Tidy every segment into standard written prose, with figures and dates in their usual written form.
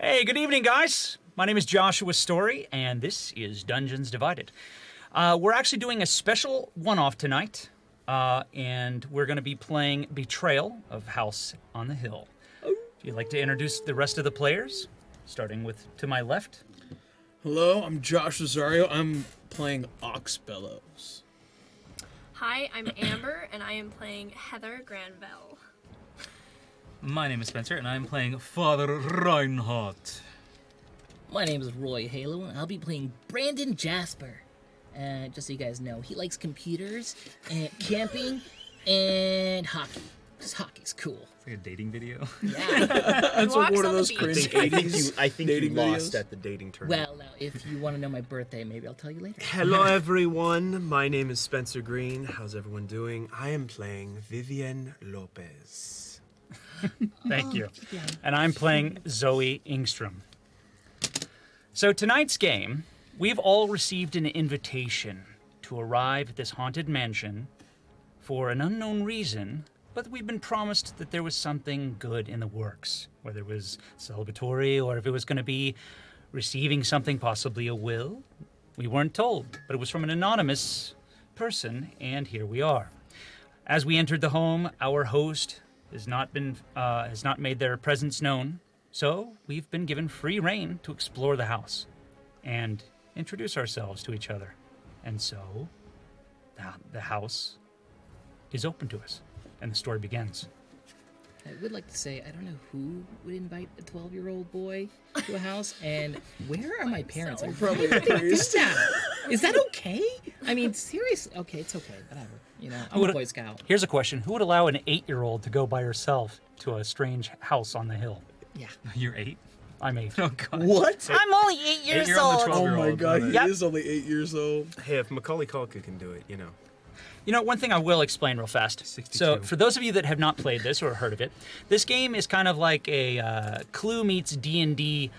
Hey, good evening, guys. My name is Joshua Story, and this is Dungeons Divided. We're actually doing a special one-off tonight, and we're going to be playing Betrayal of House on the Hill. If you'd like to introduce the rest of the players, starting with to my left. Hello, I'm Josh Rosario. I'm playing 𝐒𝐲𝐬𝐲𝐬𝐿. Hi, I'm Amber, and I am playing Heather Granville. My name is Spencer, and I'm playing Father Reinhardt. My name is Roy Halo, and I'll be playing Brandon Jasper. Just so you guys know, he likes computers, and camping, and hockey. Because hockey's cool. It's like a dating video. Yeah. That's like one of those beach. cringe I think 80s I think dating you lost videos. at the dating tournament. Well, now, if you want to know my birthday, maybe I'll tell you later. Hello everyone, my name is Spencer Green. How's everyone doing? I am playing Vivian Lopez. Thank you. And I'm playing Zoe Ingstrom. So tonight's game, we've all received an invitation to arrive at this haunted mansion for an unknown reason, but we've been promised that there was something good in the works, whether it was celebratory or if it was going to be receiving something, possibly a will. We weren't told, but it was from an anonymous person, and here we are. As we entered the home, our host has not made their presence known, so we've been given free rein to explore the house and introduce ourselves to each other. And so, the house is open to us, and the story begins. I would like to say, I don't know who would invite a 12-year-old boy to a house, and where are my parents? I Probably really a did priest. that. Is that okay? I mean, seriously. Okay, it's okay. Whatever. You know, I'm a Boy Scout. Here's a question. Who would allow an 8-year-old to go by herself to a strange house on the hill? Yeah. You're 8? I'm 8. Oh, God. What? I'm only 8 years You're on the old. 12 Oh my god, he Yep. is only 8 years old. Hey, if Macaulay Culkin can do it, you know. You know, one thing I will explain real fast. 62. So, for those of you that have not played this or heard of it, this game is kind of like a Clue meets D&D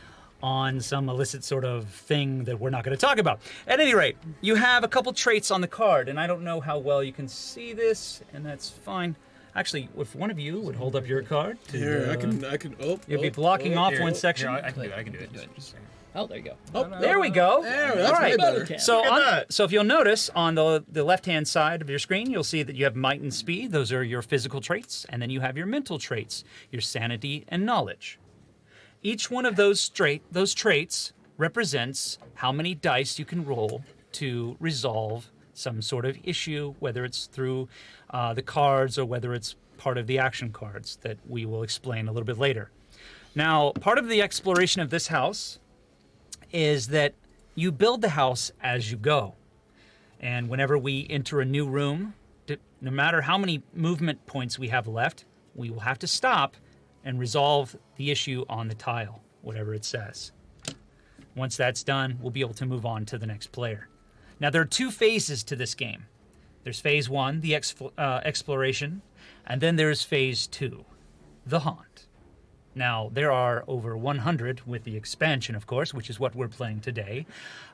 on some illicit sort of thing that we're not going to talk about. At any rate, you have a couple traits on the card, and I don't know how well you can see this, and that's fine. Actually, if one of you would hold up your card. To, Here, I can. Oh, You'll be blocking off Here, one section. Here, I can do it. Oh, there you go. Oh, There we go. there, that's All right. way better. So if you'll notice, on the left-hand side of your screen, you'll see that you have might and speed. Those are your physical traits. And then you have your mental traits, your sanity and knowledge. Each one of those traits represents how many dice you can roll to resolve some sort of issue, whether it's through the cards or whether it's part of the action cards that we will explain a little bit later. Now, part of the exploration of this house is that you build the house as you go. And whenever we enter a new room, no matter how many movement points we have left, we will have to stop and resolve the issue on the tile, whatever it says. Once that's done, we'll be able to move on to the next player. Now, there are 2 phases to this game. There's phase 1, the exploration, and then there's phase 2, the haunt. Now, there are over 100, with the expansion, of course, which is what we're playing today,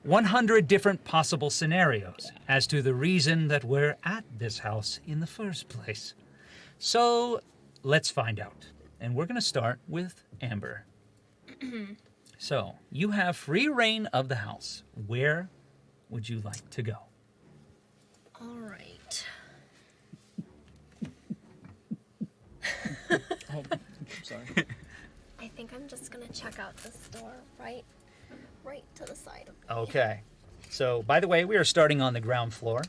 100 different possible scenarios as to the reason that we're at this house in the first place. So, let's find out. And we're going to start with Amber. So, you have free reign of the house. Where would you like to go? All right. Oh, sorry. I think I'm just gonna check out this door right to the side of me. Okay. So, by the way, we are starting on the ground floor.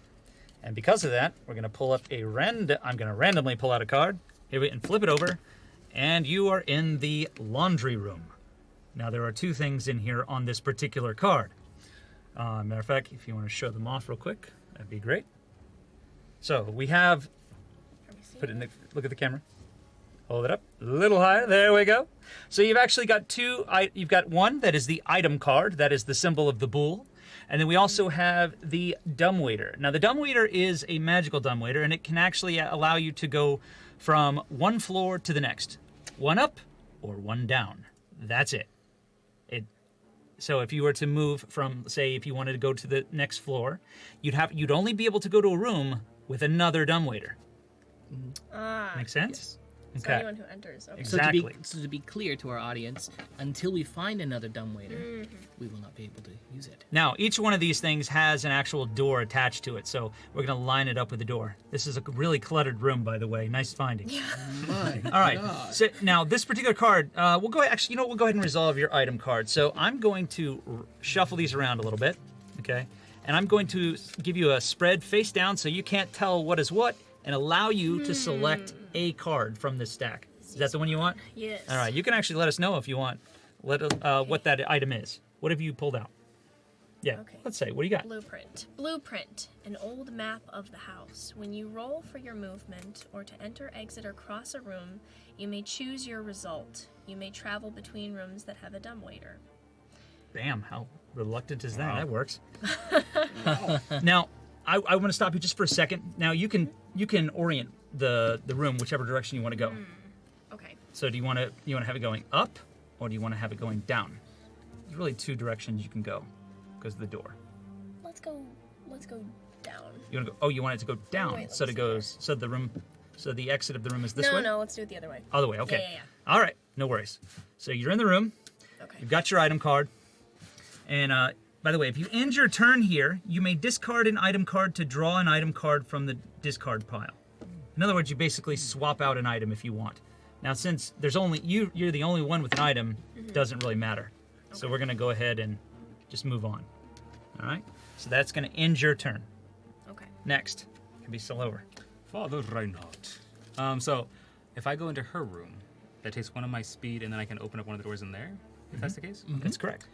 And because of that, we're going to pull up I'm going to randomly pull out a card and flip it over. And you are in the laundry room. Now, there are 2 things in here on this particular card. Matter of fact, if you want to show them off real quick, that'd be great. So, we have... Look at the camera. Hold it up a little higher. There we go. So you've actually got 2. You've got one that is the item card. That is the symbol of the bull. And then we also have the dumbwaiter. Now, the dumbwaiter is a magical dumbwaiter, and it can actually allow you to go from one floor to the next. One up or one down. That's it. So if you were to move from, say, if you wanted to go to the next floor, you'd only be able to go to a room with another dumbwaiter. Make sense? So Okay. anyone who enters. Okay. Exactly. So to be clear to our audience, until we find another dumbwaiter, we will not be able to use it. Now, each one of these things has an actual door attached to it, so we're going to line it up with the door. This is a really cluttered room, by the way. Nice finding. My All right. God. So now, this particular card, we'll go. Actually, you know what? We'll go ahead and resolve your item card. So I'm going to shuffle these around a little bit, okay? And I'm going to give you a spread face down, so you can't tell what is what, and allow you to select a card from this stack. Is that the one you want? Yes. All right. You can actually let us know if you want. What that item is. What have you pulled out? Yeah. Okay. Let's say. What do you got? Blueprint. Blueprint, an old map of the house. When you roll for your movement or to enter, exit, or cross a room, you may choose your result. You may travel between rooms that have a dumbwaiter. Damn, how reluctant is that? That works. Now, I want to stop you just for a second. Now, you can orient the room whichever direction you want to go. Okay. So, do you want to have it going up, or do you want to have it going down? There's really two directions you can go, because of the door. Let's go down. You want to go? Oh, you want it to go down, wait, so let it me goes. So the room, so the exit of the room is this no, way. No, let's do it the other way. Other way. Okay. Yeah. All right. No worries. So you're in the room. Okay. You've got your item card. And by the way, if you end your turn here, you may discard an item card to draw an item card from the discard pile. In other words, you basically swap out an item if you want. Now, since there's only you're the only one with an item, it doesn't really matter. So we're going to go ahead and just move on. All right? So that's going to end your turn. Okay. Next. Can be still over. Father Reinhardt. So, if I go into her room, that takes one of my speed, and then I can open up one of the doors in there. If that's the case. That's correct.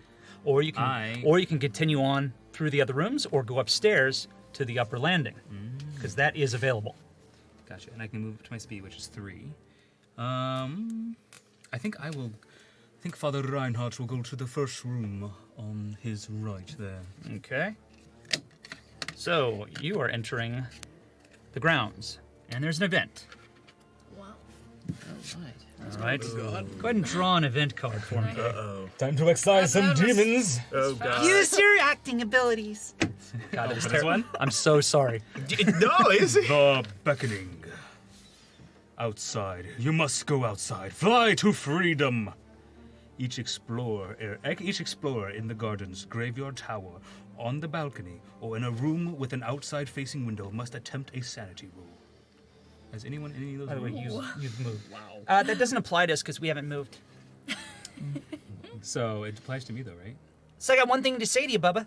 Or you can continue on through the other rooms, or go upstairs to the upper landing, because that is available. Gotcha. And I can move to my speed, which is 3. I think Father Reinhardt will go to the first room on his right there. Okay. So you are entering the grounds, and there's an event. Wow. All right. All right. Go ahead and draw an event card for me. Uh-oh. Time to exercise some demons. Oh, God. Use your acting abilities. God, it was for this terrible. one? I'm so sorry. No, is it? The beckoning. Outside. You must go outside. Fly to freedom. Each explorer in the gardens, graveyard tower, on the balcony, or in a room with an outside-facing window must attempt a sanity roll. Has anyone in any of those By the way, rules? you've moved. Wow. That doesn't apply to us because we haven't moved. So it applies to me though, right? So I got one thing to say to you, Bubba.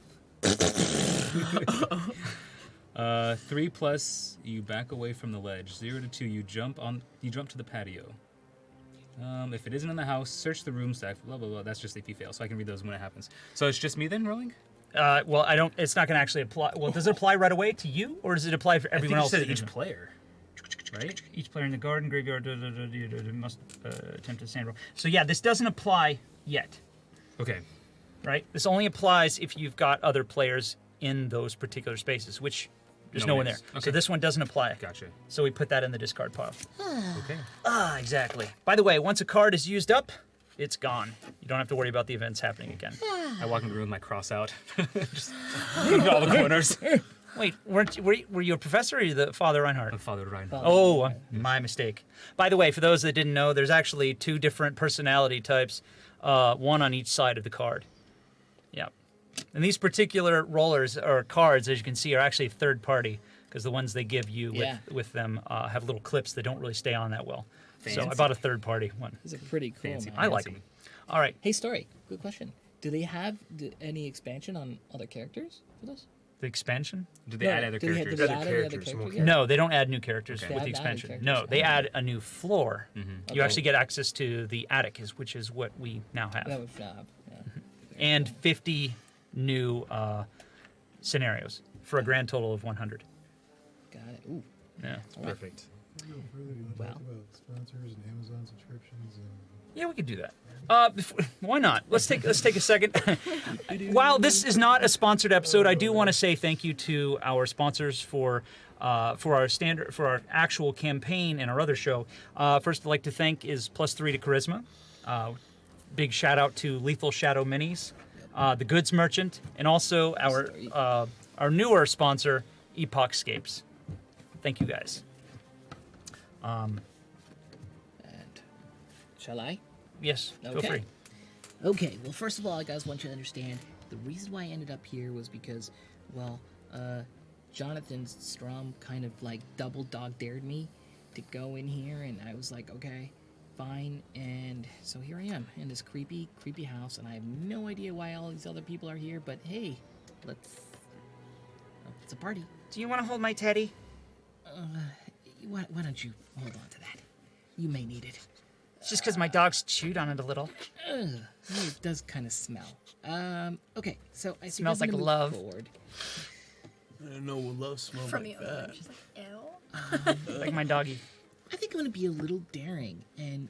3 plus, you back away from the ledge. 0 to 2, you jump to the patio. If it isn't in the house, search the room stack. Blah blah blah. That's just if you fail, so I can read those when it happens. So it's just me then rolling. Well, I don't. It's not going to actually apply. Well, does it apply right away to you, or does it apply for everyone else? I think you said each player, right? Each player in the garden, graveyard, must attempt a sand roll. So yeah, this doesn't apply yet, Okay. right? This only applies if you've got other players in those particular spaces, which there's no one there. Okay. So this one doesn't apply. Gotcha. So we put that in the discard pile. Okay. Exactly. By the way, once a card is used up, it's gone. You don't have to worry about the events happening again. I walk in the room with my cross out. Just looking at all the corners. Wait, were you a professor or you the Father Reinhardt? Father Reinhardt. Oh, my mistake. By the way, for those that didn't know, there's actually 2 different personality types, one on each side of the card. Yeah. And these particular rollers or cards, as you can see, are actually third party because the ones they give you with them have little clips that don't really stay on that well. So I bought a third party one. These are pretty cool, Fancy. man. I like them. All right. Hey, Story, good question. Do they have any expansion on other characters for this? The expansion? Did they add other do they characters? add any other characters, characters? okay. yet? No, they don't add new characters Okay. with the They haven't added expansion. characters. No, they add a new floor. You Okay. actually get access to the attic, which is what we now have. That would have, yeah. And 50 new scenarios for a grand total of 100. Got it. Ooh. Yeah. Perfect. Wow. About sponsors and Amazon subscriptions and Yeah, we could do that. Why not? Let's take a second. While this is not a sponsored episode, I do want to say thank you to our sponsors for our actual campaign and our other show. First, I'd like to thank is +3 to Charisma. Big shout out to Lethal Shadow Minis, the Goods Merchant, and also our newer sponsor, 𝐒𝐩𝐨𝐬𝐲𝐬𝐿. Thank you guys. Shall I? Yes, feel Okay. free. Okay, well, first of all, I guys want you to understand the reason why I ended up here was because, well, Jonathan Strom kind of like double dog dared me to go in here, and I was like, okay, fine. And so here I am in this creepy house, and I have no idea why all these other people are here, but hey, it's a party. Do you want to hold my teddy? Why don't you hold on to that? You may need it. It's just because my dog's chewed on it a little. Ugh, it does kind of smell. Okay, so I think Smells I'm like gonna move love. Forward. I don't know what love smells From like the other that. room. She's like, ew. Like my doggy. I think I'm gonna be a little daring, and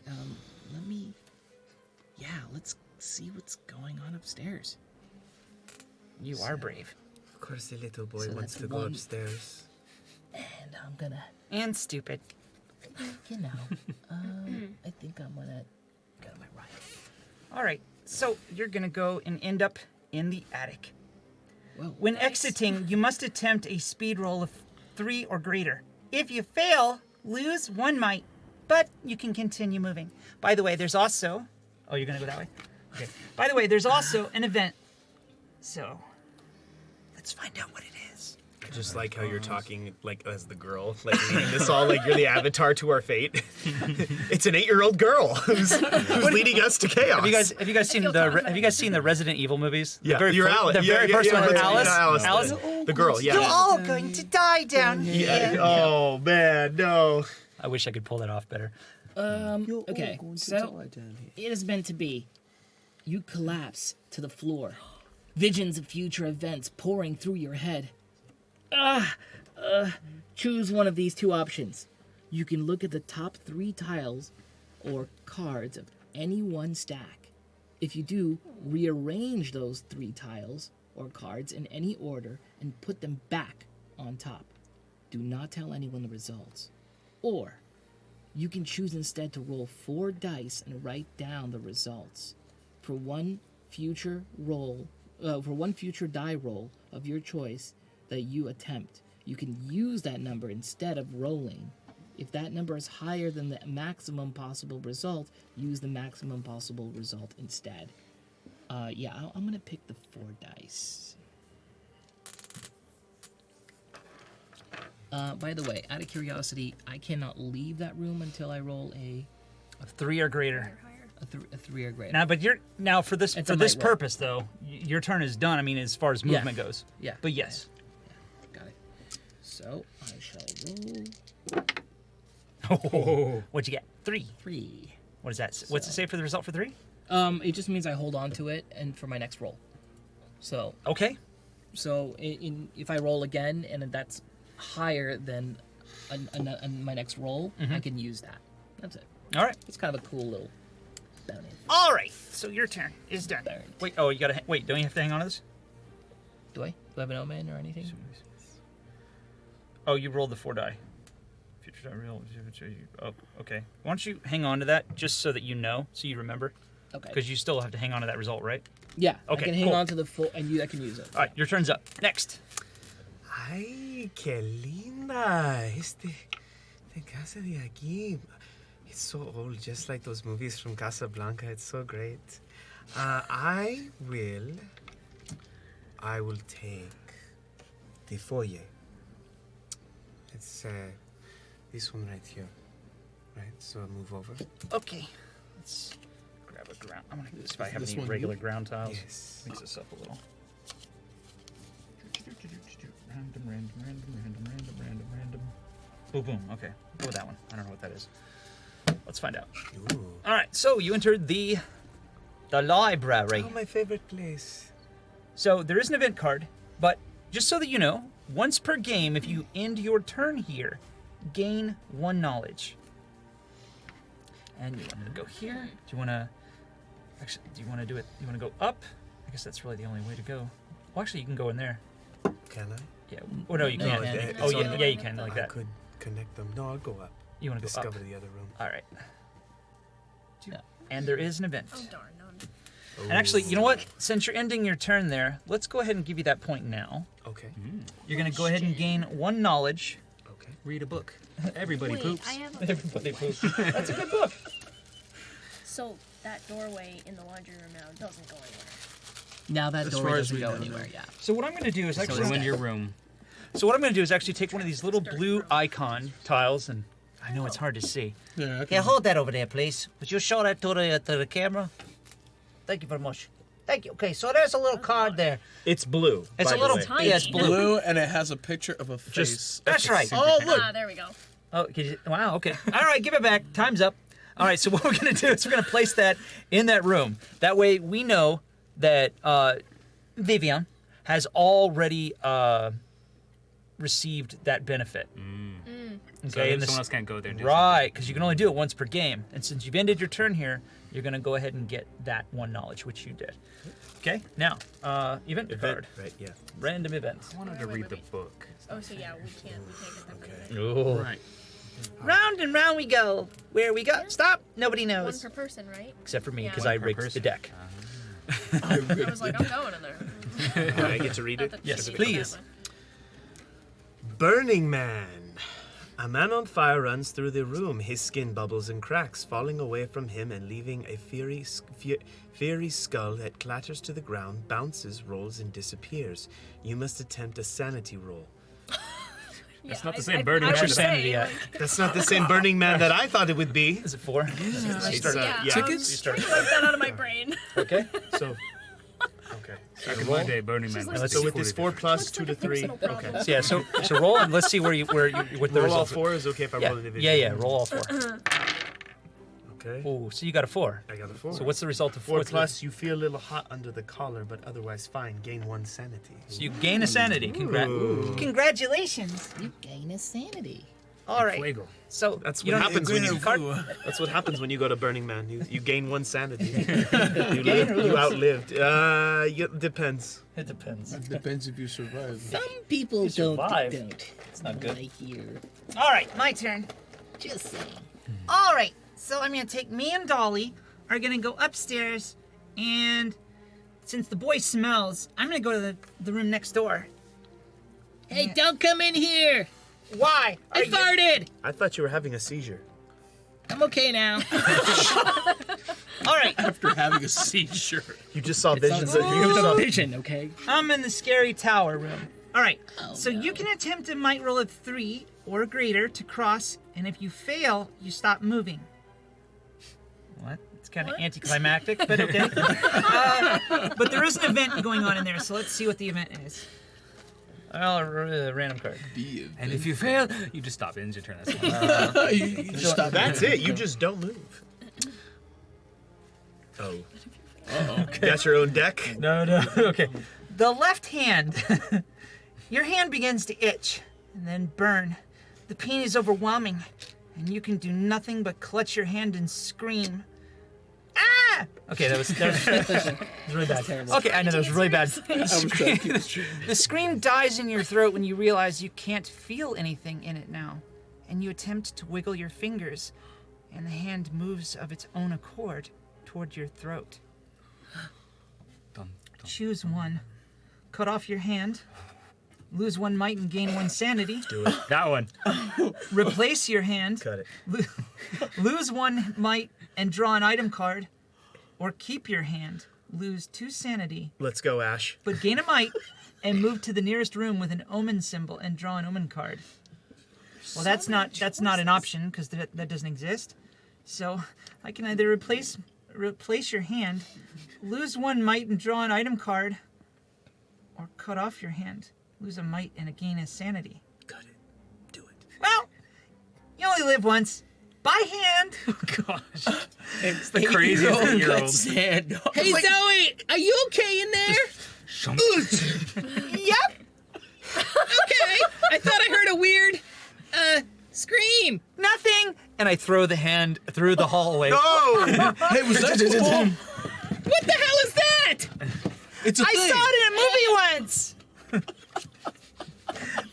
let's see what's going on upstairs. You are brave. Of course, the little boy So wants that's to go one. upstairs. And I'm gonna, And stupid. you know, I think I'm gonna go to my right. All right, so you're going to go and end up in the attic. Whoa. When exiting, you must attempt a speed roll of 3 or greater. If you fail, lose 1 might, but you can continue moving. By the way, there's also... Oh, you're going to go that way? Okay. By the way, there's also an event. So, let's find out what it is. Just like how you're talking, like as the girl, like leading this all, like you're the avatar to our fate. It's an 8-year-old girl who's leading us to chaos. Have you guys seen the Resident Evil movies? Yeah, the very you're fir- Alice. The very first one, that's Alice. Alice. The girl. Yeah. You're all going to die down Yeah. here. Oh man, no. I wish I could pull that off better. Okay, so it is meant to be. You collapse to the floor. Visions of future events pouring through your head. Choose one of these 2 options. You can look at the top 3 tiles or cards of any one stack. If you do, rearrange those 3 tiles or cards in any order and put them back on top. Do not tell anyone the results. Or, you can choose instead to roll 4 dice and write down the results. For one future die roll of your choice that you attempt, you can use that number instead of rolling. If that number is higher than the maximum possible result, use the maximum possible result instead. I'm gonna pick the 4 dice. By the way, out of curiosity, I cannot leave that room until I roll a 3 or greater. Higher. 3 or greater. Now for this It's a might roll. purpose though, your turn is done. I mean, as far as movement goes. Yeah. But yes. Got it. So I shall roll Oh. What'd you get? 3. 3. What is that? What's it say for the result for 3? It just means I hold on to it and for my next roll. So Okay. if I roll again and that's higher than my next roll, I can use that. That's it. All right. It's kind of a cool little bonus. All right. So your turn is done. Burnt. Wait. Oh, you gotta wait. Don't you have to hang on to this? Do I? Do I have an omen or anything? Oh, you rolled the 4 die. Future die real. Oh, okay. Why don't you hang on to that just so that you know, so you remember, Okay. because you still have to hang on to that result, right? Yeah. Okay, I can hang cool. on to the full, and I can use it. All right. Your turn's up. Next. Ay, qué linda. De casa de aquí. It's so old, just like those movies from Casablanca. It's so great. I will take the foyer. It's this one right here. Right, so I'll move over. Okay. Let's grab a ground. I'm gonna do this if I have This any one regular ground tiles. Yes. Mix this up a little. Random. Boom, boom. Okay. Go with that one. I don't know what that is. Let's find out. Ooh. All right. So you entered the library. Oh, my favorite place. So there is an event card, but just so that you know, once per game, if you end your turn here, gain 1 knowledge. And you want to go here. Do you want to? Actually, do you want to do it? You want to go up? I guess that's really the only way to go. Well, actually, you can go in there. Can I? Yeah. Oh no, you No, can't. you can't. Oh It's yeah, on- yeah, you can like I that. could connect them. No, I'll go up. You want to go up? Discover the other room. All right. Yeah. And there is an event. Oh, darn. No. And actually, you know what? Since you're ending your turn there, let's go ahead and give you that point now. Okay. You're going to go ahead and gain 1 knowledge. Okay. Read a book. Everybody Wait, poops. I have Everybody poops. That's a good book. So that doorway in the laundry room now doesn't go anywhere. Now that As door far as doesn't we go know, anywhere. no. Yeah. So what I'm going to do is So actually it's Ruined dead. your room. So what I'm going to do is actually take one of these little blue icon tiles, and I know it's hard to see. Yeah, Yeah, hold that over there, please. Would you show that to the camera? Thank you very much. Thank you. Okay, so there's a little card there. It's blue. It's by a the little way. Tiny. yeah, it's blue. blue, and it has a picture of a face. That's right. Oh, look. Ah, there we go. Oh, wow, okay. All right, give it back. Time's up. All right, so what we're going to do is we're going to place that in that room. That way we know that Vivian has already received that benefit. So Okay, and someone else can't go there and do right, because you can only do it once per game. And since you've ended your turn here, you're going to go ahead and get that one knowledge, which you did. Okay, now, event card. Right, yeah. Random event. I wanted to Wait, read wait, the wait. book. Oh, so yeah, we can't get that okay. Oh. Right. Round and round we go. Where we go? Stop. Nobody One knows. per person, right? Except for me, Yeah. because One I per rigged the person. deck. I was like, I'm going in there. I get to read Not it? that Yes, you can please. have one. Burning Man. A man on fire runs through the room. His skin bubbles and cracks, falling away from him and leaving a fiery skull that clatters to the ground, bounces, rolls, and disappears. You must attempt a sanity roll. That's Yeah, not the I- same I- Burning I Man would as say, Sanity yet. like, That's not the same Burning Man that I thought it would be. Is it 4? It's, yeah, yeah. Tickets? Trying to wipe that out of my brain. Okay. So, okay. Back in my day, Burning Man She's was like, So with totally this 4 different. plus Looks 2 like to a 3. personal problem. Okay. So yeah, so roll and let's see what the Roll all results. 4 is okay if I Yeah, roll individually. yeah, roll all 4. Okay. Oh, so you got a 4. I got a 4. So what's the result of 4 what's the- plus, you feel a little hot under the collar, but otherwise fine. Gain 1 sanity. So you gain a sanity. Congratulations. You gain a sanity. All right. Fuego. So That's You what don't- happens when you Fuego. That's what happens when you go to Burning Man. You gain 1 sanity. you outlived. Depends. It depends. It depends if you survive. Some people You don't. survive. Don't. It's not good. I hear. all right, my turn. Just saying. All right. So I'm gonna take me and Dolly are gonna go upstairs, and since the boy smells, I'm gonna go to the room next door. Hey, don't come in here. Why? I farted. I thought you were having a seizure. I'm okay now. All right. After having a seizure. You just saw It's not visions a- of it you. was a vision, okay? I'm in the scary tower room. All right. Oh, So no. you can attempt a might roll of 3 or greater to cross, and if you fail, you stop moving. What? It's kind of anticlimactic, but okay. But there is an event going on in there, so let's see what the event is. Well, a random card. And if you fail, you just stop. It ends your turn. That's fine. You just stop. That's it. You just don't move. Oh. That's your own deck? No. Okay. The left hand. Your hand begins to itch and then burn. The pain is overwhelming, and you can do nothing but clutch your hand and scream. Ah! Okay, that was really bad. terrible. Okay, I know that was really bad. I was trying to keep it straight. The scream dies in your throat when you realize you can't feel anything in it now, and you attempt to wiggle your fingers, and the hand moves of its own accord toward your throat. Dun, dun. Choose one. Cut off your hand. Lose 1 might and gain 1 sanity. That one. Replace your hand. Cut it. Lose 1 might and draw an item card. Or keep your hand. Lose 2 sanity, Let's go, Ash. but gain a might and move to the nearest room with an omen symbol and draw an omen card. Well, that's not an option because that doesn't exist. So I can either replace your hand, lose 1 might and draw an item card, or cut off your hand, lose a might and gain a sanity. Cut it. Do it. Well, you only live once. By hand. It's the craziest 8-year-old. Sand. Hey, Zoe, are you okay in there? Yep. Okay. I thought I heard a weird, scream. Nothing. And I throw the hand through the hallway. Oh! Hey, was that cool? What the hell is that? It's a I thing. saw it in a movie once.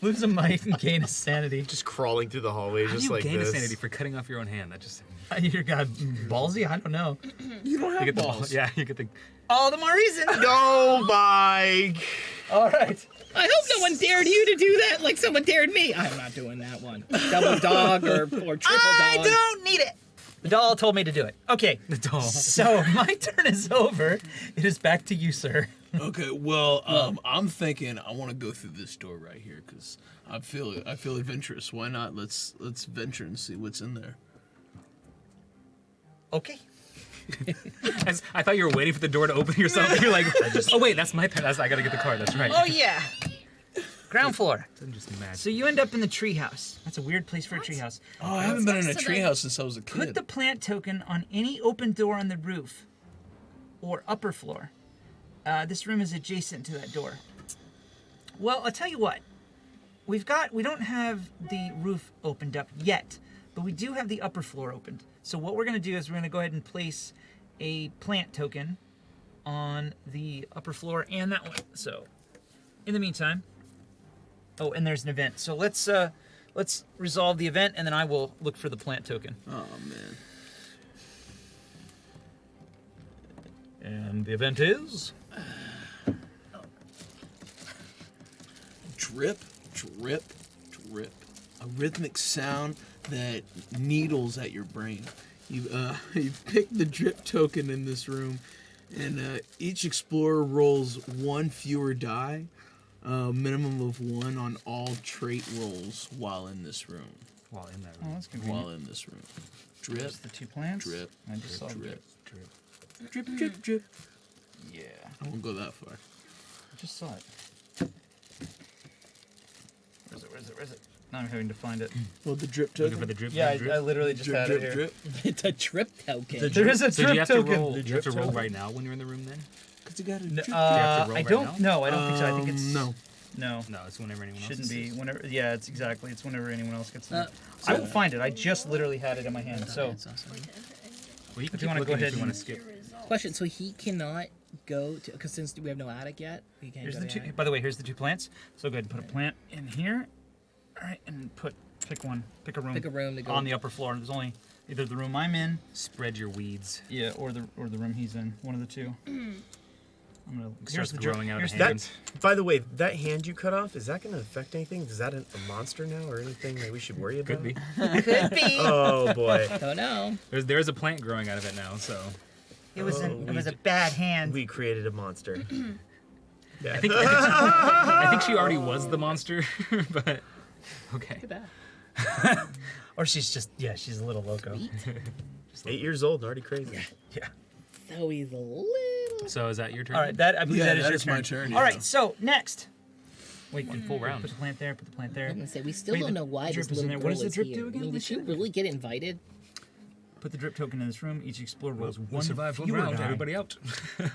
Lose a might and gain a sanity. Just crawling through the hallway How do just you like gain this. a sanity for cutting off your own hand? That just You're God ballsy? I don't know. You don't you have get the balls. yeah, you get the All the more reason. Go, Mike! All right. I hope no one dared you to do that like someone dared me. I'm not doing that one. Double dog or triple I dog. don't need it. The doll told me to do it. Okay. The doll. So my turn is over. It is back to you, sir. Okay, well, I'm thinking I want to go through this door right here because I feel adventurous. Why not? Let's venture and see what's in there. Okay. I thought you were waiting for the door to open yourself. You're like, oh wait, that's my pen. I gotta get the card. That's right. Oh yeah. Ground floor. I'm just mad. So you end up in the treehouse. That's a weird place for a treehouse. Oh, I haven't been in a next to the- treehouse since I was a Put kid. the plant token on any open door on the roof or upper floor. This room is adjacent to that door. Well, I'll tell you what. We don't have the roof opened up yet, but we do have the upper floor opened. So what we're going to do is we're going to go ahead and place a plant token on the upper floor and that one. So in the meantime, oh, and there's an event. So let's resolve the event, and then I will look for the plant token. Oh man. And the event is? Drip, drip, drip. A rhythmic sound that needles at your brain. You've picked the drip token in this room, and each explorer rolls one fewer die, minimum of 1 on all trait rolls while in this room. While in that Oh, room. that's convenient. While in this room. Drip, There's the 2 plants. drip, I just saw drip, drip. drip, drip, drip, drip. Yeah, I won't go that far. I just saw it. Where's it? Now I'm having to find it. Well, the drip Looking token. for the drip. Yeah, drip. I literally just drip, had drip, it here. drip. It's a trip token. There is a So do you drip have to token. roll? Do you have to roll right now when you're in the room then? Cause you got a No, drip. have to roll I right don't. now? No, I don't think so. I think it's no. No, No, it's whenever anyone else shouldn't be. is. Whenever. Yeah, it's exactly. It's whenever anyone else gets it. Uh, I will find it. I just literally had it in my hand. So Well, you can If you keep wanna go looking ahead if you want and- to skip. Question: so he cannot go to because since we have no attic yet, we can't here's go the to two. the attic. By the way, here's the 2 plants. So go ahead and put a plant in here. All right, and pick one. Pick a room. Pick a room to go on the upper floor. There's only either the room I'm in, Spread your weeds. yeah, or the room he's in. One of the 2. I'm gonna. Starts the drip- growing out of here's the- hands. By the way, that hand you cut off, is that going to affect anything? Is that a monster now or anything that we should worry about? Could be. Could be. Oh, boy. Oh no! There's a plant growing out of it now, so. It was Oh, it was a bad hand. We created a monster. I think she already was the monster, but okay. Look at that. Or she's just she's a little loco. 8 years old, already crazy. Yeah. So he's a little. So is that your turn? All right, that I believe Yeah, that is that your is my turn, All yeah. right, so next. Wait, full round. Put the plant there. Put the plant there. I'm gonna say we still Wait, don't the know why drip this is in little there. What girl does the is drip here. do again? I mean, did she really get invited? Put the drip token in this room. Each explorer rolls We one survived one fewer round. die Everybody out.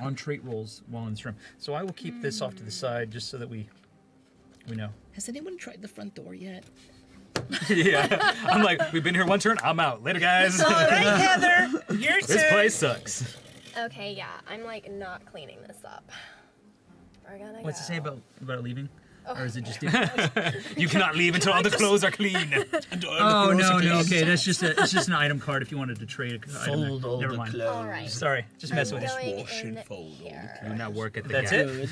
on trait rolls while in this room. So I will keep this off to the side just so that we know. Has anyone tried the front door yet? Yeah. I'm like, we've been here one turn. I'm out. Later, guys. All right, Heather, your This turn. place sucks. Okay, yeah, I'm like not cleaning this up. We're gonna What's it say go. about leaving? Or is it just? You cannot leave until all the clothes are clean. Oh no. Okay, it's just an item card if you wanted to trade an item. Fold all Never the mind. clothes. All right. Sorry, just messing I'm with you. going Wash in and fold all the here. Do not work at the That's gap. it?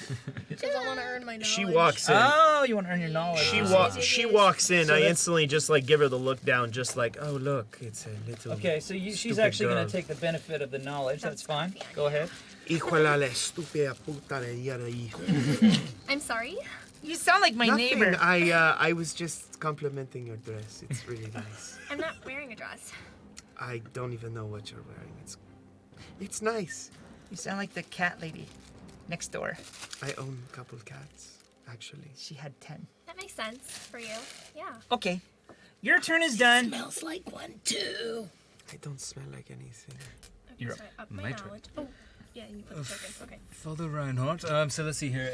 Because I want to earn my knowledge. She walks in. Oh, you want to earn your knowledge. She walks in. So I that's- instantly just like give her the look down, just like, oh look, it's a little. Okay, so she's stupid actually going girl. to take the benefit of the knowledge. That's fine. That's Go ahead. Hijo de la estúpida puta de ella de hijo. I'm sorry. You sound like my Nothing. neighbor. I was just complimenting your dress. It's really nice. I'm not wearing a dress. I don't even know what you're wearing. It's nice. You sound like the cat lady next door. I own a couple cats, actually. She had 10. That makes sense for you. Yeah. Okay, your turn is done. Smells like one too. I don't smell like anything. Okay, You're so I up my my turn. knowledge. Oh, yeah, you put the token. Okay. Father Reinhardt. So let's see here.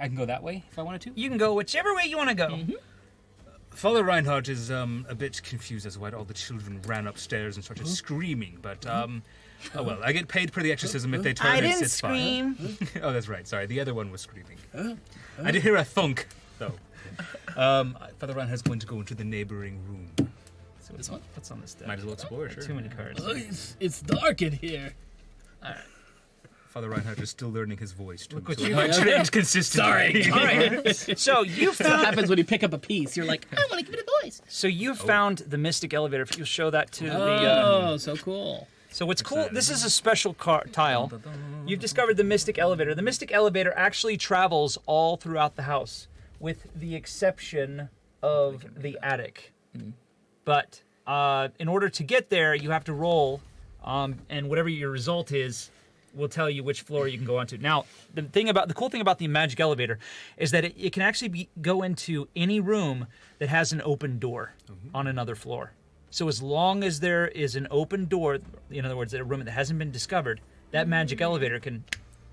I can go that way if I wanted to. You can go whichever way you want to go. Father Reinhardt is a bit confused as to why all the children ran upstairs and started screaming, but oh well, I get paid per the exorcism if they turn I and didn't sit fine. scream. Oh, that's right. Sorry, the other one was screaming. I did hear a thunk, though. Father Reinhardt's going to go into the neighboring room. So This one? what's on this deck? Might as well explore, sure. Too many cards. It's dark in here. Father Reinhardt is still learning his voice. Look what so you much mentioned. consistently. Sorry. All right. So you What found. happens when you pick up a piece? You're like, I want to give it a voice. So you found the Mystic Elevator. If you'll show that to the. Oh, so cool. So what's cool? This is a special tile. You've discovered the Mystic Elevator. The Mystic Elevator actually travels all throughout the house, with the exception of the attic. But in order to get there, you have to roll, and whatever your result is, will tell you which floor you can go onto. Now, the cool thing about the magic elevator is that it can actually go into any room that has an open door on another floor. So as long as there is an open door, in other words, a room that hasn't been discovered, that magic elevator can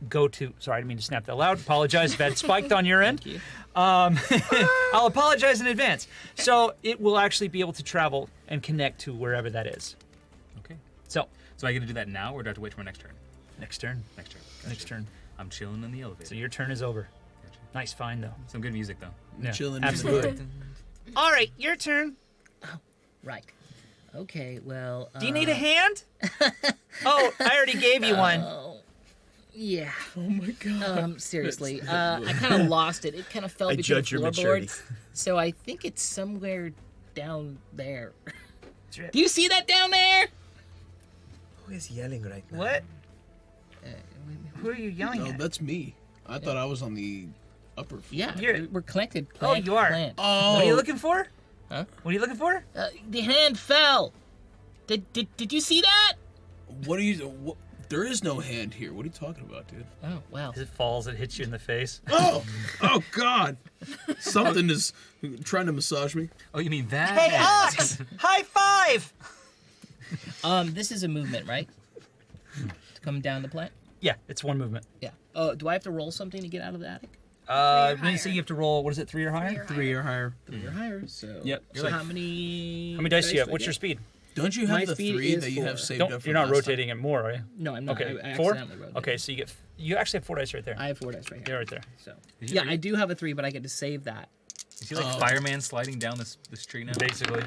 go to. Sorry, I didn't mean to snap that loud. Apologize if that spiked on your end. Thank you. I'll apologize in advance. So it will actually be able to travel and connect to wherever that is. Okay. So So I get to do that now, or do I have to wait for my next turn? next turn. Next turn. Next turn. I'm chilling in the elevator. So your turn is over. Gotcha. Nice find though. Some good music, though. Yeah, Chilling. absolutely. All right, your turn. Right. Okay, well. Do you need a hand? Oh, I already gave you one. Yeah. Oh my god. Seriously. I kind of lost it. It kind of fell I between judge the your floorboards. So I think it's somewhere down there. Do you see that down there? Who is yelling right now? What? Who are you yelling No, at? that's me. I thought I was on the upper floor. Yeah, You're- we're connected. Oh, Plant, you are. Plant. Oh. What are you looking for? Huh? What are you looking for? The hand fell. Did you see that? What are you? What, there is no hand here. What are you talking about, dude? Oh, wow. As it falls, it hits you in the face. Oh, oh God! Something is trying to massage me. Oh, you mean that? Hey, Ox! High five! This is a movement, right? To come down the plant? Yeah, it's one movement. Yeah. Do I have to roll something to get out of the attic? When you say you have to roll, what is it, 3 or higher? 3 or higher. 3 or higher. So. Yep. So how many? How many dice do you have? I What's get? your speed? Don't you My have the speed 3 is that you have 4. saved up Don't, from you're not last rotating it more, are you? No, I'm not. Okay, I 4? accidentally rotated. Okay, so you actually have 4 dice right there. I have 4 dice right They're here. right there. So. Did you- Yeah, I do have a 3, but I get to save that. Is he like fireman sliding down this tree now? Basically.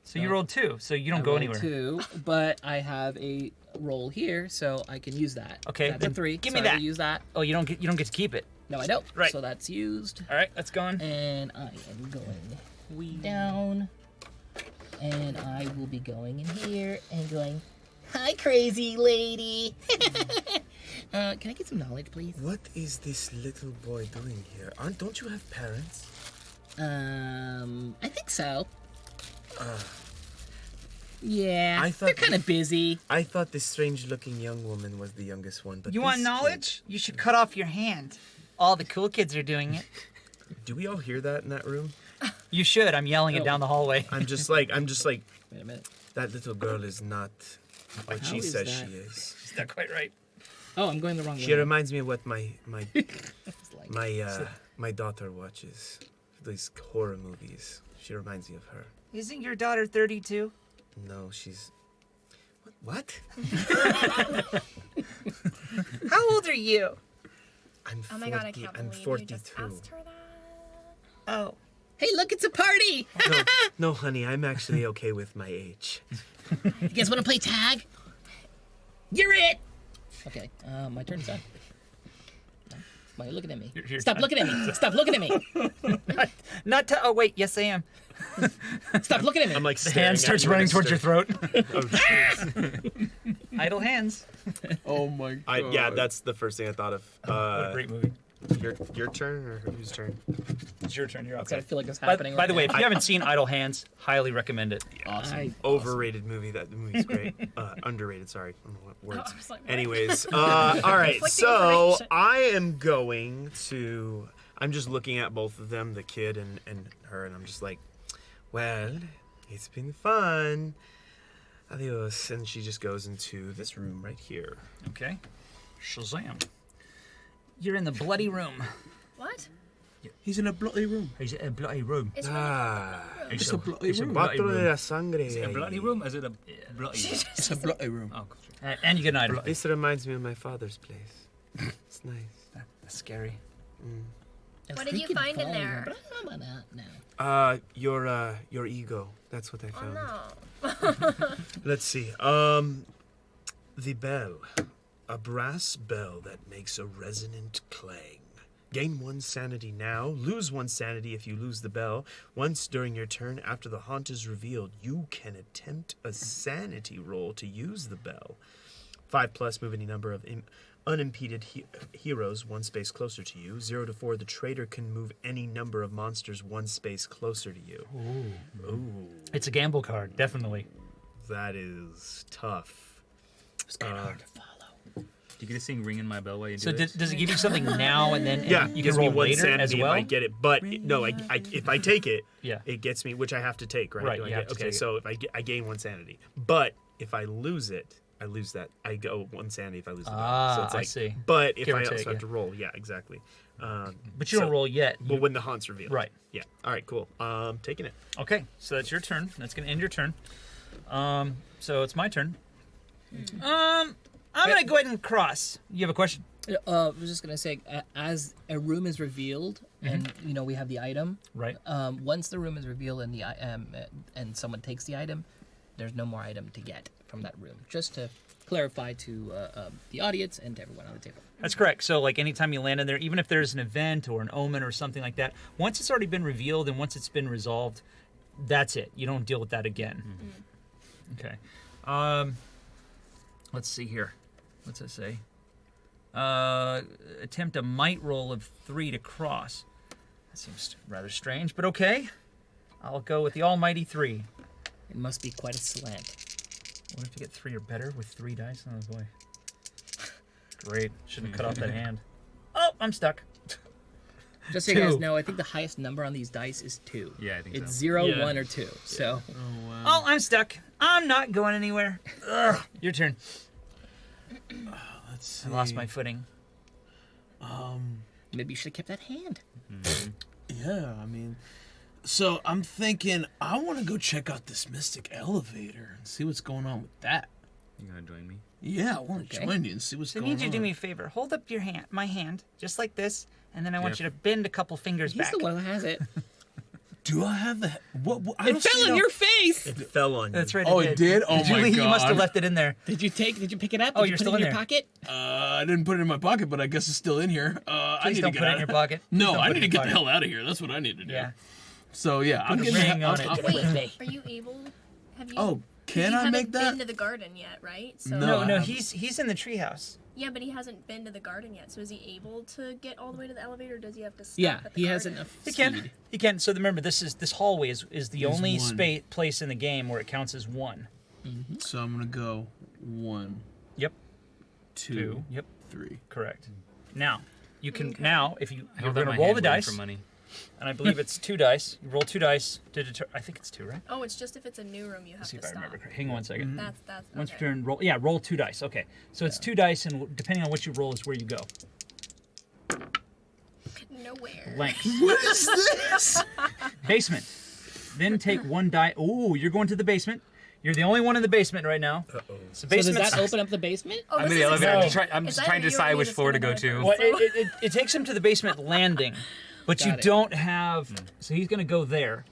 So you rolled 2, so you don't I go rolled anywhere. 2, but I have a roll here, so I can use that. Okay, That's a then 3. give so me I will that. use that. Oh, you don't get to keep it. No, I don't. Right. So that's used. All right, that's gone. And I am going down. And I will be going in here and going, hi, crazy lady. Can I get some knowledge, please? What is this little boy doing here? Don't you have parents? I think so. Yeah, I thought they're kind of busy. I thought this strange-looking young woman was the youngest one, but You this want kid- knowledge? You should cut off your hand. All the cool kids are doing it. Do we all hear that in that room? You should. I'm yelling it Oh. down the hallway. I'm just like, Wait a minute. that little girl is not what How she is says that? she is. Is that quite right? Oh, I'm going the wrong way. She reminds me of what my It's like- my daughter watches. These horror movies. She reminds me of her. Isn't your daughter 32? No, she's... What? How old are you? I'm Oh my god, I can't I'm believe 42. you just asked her that. Oh. Hey, look, it's a party! No, honey, I'm actually okay with my age. You guys want to play tag? You're it! Okay, my turn's done. Why are you looking at me? You're Stop done. looking at me! Stop looking at me! Not to. Oh wait, yes I am. Stop looking at me! I'm like The hand starts running towards your throat. Oh, jeez. Idle hands. Oh my God. Yeah, that's the first thing I thought of. What a great movie. Your turn or whose turn? It's your turn. You're I outside. feel like it's By, happening by right the way, now. if you haven't seen Idle Hands, highly recommend it. Awesome. Overrated movie. That movie's great. Underrated. Sorry, I don't know what words. Oh, I was like, what? Anyways, all right. Conflicting So information. I am going to. I'm just looking at both of them, the kid and her, and I'm just like, well, it's been fun. Adios. And she just goes into this room right here. Okay. Shazam. You're in the bloody room. What? He's in a bloody room. He's in a bloody room. It's really Ah, It's a bloody room. bloody Cuatro de room. la sangre. Is it a bloody room? Is it a bloody? It's a bloody room. Oh, And you get an item. This reminds me of my father's place. It's nice. That's scary. I was What did you thinking find in falling, there? But I don't know about that now. Your ego. That's what I Oh found. no. Let's see. The bell. A brass bell that makes a resonant clang. Gain 1 sanity now. Lose 1 sanity if you lose the bell. Once during your turn after the haunt is revealed, you can attempt a sanity roll to use the bell. 5+, move any number of unimpeded heroes 1 space closer to you. 0 to 4, the traitor can move any number of monsters 1 space closer to you. Ooh. It's a gamble card, definitely. That is tough. It's kind of hard to follow. Do you get to sing "Ring in My Bell" while you do So it? does it give you something now and then Yeah, you it can gives roll me 1 later sanity as well? if I get it. But no, if I take it, Yeah. it gets me, which I have to take, right? Right, Do I you have to okay, take it. so if I gain 1 sanity. But if I lose it, I lose that. I go 1 sanity if I lose the bell. So it's I like, see. But if Give or I take, also have yeah. to roll, yeah, exactly. But you don't roll yet. Well, when the haunt's revealed. Right. Yeah. All right, cool. Taking it. Okay, so that's your turn. That's going to end your turn. So it's my turn. I'm going to go ahead and cross. You have a question? I was just gonna say, as a room is revealed, and we have the item. Right. Once the room is revealed and and someone takes the item, there's no more item to get from that room. Just to clarify to the audience and to everyone on the table. That's correct. So, like, anytime you land in there, even if there's an event or an omen or something like that, once it's already been revealed and once it's been resolved, that's it. You don't deal with that again. Okay. Let's see here. What's it say? Attempt a might roll of 3 to cross. That seems rather strange, but okay. I'll go with the almighty 3. It must be quite a slant. What if you get 3 or better with 3 dice? Oh boy. Great. Shouldn't cut off that hand. Oh, I'm stuck. Just so you guys 2. know, I think the highest number on these dice is 2. Yeah, I think It's so. 0, Yeah. 1, or 2. So Oh, I'm stuck. I'm not going anywhere. Ugh. Your turn. Let's see. I lost my footing. maybe you should have kept that hand. Yeah, I mean, so I'm thinking I want to go check out this mystic elevator and see what's going on with that. You gonna join me? Yeah, I want to Okay. join you and see what's So I going need you on. to do me a favor. Hold up your hand, my hand, just like this, and then I want Yeah. you to bend a couple fingers He's back. the one who has it. Do I have the what? I It don't fell see on no- your face. It fell on you. That's right. Oh, it did? Oh, my Julie, You must have God. left it in there. Did you pick it up? Oh, Did you you're put still it in in your there. pocket? I didn't put it in my pocket, but I guess it's still in here. I Please need to don't get put it out. in your pocket. Please No, don't I put need it to in get your the pocket. hell out of here. That's what I need to do. Yeah. So yeah, I'm Put a getting ring on it. I'm- With me. Are you able? Have you? Oh, can you I haven't make that? been to the garden yet, right? So No, No, I no, haven't. he's in the treehouse. Yeah, but he hasn't been to the garden yet. So is he able to get all the way to the elevator? Or does he have to stop Yeah, at the he has garden? enough He speed. can. He can. So remember, this hallway is the Is only one. place in the game where it counts as 1. So I'm gonna go 1, Yep. 2, Yep. 3. Correct. Now, you can Okay. if you I you're hold out going my to roll hand the waiting dice, for money. and I believe it's 2 dice. You roll 2 dice to deter. I think it's 2, right? Oh, it's just if it's a new room, you have Let's see to if I stop. remember correctly. Hang on one second. That's Once okay. per turn, roll. Yeah, roll 2 dice. Okay, so it's 2 dice, and depending on what you roll is where you go. Nowhere. Length. What is this? Basement. Then take 1 die. Ooh, you're going to the basement. You're the only one in the basement right now. So So does basement. that open up the basement? Oh, I'm in this the is elevator. exciting. I'm Is just that trying to you or decide me which that's floor to gonna go die to. first? Well, So- it takes him to the basement landing, but you Got it. don't have. So he's going to go there,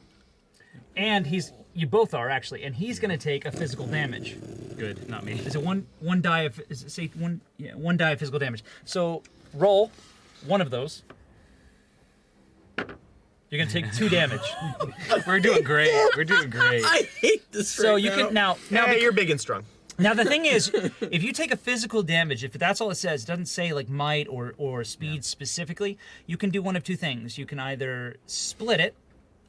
and you both are actually, and he's going to take a physical damage. Good, not me. Is it one die of say one? Yeah, 1 die of physical damage. So roll 1 of those. You're going to take 2 damage. We're doing great. We're doing great. I hate this. So right you can now You're big and strong. Now the thing is, if you take a physical damage, if that's all it says, it doesn't say like might or speed specifically, you can do one of 2 things. You can either split it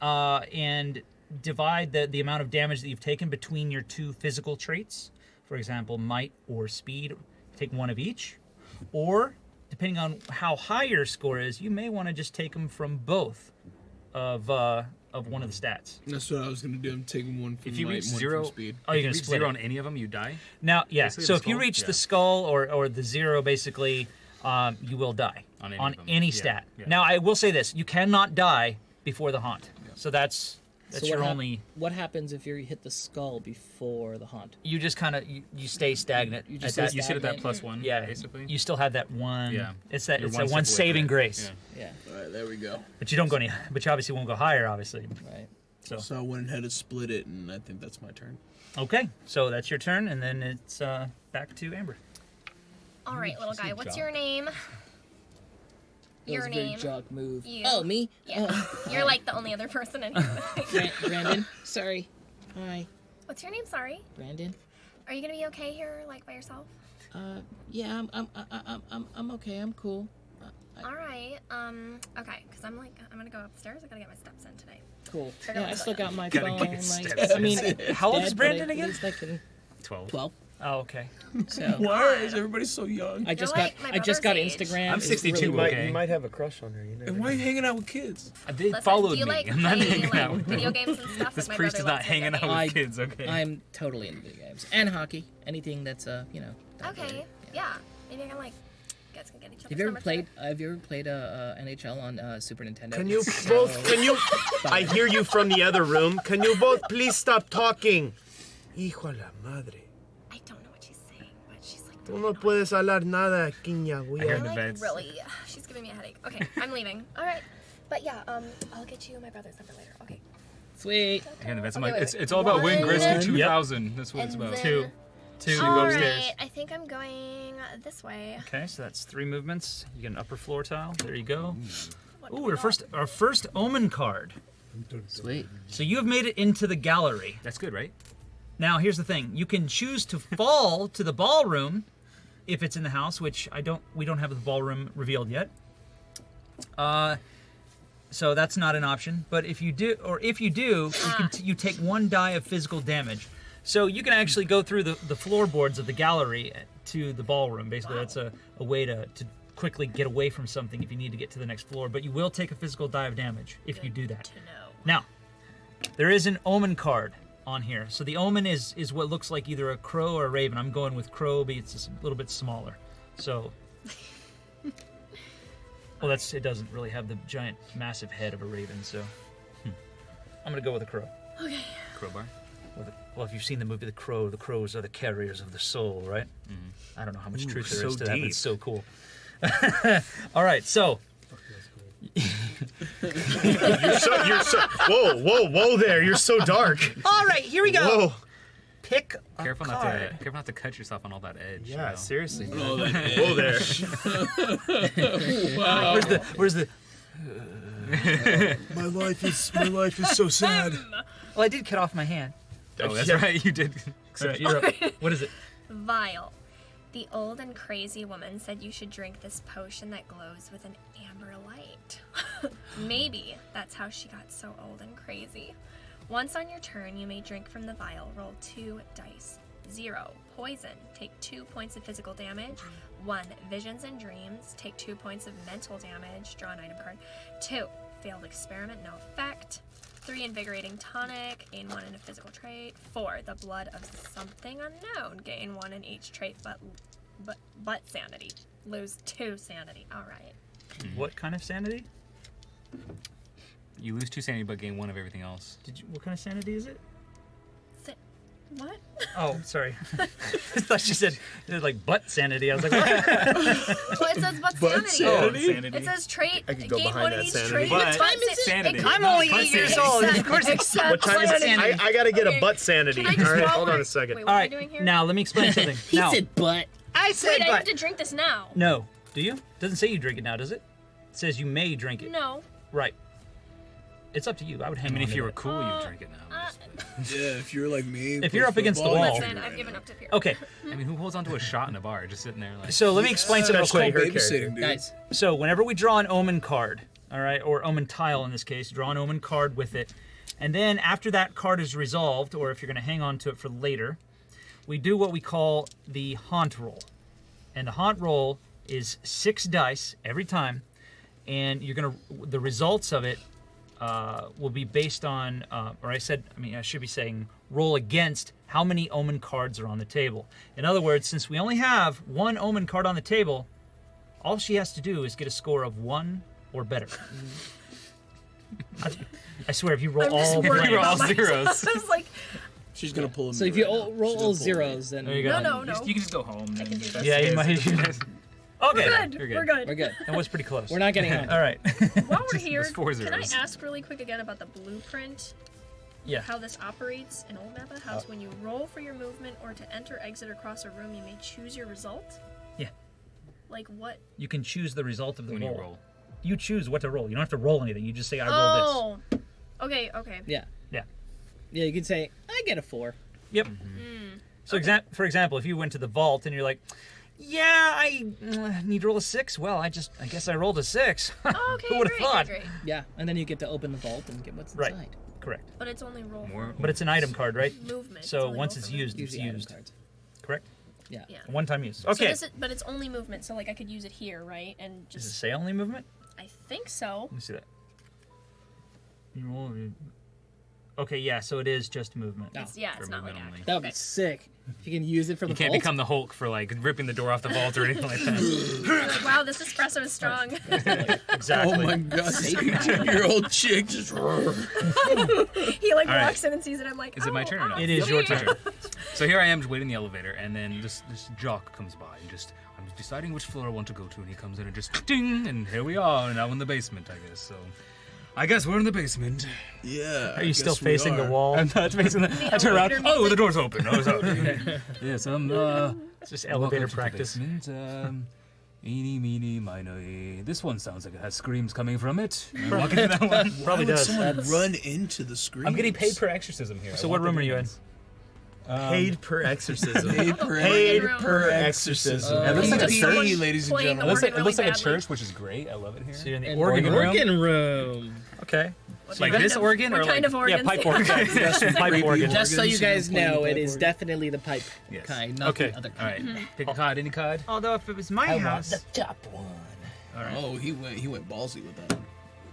and divide the amount of damage that you've taken between your 2 physical traits. For example, might or speed, take 1 of each. Or, depending on how high your score is, you may want to just take them from both of one of the stats. That's what I was gonna do. I'm taking 1 from If you might, reach 1 zero, from speed. Oh, if you're you gonna reach split 0 it. on any of them, you die. Now, yeah. Basically So the if you skull? reach Yeah. the skull or the 0, basically, you will die On any on of them. any Yeah, stat. yeah. Now, I will say this: you cannot die before the haunt. So that's So your what only. What happens if you hit the skull before the haunt? You just kind of you stay stagnant. You at just that. stay You sit at that stagnant. +1. Yeah, basically. You still have that 1. Yeah. It's that You're it's that step one away saving from it. grace. Yeah, All right, there we go. But you don't go any. But you obviously won't go higher. Obviously. right. So I went ahead and split it, and I think that's my turn. Okay. So that's your turn, and then it's back to Amber. All right, little guy. What's your name? That was Your a very name. jock move. You. Oh, me? Yeah. You're like the only other person in here. Brandon. Sorry. Hi, What's your name? Sorry. Brandon. Are you gonna be okay here, like by yourself? Yeah, I'm okay. I'm cool. All right. Okay, because I'm gonna go upstairs. I gotta get my steps in today. Cool. Figure Yeah, out I what's still going got my Gotta phone. get Like, steps I mean, How old is dead, but Brandon at again? least I can. 12. 12. Oh, okay. So Why is everybody so young? I just like got my I just got brother's age. Instagram. I'm It's 62, really okay. You might have a crush on her. You never And why are know. you hanging out with kids? They Listen, followed do you me. like I'm not play, hanging out like, with video them. games and stuff? This like my priest is brother not loves hanging video out games? with kids, okay? I'm totally into video games and hockey. Anything that's Okay. Yeah. Maybe I can like get each other's Have you ever numbers played? Have you ever played NHL on Super Nintendo? Can you both? Can you? I hear you from the other room. Can you both please stop talking? Hijo de la madre. I don't know what she's saying, but she's like. Tú no puedes hablar nada, I hear quiñagüilla. the like beds. really. She's giving me a headache. Okay, I'm leaving. All right. But yeah, I'll get you my brother's number later. Okay. Sweet. I hear the beds. I'm Okay, like, wait, it's all about Wayne One. Gretzky Yep. 2000. That's what it's And about. then- Two. All Go right. upstairs. I think I'm going this way. Okay, so that's 3 movements. You get an upper floor tile. There you go. What Ooh, do we our got? first omen card. Sweet. So you have made it into the gallery. That's good, right? Now, here's the thing. You can choose to fall to the ballroom if it's in the house, which we don't have the ballroom revealed yet. So that's not an option. But if you do, you take 1 die of physical damage. So you can actually go through the floorboards of the gallery to the ballroom. Basically, that's a way to quickly get away from something if you need to get to the next floor. But you will take a physical die of damage if you do that. To know. Now, there is an omen card on here. So the omen is what looks like either a crow or a raven. I'm going with crow, but it's just a little bit smaller. So, well, it doesn't really have the giant, massive head of a raven. So, I'm gonna go with a crow. Crowbar. Well, if you've seen the movie The Crow, the crows are the carriers of the soul, right? I don't know how much truth there is so to that, but deep. it's so cool. All right, so You're so. Whoa there. You're so dark. all right, here we go. Whoa. Pick a Careful card. not to cut yourself on all that edge. you Yeah, know? seriously. Oh, that Whoa there. Where's the? My life is so sad. Well, I did cut off my hand. Oh, that's Yeah. right. You did. All right, you're up. What is it? Vial. The old and crazy woman said you should drink this potion that glows with an amber light. Maybe that's how she got so old and crazy. Once on your turn, you may drink from the vial. Roll 2 dice. 0. Poison. Take 2 points of physical damage. 1. Visions and dreams. Take 2 points of mental damage. Draw an item card. 2. Failed experiment. No effect. 3. Invigorating tonic. Gain 1 in a physical trait. 4. The blood of something unknown. Gain 1 in each trait, but sanity. Lose 2 sanity. All right. What kind of sanity? You lose 2 sanity, but gain 1 of everything else. What kind of sanity is it? What? Oh, sorry. I thought she said like butt sanity. I was like, what? Well, it says but sanity. Sanity. It says trait. I could go gain behind 1 in that each sanity. trait. But but time is it? Sanity. I'm only Butt 8 years sanity. old. Of course, Except What time is it? sanity. I gotta get a Okay. butt sanity. Can I All just right, roll hold on one? a second. Wait, all what right. are we doing here? Now let me explain something. He now, said butt. I said Wait, I butt. have to drink this now. No. Do you? Doesn't say you drink it now, does it? It says you may drink it. No. Right. It's up to you. I would hang I mean, on if to you were that. cool, you'd drink it now. Yeah, if you're like me. If play you're up against the football, wall. you Listen, drink I've it. given up to here. Okay. I mean, who holds onto a shot in a bar, just sitting there like? So let me explain something real That's called quick. babysitting, dude. Guys, So whenever we draw an omen card, all right, or omen tile in this case, draw an omen card with it. And then after that card is resolved, or if you're going to hang on to it for later, we do what we call the haunt roll. And the haunt roll is 6 dice every time, and you're going to, the results of it will be based on, I should be saying roll against how many omen cards are on the table. In other words, since we only have 1 omen card on the table, all she has to do is get a score of 1 or better. I swear, if you roll I'm just all worried You're all about myself. zeros. I was like, She's gonna pull him. so if you roll all zeros, then There you go. no. You can just go home. Then. can do That's Yeah, you it. might. Okay, good. You're good. We're good. we're good. that was pretty close. We're not getting home. All right. While we're here, It's 4 can I zeros. ask really quick again about the blueprint? Yeah. How this operates in Old Method? How it's when you roll for your movement or to enter, exit, or cross a room, you may choose your result? Yeah. Like what? You can choose the result of the When roll. you roll. You choose what to roll. You don't have to roll anything. You just say, I roll this. Oh. Okay. Yeah. Yeah. Yeah, you can say, I get a 4. Yep. So for example, if you went to the vault and you're like, yeah, I need to roll a 6. Well, I guess I rolled a 6. Oh, okay, Who would have great, thought? great. Yeah, and then you get to open the vault and get what's Right. inside. Correct. But it's only roll. More. But it's an item card, right? Movement. So only once roll it's for movement. used, it's Usually item used. cards. Correct? Yeah. Yeah. One time use. So Okay. but it's only movement, so like I could use it here, right? And Does it just. say only movement? I think so. Let me see that. You roll. Okay, yeah, so it is just movement. Oh. It's not like movement only. action. That would be Okay. sick. If you can use it for the You can't vault. become the Hulk for like ripping the door off the vault or anything like that. Like, wow, this espresso is strong. Exactly. Oh my god, 16-year-old chick just. He like right. walks in and sees it. I'm like, Is it my turn or not? It is your sweet. turn. So here I am just waiting in the elevator, and then this jock comes by, and I'm deciding which floor I want to go to, and he comes in and just ding, and here we are, now in the basement, I guess. So I guess we're in the basement. Yeah. Are you still facing the wall? I'm not facing I turn around. elevator Oh, music. the door's open. Oh, sorry. Yes, It's just elevator practice. Eeny, meeny, miny. This one sounds like it has screams coming from it. I'm walking to that one. Probably Why would does. someone run into the screen? I'm getting paid per exorcism here. So what room are you in? Paid per exorcism. Paid Paid per exorcism. It looks like a Just church. someone ladies and playing the gentlemen. It looks like a organ really church, which is great. I love it here. So you're in the And organ room? organ room. Okay. Like What this kind of- organ what or kind like of organ? Yeah, pipe organ. Yes, pipe organ. Just so you Organs, guys playing the know, it pipe is organ. definitely the pipe Yes. kind, not Okay. the other All kind. right. Pick a card. Any card? Although if it was my house, top one. Oh, he went ballsy with that one.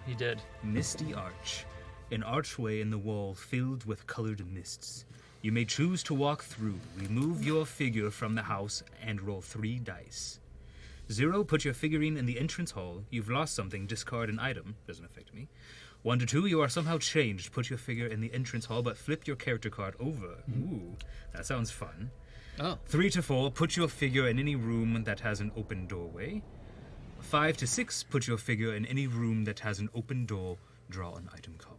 You did. Misty Arch. An archway in the wall filled with colored mists. You may choose to walk through. Remove your figure from the house and roll 3 dice. 0, put your figurine in the entrance hall. You've lost something, discard an item. Doesn't affect me. 1 to 2, you are somehow changed. Put your figure in the entrance hall, but flip your character card over. Ooh, that sounds fun. Oh. 3 to 4, put your figure in any room that has an open doorway. 5 to 6, put your figure in any room that has an open door. Draw an item card.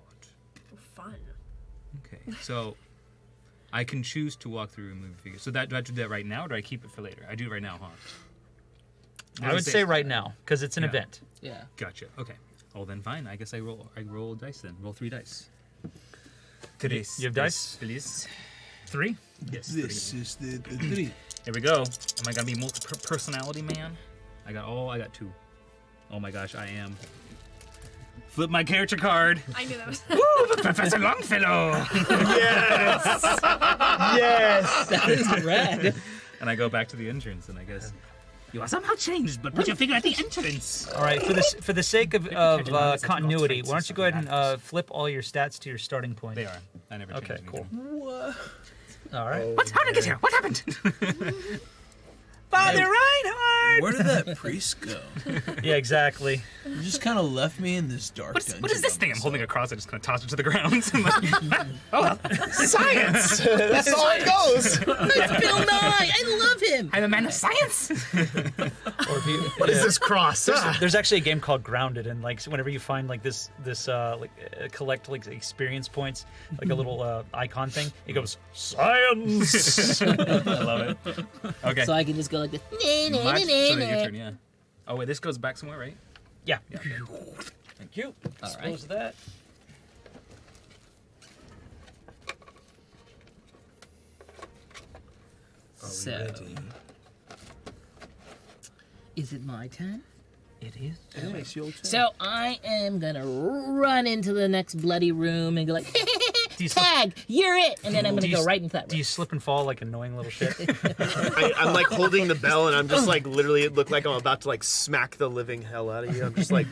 Fun. Okay, so I can choose to walk through and move a figure. So do I do that right now, or do I keep it for later? I do it right now, huh? I would say right now, because it's an Yeah. event. Yeah. Gotcha. Okay. Oh, then fine. I guess I roll dice then. Roll 3 dice. Tres. You have dice? Please. 3? Yes. This is the 3. Here we go. Am I gonna be multi-personality man? I got 2. Oh my gosh, I am. Flip my character card. I knew that was. Professor Longfellow. Yes! That is red. And I go back to the entrance, and I guess you are somehow changed, but put your figure at the entrance. All right, for the sake of continuity, why don't you go ahead and flip all your stats to your starting point? They are. I never changed Okay, cool. anything. All right. How did I get here? What happened? Father Reinhardt! Where did that priest go? Yeah, exactly. You just kind of left me in this dark dungeon. What is this by thing? I'm myself. holding a cross. I just kind of toss it to the ground. I'm like, oh, Science! That's all it goes! That's Bill Nye. I love him. I'm a man of science. Or if you, What is this cross? There's actually a game called Grounded, and like so whenever you find like this collect like experience points, like a little icon thing, it goes science. I love it. Okay. So I can just go like this. Nah, nah, My- nah, so nah, then your nah. turn, yeah. Oh wait, this goes back somewhere, right? Yeah. Yeah. Thank you. All Dispose right. of that. So, is it my turn? It is. Yeah, it's your turn. So I am gonna run into the next bloody room and go like, Do you slip, tag, you're it, and then I'm Do gonna you go s- right into that do room. you slip and fall like annoying little shit? I'm like holding the bell and I'm just like literally it looked like I'm about to like smack the living hell out of you. I'm just like,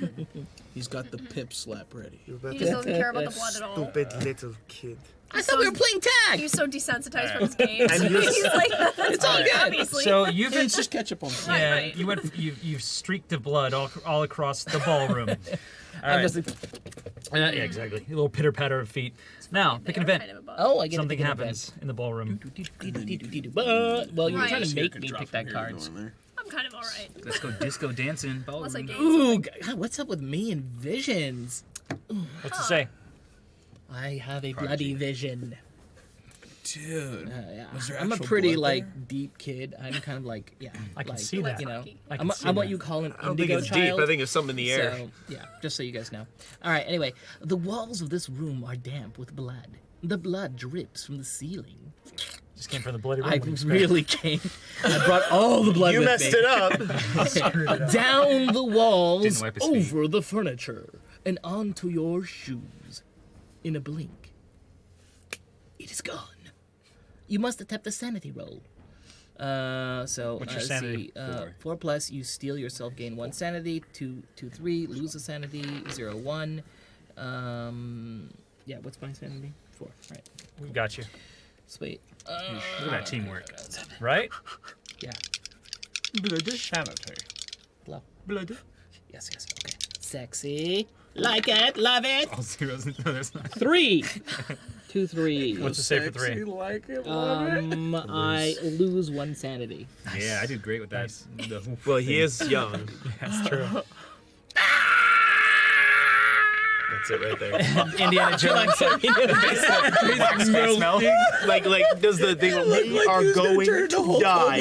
He's got the pimp slap ready. you about He to just doesn't care about the blood at all. stupid little kid. I thought we were playing tag. He's so desensitized from his games. And you're- He's like, it's all good. Obviously. So you've been It's just ketchup on fire. yeah, right. you've streaked of blood all across the ballroom. All I'm right. just like, Yeah, exactly. A little pitter patter of feet. Now pick an They're event. kind of above. oh, I get Something to pick an happens in the ballroom. event. Well, you were Right. trying to So you make could me drop pick from that here cards. going there. I'm kind of alright. Let's go disco dancing. Unless I Ballroom. gain Ooh, something. God, what's up with me and visions? What's it say? I have a bloody vision. Dude. Yeah. Was there I'm a actual pretty blood like there? deep kid. I'm kind of like I can like, see that. You know, I can see I'm what that. you call an I don't think indigo it's child. deep. I think it's something in the air. So, yeah, just so you guys know. All right, anyway, the walls of this room are damp with blood. The blood drips from the ceiling. Just came from the bloody room. I What do you expect? really came. I brought all the blood You with messed me. it up. Down the walls, Didn't wipe his feet. over the furniture, and onto your shoes. In a blink, it is gone. You must attempt a sanity roll. So What's your let's sanity? see, 4 plus, you steal yourself, gain 1 sanity. 2, 3, lose a sanity. 0, 1. Yeah, what's my sanity? 4. Right. We got you. Sweet. Look at that teamwork. Right? Yeah. Blood sanity. Blow. Blood. Yes. Okay. Sexy. Like it. Love it. All zeros. No, there's not. 3. 2, 3. What's the save for 3? Like it. I lose 1 sanity. Yeah, I did great with that. Well, he is young. That's true. That's it right there. Indiana Jones. smell. like does the thing we are going to die.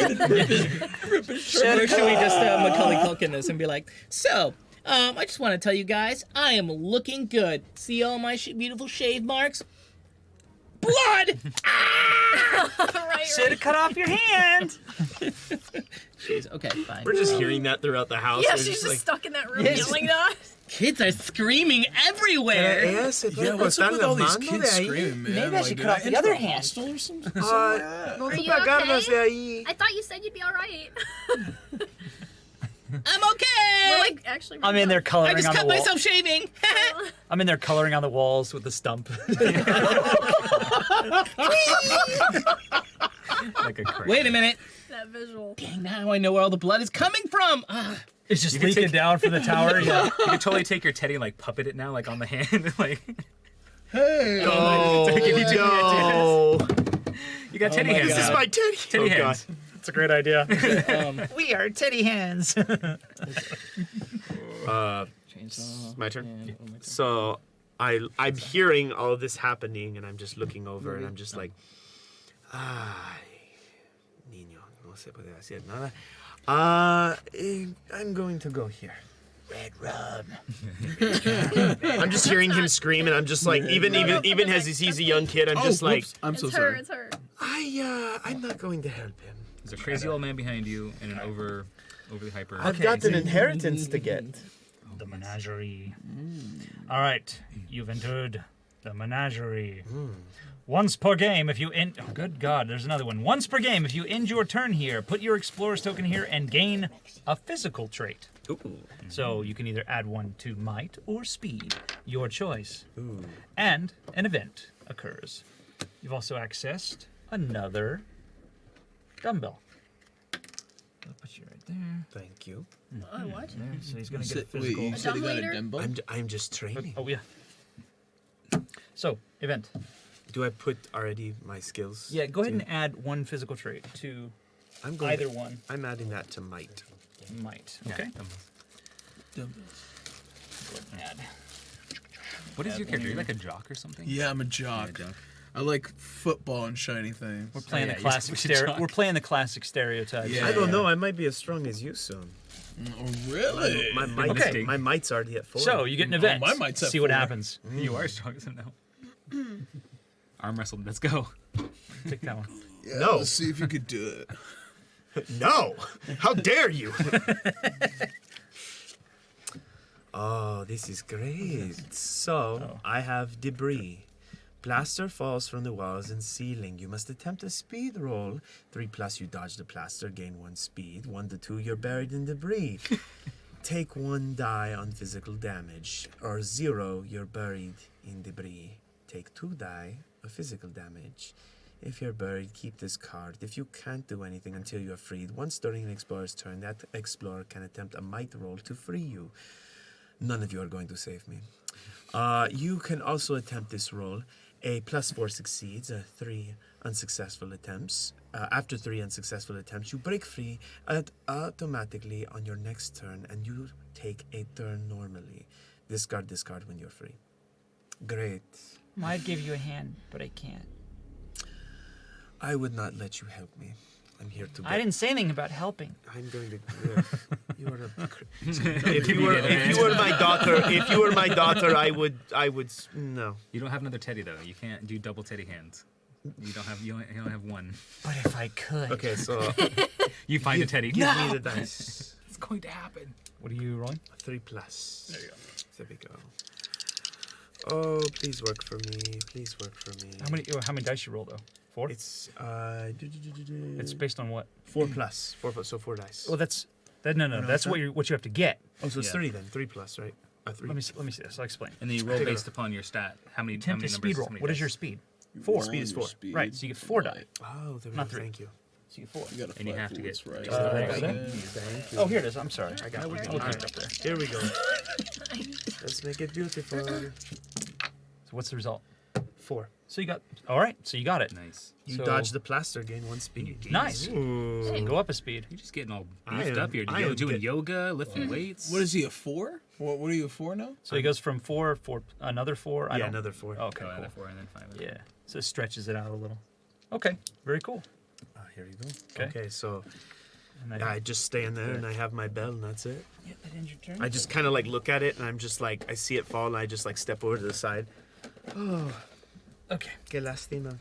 Should we just Macaulay Culkin this and be like, so, I just want to tell you guys, I am looking good. See all my beautiful shave marks? Blood! Right. Should have cut off your hand. Jeez, okay, fine. We're just hearing that throughout the house. Yeah, We're she's just like, stuck in that room Yes. yelling at us. Kids are screaming everywhere. Yeah, what's up with all these kids screaming, man? Maybe I should cut off the other hand. Hostel or something? No Are te you pagarnos de okay? ahí. I thought you said you'd be alright. I'm okay. We're like, actually, I'm in there I coloring just on the cut wall. myself shaving. I'm in there coloring on the walls with the stump. Like a crane. Wait a minute. that visual. Dang, now I know where all the blood is coming from. Ah. It's just You can leaking take- down from the tower. Yeah. You could totally take your teddy and like puppet it now, like on the hand. Like Oh, Give you two no. you got teddy my hands. God. This is my teddy. Teddy Oh, hands. That's a great idea. We are teddy hands. Chainsaw. My turn. and- oh my God. So I'm hearing all of this happening, and I'm just looking over, and I'm just like, ay, niño, no se puede hacer nada. I'm going to go here. Red rum. I'm just hearing him scream, and I'm just like, even as he sees a young kid, I'm just like, I'm It's so her. sorry. It's her. I'm not going to help him. There's a crazy old man behind you and an overly hyper. I've got an inheritance to get. The menagerie. All right, you've entered the menagerie. Once per game, if you end. Oh, good God, there's another one. Once per game, if you end your turn here, put your explorer's token here and gain a physical trait. Ooh. So you can either add one to might or speed, your choice. Ooh. And an event occurs. You've also accessed another dumbbell. I'll put you right there. Thank you. Oh, what? There. So he's gonna get a Wait, physical. you said he got a Dumbwaiter? dumbbell? I'm just training. Oh yeah. So event. Do I put already my skills? Yeah, go ahead to- and add one physical trait to I'm going either one. I'm adding that to might. Might. Yeah, Okay. Dumbbells. Go ahead and add. What is your character? You're like a jock or something? Yeah, I'm a jock. Yeah, jock. I like football and shiny things. We're playing yeah, the you're classic such a jock. We're playing the classic stereotype. Yeah. I don't know. I might be as strong as you soon. Oh, really? My might, Okay. my might's already at 4. So you get an event. my might's at See what 4. happens. You are strong as him now. Arm wrestle. Let's go. Take that one. Yeah, No. Let's see if you could do it. No! How dare you! Oh, this is great. So, I have debris. Plaster falls from the walls and ceiling. You must attempt a speed roll. 3 plus you dodge the plaster, gain 1 speed. 1 to 2, you're buried in debris. Take 1 die on physical damage. Or 0, you're buried in debris. Take 2 die of physical damage. If you're buried, keep this card. If you can't do anything until you are freed, once during an explorer's turn, that explorer can attempt a might roll to free you. None of you are going to save me. You can also attempt this roll. A +4 succeeds, 3 unsuccessful attempts. After 3 unsuccessful attempts, you break free automatically on your next turn, and you take a turn normally. Discard when you're free. Great. Might give you a hand, but I can't. I would not let you help me. I'm here to. I didn't say anything about helping. I'm going to. You are a. If you were my daughter, I would. No. You don't have another teddy though. You can't do double teddy hands. You only have one. But if I could. Okay, so You find a teddy. give me the dice. It's going to happen. What are you rolling? 3+. There you go. There we go. Oh, please work for me. Please work for me. How many dice you roll though? 4? It's It's based on what? 4+. 4+. So 4 dice. Well, that's that's what you have to get. Oh, so it's Yeah. 3 then. 3+, right? 3. Let me see this. I'll explain. And then you roll based upon your stat. How many Attempt numbers? to speed roll. how many What is dice? your speed? 4. Speed is 4. Right. So you get 4 die. Oh, there we Not go. 3. Thank you. So you get 4. You got a And you 5 have to get- forwards, right? Thank you. Oh, here it is. I'm sorry. I got it. Very I'll nice. keep it up there. Here we go. Let's make it beautiful. So what's the result? 4. So you got. All right. So you got it. Nice. You So- dodge the plaster, gain 1 speed. Nice. Ooh. Go up a speed. You're just getting all I beefed am- up here. I am Doing get- yoga, lifting weights. What is he, a 4? What are you, a 4 now? So he goes from 4, another 4. I Yeah, don't- another 4. Okay. Go Cool. another 4 and then 5. Yeah. So it stretches it out a little. Okay. Very cool. Here you go. Okay. Okay, so And I just stay in there and I have my bell and that's it. Yeah, that ends your turn. I just kind of like look at it and I'm just like, I see it fall and I just like step over to the side. Oh, Okay. que lástima.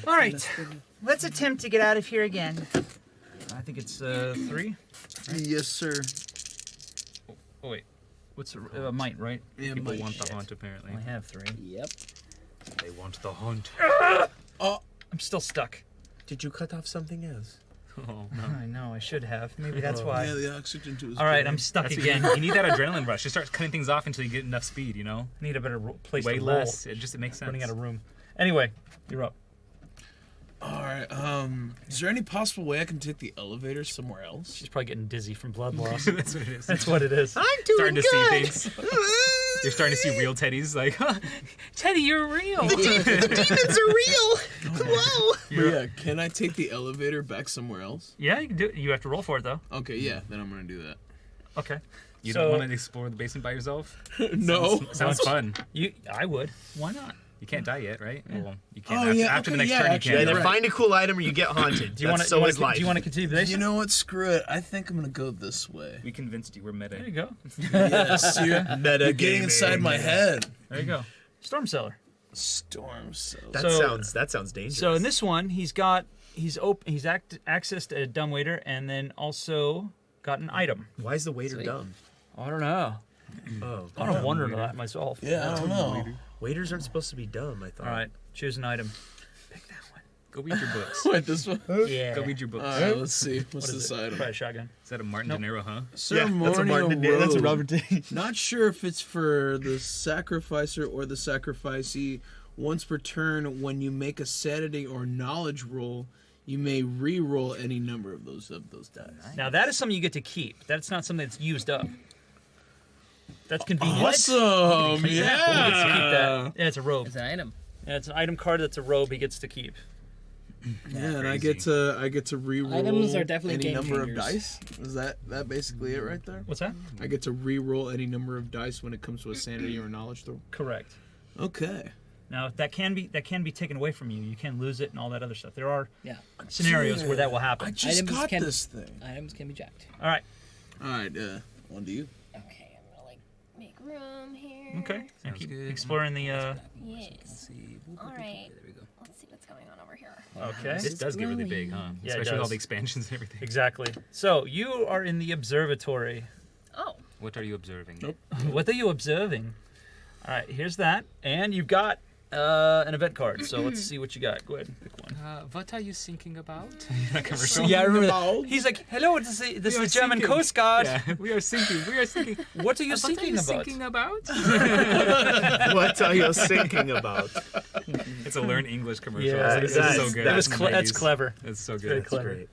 All right. Let's attempt to get out of here again. I think it's 3. Yes, sir. Oh wait. What's the might, right? Yeah, People Mike. want the haunt apparently. I have 3. Yep. They want the haunt. I'm still stuck. Did you cut off something else? Oh, I know. I should have. Maybe that's why. Yeah, the oxygen to his All right. brain. I'm stuck That's again. You need that adrenaline rush. You start cutting things off until you get enough speed. You know, Need a better place way to roll. less. It makes sense. Running out of room. Anyway, you're up. All right. Is there any possible way I can take the elevator somewhere else? She's probably getting dizzy from blood loss. That's what it is. That's what it is. I'm Starting to see things. You're starting to see real teddies. Like, Teddy, you're real. Demons are real! Whoa! But yeah, can I take the elevator back somewhere else? Yeah, you can do it. You have to roll for it though. Okay, yeah, then I'm gonna do that. Okay. You So- don't want to explore the basement by yourself? No. Sounds fun. I would. Why not? You can't die yet, right? Well, you can't. Oh, after, yeah, after the okay, next yeah, turn, you actually, can't. Either right. find a cool item or you get haunted. Do you want That's to? so is life. Do you want to continue this? You know what? Screw it. I think I'm gonna go this way. We convinced you. We're meta. There you go. Yes, you're Meta getting inside my head. There you go. Storm cellar. Storm cells. That sounds dangerous. So in this one, he's accessed a dumbwaiter and then also got an item. why is the waiter Sweet. dumb? I don't know. Oh, I don't wonder that myself. Yeah, I don't know. waiters aren't supposed to be dumb. I thought. All right, choose an item. Pick that one. Go read your books. Wait, this one? Yeah. Go read your books. All right, let's see. What's What is this it? item? Try a shotgun. Is that a Martin Nope. De Niro, huh? Yeah, that's a Ceremonial Martin De Niro. That's a robe. Robert De. Not sure if it's for the sacrificer or the sacrificee. Once per turn, when you make a sanity or knowledge roll, you may re-roll any number of those dice. Now that is something you get to keep. That's not something that's used up. That's convenient. Awesome! He gets to keep Yeah. that. Yeah, it's a robe. It's an item. Yeah, it's an item card that's a robe he gets to keep. Yeah, and I Crazy. get to re-roll Items are definitely any game number of changers. dice. Is that basically it right there? What's that? I get to re-roll any number of dice when it comes to a sanity or a knowledge throw. Correct. Okay. Now that can be taken away from you. You can lose it and all that other stuff. There are Yeah. scenarios where that will I happen. just Items got can- this thing. Items can be jacked. All right. All right, on to you. Okay, I'm gonna like make room here. Okay. And Sounds keep good. exploring the. Yes. See. All right. There we go. Let's see what's going on over here. Okay. This does get really big, huh? Yeah, it Especially with all does. the expansions and everything. Exactly. So you are in the observatory. Oh, What are you observing? Nope. What are you observing? All right. Here's that, and you've got an event card. So let's see what you got. Go ahead and pick one. What are you thinking about? That commercial? Yeah, I remember that. About- He's like, "Hello, this is We are the German sinking. Coast Guard. Yeah, we are sinking. We are sinking. What are you thinking about?" Thinking about? What are you thinking about? It's a learn English commercial. Yeah, it's that's- so good. that was It's from the that's 90s. clever. It's so very good. clever. Great.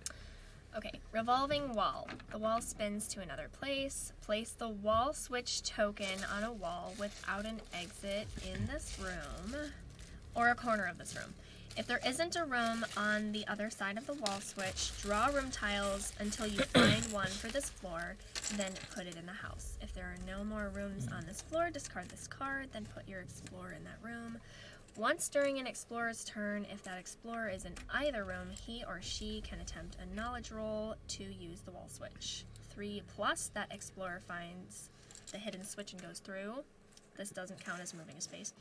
okay. Revolving wall. The wall spins to another place. Place the wall switch token on a wall without an exit in this room or a corner of this room. If there isn't a room on the other side of the wall switch, draw room tiles until you find one for this floor, then put it in the house. If there are no more rooms on this floor, discard this card, then put your explorer in that room. Once during an explorer's turn, if that explorer is in either room, he or she can attempt a knowledge roll to use the wall switch. 3+, that explorer finds the hidden switch and goes through. This doesn't count as moving a space.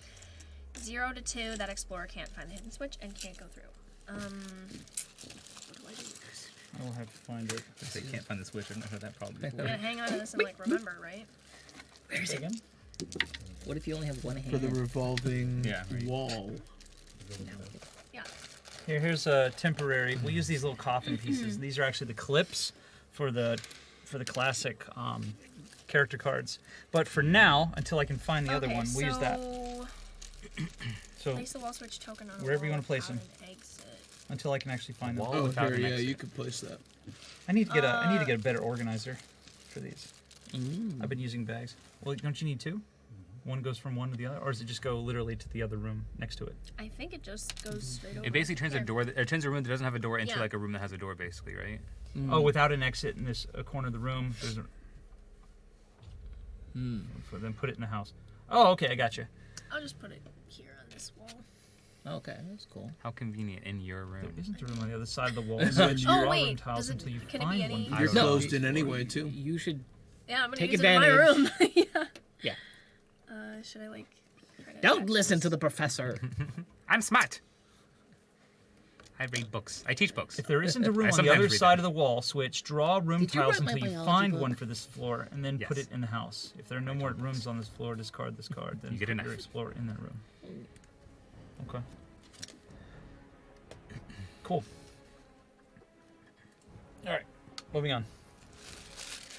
0 to 2, that explorer can't find the hidden switch and can't go through. What do I do with this? I will have to find it. If they can't find the switch, I've never had that problem before. I gotta hang on to this and like remember, right? Where is it? Again? What if you only have one hand? For the revolving Yeah, right. wall. Yeah. Here's a temporary. We'll use these little coffin pieces. These are actually the clips for the classic character cards. But for now, until I can find the other one, we'll use that. So Place the wall switch token on a wherever you wall want to place without them. an exit. until I can actually find them. Wall Oh, without here, an yeah, exit. you could place that. I need to get a better organizer for these. Ooh. I've been using bags. Well, don't you need two? One goes from one to the other, or does it just go literally to the other room next to it? I think it just goes straight over. It basically turns a Here. door. It turns a room that doesn't have a door into Yeah. like a room that has a door, basically, right? Oh, without an exit in this corner of the room. There's a. Then put it in the house. Oh, okay, I got you. I'll just put it here on this wall. Okay, that's cool. How convenient in your There room. isn't a room on the other side of the wall. Oh, So you draw room wait, tiles does it- until you can it be find any- one. You're No. closed in anyway, too. You should. Yeah, I'm gonna Take use it in my room. yeah. Yeah. Should I like? Try to Don't attach listen this? to the professor. I'm smart. I read books. I teach books. If there isn't a room I on the sometimes other read side them. of the wall, switch, draw room Did you tiles write my until you biology find book? one for this floor, and then put Yes. it in the house. If there are no more rooms on this floor, discard this card. Then You get put an your F. explorer in that room. Okay. Cool. All right, moving on.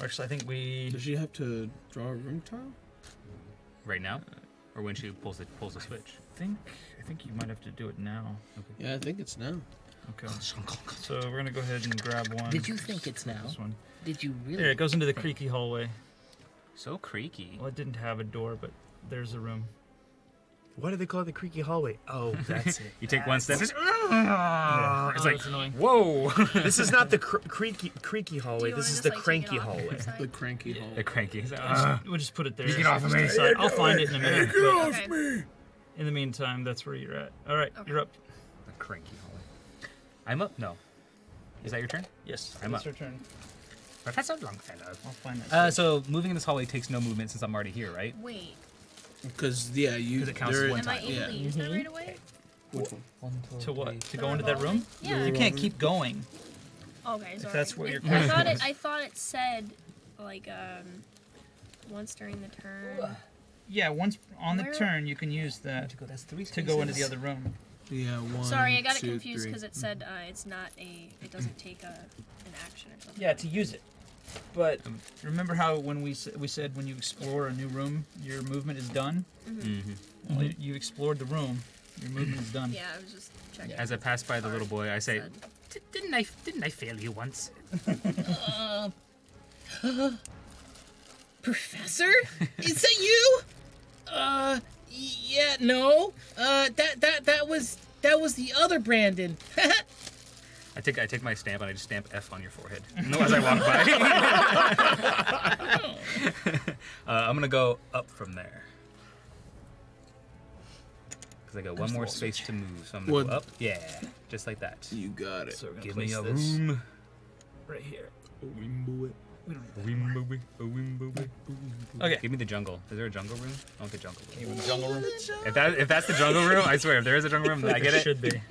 Actually, I think we. Does she have to draw a room tile? Right now, or when she pulls the switch. I think you might have to do it now. Yeah, I think it's now. Okay. So we're gonna go ahead and grab one. Did you think it's now? This one. Did you really? There, it goes into the creaky hallway. So creaky. Well, it didn't have a door, but there's a room. Why do they call it the creaky hallway? Oh, that's it. You take one step. It's Oh, like, that's annoying. whoa. This is not the creaky Do hallway. you This wanna is just, the like, take cranky it off hallway. your side? The cranky hole. They're cranky. We'll just put it there. get off of me. I'll find it in a minute. Get but off Okay. me! in the meantime, that's where you're at. All right, Okay. you're up. The cranky hallway. I'm up. No. Is that your turn? Yes, I'm it's up. your turn. Professor Longfellow. I'll find that. So moving in this hallway takes no movement since I'm already here, right? Wait, Because, yeah, you... 'Cause it counts as there- one am I time. able Yeah. to use that right away? Which one? to what? To The go into that room? revolving? Yeah. You can't keep going. Okay, sorry. that's what your I thought it said like once during the turn. Yeah, once on the Where- turn, you can use that That's 3 to go into the other room. Yeah, one, Sorry, I got it 2, confused 3. because it said it's not a. It doesn't take an action or something. Yeah, to use it. But remember how when we said when you explore a new room, your movement is done? Mm-hmm. Well, you explored the room, your movement is done. Yeah, I was just checking. As I pass by the little boy, I say, Said- Didn't I fail you once?" Professor? Is that you? Yeah, no. That was the other Brandon. I take my stamp and I just stamp F on your forehead. No, as I walk by. I'm gonna go up from there. Because I got one more space to move, so I'm gonna What? go up. Yeah, just like that. You got it. So we're gonna Give me place a this room. right here. Okay. Give me the jungle. Is there a jungle room? I want the jungle room. Jungle room. If that's the jungle room, I swear, if there is a jungle room, then I get There it. should be.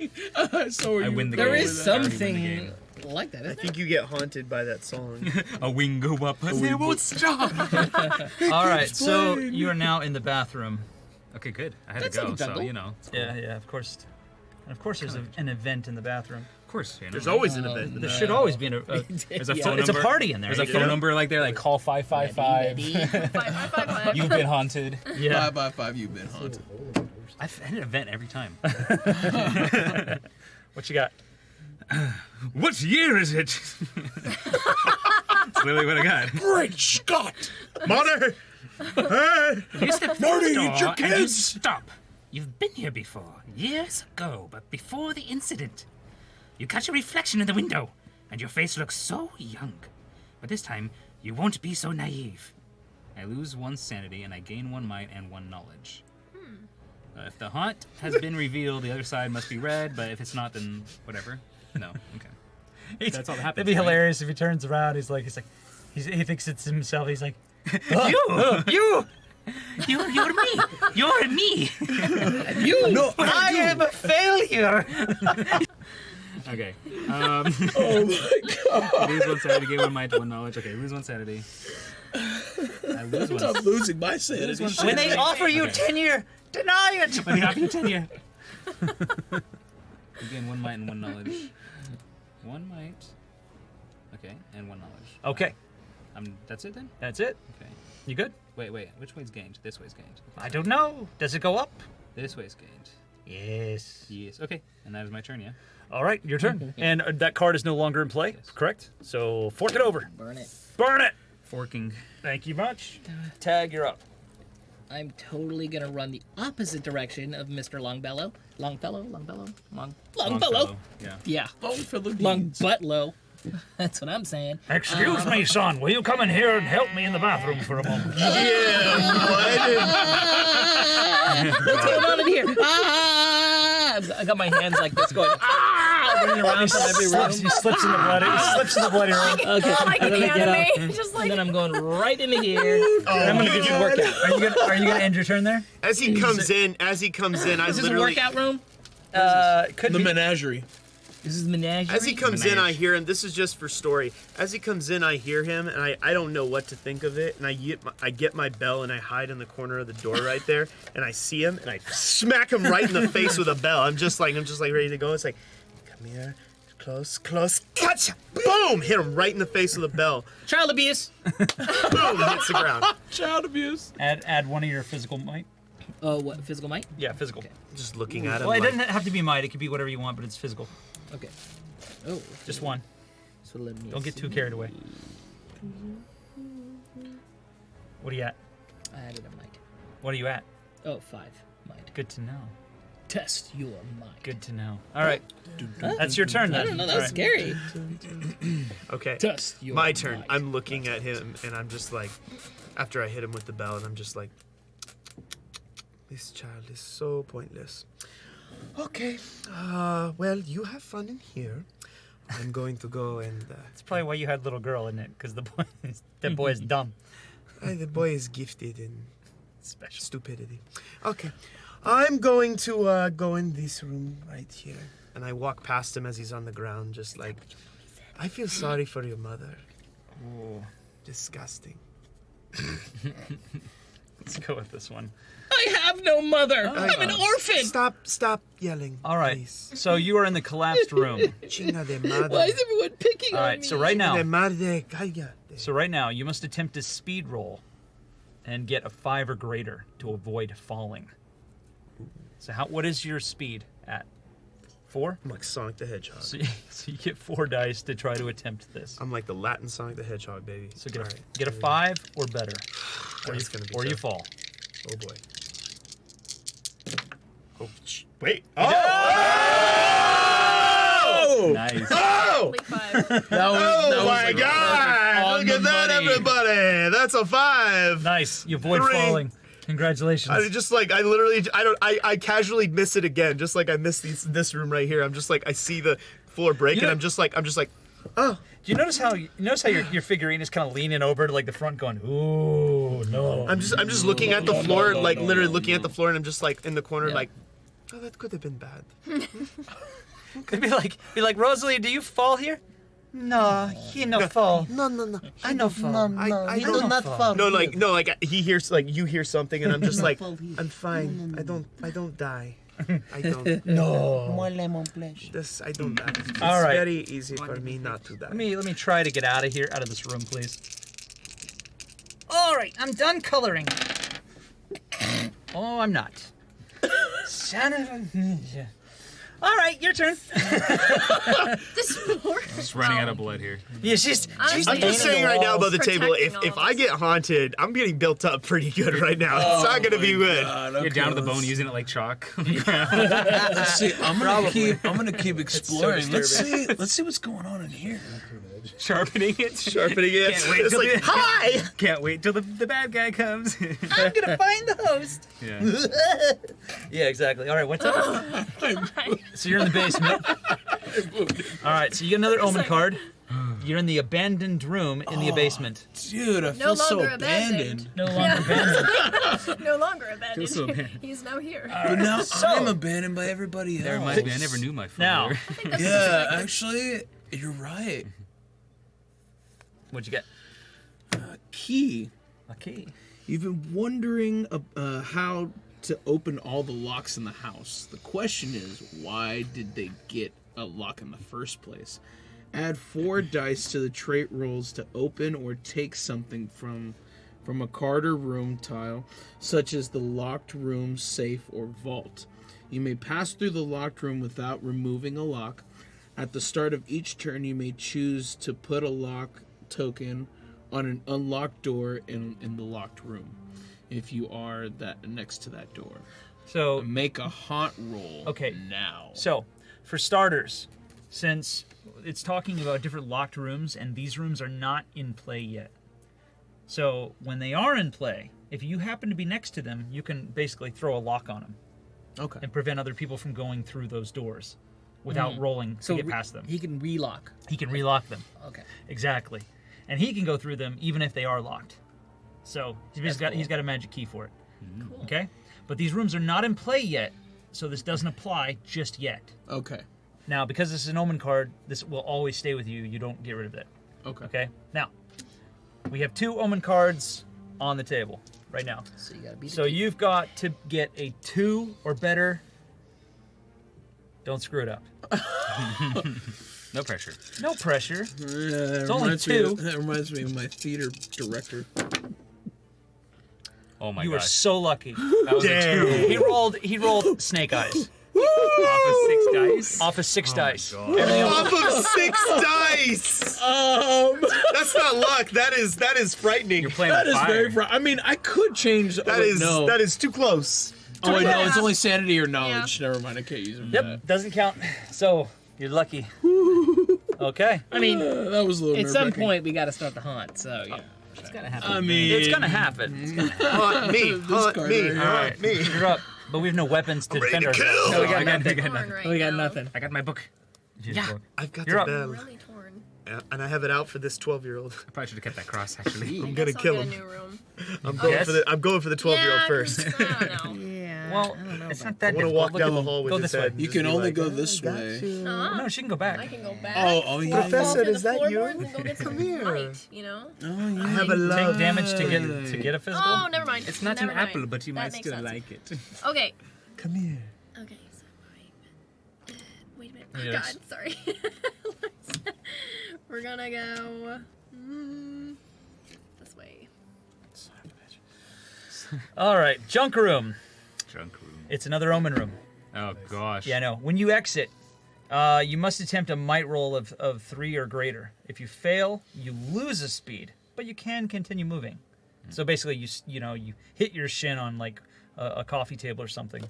So I win the There game. is I already win the something game. like that, I isn't think you get haunted by that song. A wing go up, they won't stop. All right, so you are now in the bathroom. Okay, good. I had That's to go, like a so jungle. you know. it's cool. Yeah, of course. And of course, there's an event in the bathroom. Of course, you know. There's always an event. There should always be There's a Yeah. phone It's a number. party in there. There's a you phone know? number like there, like call 555. Ready? 555. You've been haunted. Yeah. 5 by 5, you've been haunted. I've had an event every time. What you got? What year is it? That's literally what I got. Great Scott! Marty! Hey! You step Marty, through the eat your door and you kids! stop. You've been here before, years ago, but before the incident. You catch a reflection in the window, and your face looks so young. But this time, you won't be so naive. I lose 1 sanity, and I gain 1 might and 1 knowledge. If the haunt has been revealed, the other side must be red, but if it's not, then whatever. No, okay. That's all that happens. It'd be right? hilarious if he turns around. He thinks it's himself. He's like, You're me! You're me! I am a failure. Okay. Oh my god! Lose 1 sanity, gain 1 might, 1 knowledge. Okay, lose 1 sanity. I lose 1. I'm losing my sanity. When they offer you tenure, deny it. When they offer you tenure. You gain 1 might and 1 knowledge. 1 might. Okay, and 1 knowledge. Okay, That's it then? that's it. Okay. You good? Wait. Which way's gained? This way's gained. I don't know. Does it go up? This way's gained. Yes. Yes. Okay, and that is my turn, yeah? All right, your turn. And that card is no longer in play, Yes. correct? So fork it over. Burn it. Burn it. Forking. Thank you much. Tag, you're up. I'm totally gonna run the opposite direction of Mr. Longfellow. Longfellow? Longfellow. Yeah. Yeah. Longfellow Long Deeds. buttlow. That's what I'm saying. Excuse me, son. Will you come in here and help me in the bathroom for a moment? What's going on in here? I got my hands like this going, running around from every room. He slips in the bloody. He slips in the bloody room. Okay, Like and an then I get up, anime. Just like and then I'm going right into here, and I'm gonna do some workout. Are you gonna end your turn there? As he comes in, I Is this a literally. workout room? Could The be. menagerie. This is menagerie. As he comes in, I hear him. This is just for story. As he comes in, I hear him, and I don't know what to think of it. And I get my bell, and I hide in the corner of the door right there. And I see him, and I smack him right in the face with a bell. I'm just like ready to go. It's like, come here, close, gotcha, boom, hit him right in the face with a bell. Child abuse. Boom, hits the ground. Child abuse. Add 1 of your physical might. Oh, what? Physical might? Yeah, physical. Just looking at him. Well, it like, doesn't have to be might. It could be whatever you want, but it's physical. Okay. Oh. Just 1. So let me Don't get see. too carried away. What are you at? I added a might. What are you at? Oh, 5 might. Good to know. Test your might. Good to know. All right. That's your turn then. I don't know. That was All right. scary. okay. Test your My turn. might. I'm looking at him, and I'm just like, after I hit him with the bell, and I'm just like, this child is so pointless. Okay. Well, you have fun in here. I'm going to go and. That's probably why you had little girl in it, because that boy is dumb. The boy is gifted in Special. stupidity. Okay. I'm going to go in this room right here. And I walk past him as he's on the ground, just like, I feel sorry for your mother. Ooh. Disgusting. Let's go with this one. I have no mother. I'm an orphan. Stop yelling. All right. Please. So you are in the collapsed room. Chinga de madre. Why is everyone picking All on right. me? So right now. De madre, cállate. So right now, you must attempt a speed roll and get a 5 or greater to avoid falling. So what is your speed at? 4? I'm like Sonic the Hedgehog. So you get 4 dice to try to attempt this. I'm like the Latin Sonic the Hedgehog, baby. So get, All a, right. get a 5 or better. That's gonna be or you tough. fall. Oh boy. Wait. Oh! Nice. Oh! Only 5. Oh my like God! Look at that, everybody! That's a 5. Nice. You avoid 3. falling. Congratulations. I casually miss it again, just like I missed this room right here. I'm just like, I see the floor break, and I'm just like, oh. Do you notice how your figurine is kind of leaning over to like the front, going, "Ooh, no." I'm just looking at the floor, like literally looking at the floor, and I'm just like in the corner, like, oh, that could have been bad. It'd be like, Rosalie, do you fall here? No, he no fall. No. I no fall. I he do no not fall. No, like he hears, like you hear something, and I'm just like, I'm fine. I don't die. I don't. No. I don't die. It's All right. very easy for me not to die. Let me try to get out of here, out of this room, please. All right, I'm done coloring. Oh, I'm not. Son of a... All right, your turn. This poor. Just running out of blood here. Yeah, she's Honestly, I'm just saying right now about the table, if protecting all I of get haunted, I'm getting built up pretty good right now. It's not gonna be good. You're down to the bone, using it like chalk. Let's see. I'm gonna keep exploring. Let's see what's going on in here. Sharpening it. Sharpening it. Can't wait It's till like, the- hi! Can't wait till the bad guy comes. I'm gonna find the host. Yeah. Yeah, exactly. All right, what's up? So you're in the basement. All right, so you get another omen card. You're in the abandoned room in the basement. Dude, I No feel so longer abandoned. No longer abandoned. No longer abandoned. so abandoned. He's now here. But now I'm abandoned by everybody else. That reminds me, I never knew my Now, father. Yeah, actually, you're right. what'd you get? Key. A key. You've been wondering how to open all the locks in the house. The question is, why did they get a lock in the first place? Add 4 dice to the trait rolls to open or take something from a card or room tile, such as the locked room, safe, or vault. You may pass through the locked room without removing a lock. At the start of each turn, you may choose to put a lock token on an unlocked door in the locked room, if you are next to that door. So Make a haunt roll. Okay. Now. So, for starters, since it's talking about different locked rooms, and these rooms are not in play yet. So, when they are in play, if you happen to be next to them, you can basically throw a lock on them Okay. and prevent other people from going through those doors without rolling to get past them. He can relock. He can relock them. Okay. Exactly. And he can go through them even if they are locked. So, he's got a magic key for it. Cool. Okay? But these rooms are not in play yet, so this doesn't apply just yet. Okay. Now, because this is an omen card, this will always stay with you. You don't get rid of it. Okay. Okay? Now, we have 2 omen cards on the table right now. So you gotta beat So you've got to get a 2 or better. Don't screw it up. No pressure. No pressure. It's only 2. That reminds me of my theater director. Oh my You are gosh. so lucky. That was a 2. He rolled snake eyes Off of 6 dice. off of 6 dice. Off of 6 dice! That's not luck. That is frightening. You're playing That with is fire. very. I mean, I could change. That is too close. Oh wait, no, Yeah. it's only sanity or knowledge. Never mind. I can't use it. For Yep, doesn't count. So, you're lucky. Okay. I mean, that was a little. at some nerve-wracking. point we gotta start the hunt. So yeah, it's gotta happen. I mean, It's gonna happen. Haunt me. Haunt card me. right here. Haunt me. You're up. But we have no weapons to defend ready to ourselves. kill. So we got I got nothing. nothing. Torn right we got now. nothing. I got my book. Yeah. I've got You're the up. bell, Really torn. and I have it out for this 12-year-old. I probably should have kept that cross, actually. I'm Guess gonna I'll kill get him. a new room. I'm going Yes? for the 12-year-old Yeah, first. 'cause I don't know. Yeah. Well, it's not that I want to difficult. walk Look down at the them. hall with Go his this way. head. You just can be only like, go "Oh, this got way." you." No, she can go back. I can go back. Oh yeah. Professor, Fall through is the that you? floorboards and go get some light, you know? Oh yeah. I have a love. Take damage to get a physical. Oh, never mind. It's not Never an mind. apple, but you That might makes still sense. like it. Okay. Come here. Okay, so wait a minute. Oh, Yes. God, sorry. We're gonna go this way. All right, junk room. Junk room. It's another omen room. Oh gosh. Yeah, I know. When you exit, you must attempt a might roll of 3 or greater. If you fail, you lose a speed, but you can continue moving. So basically, you hit your shin on like a coffee table or something.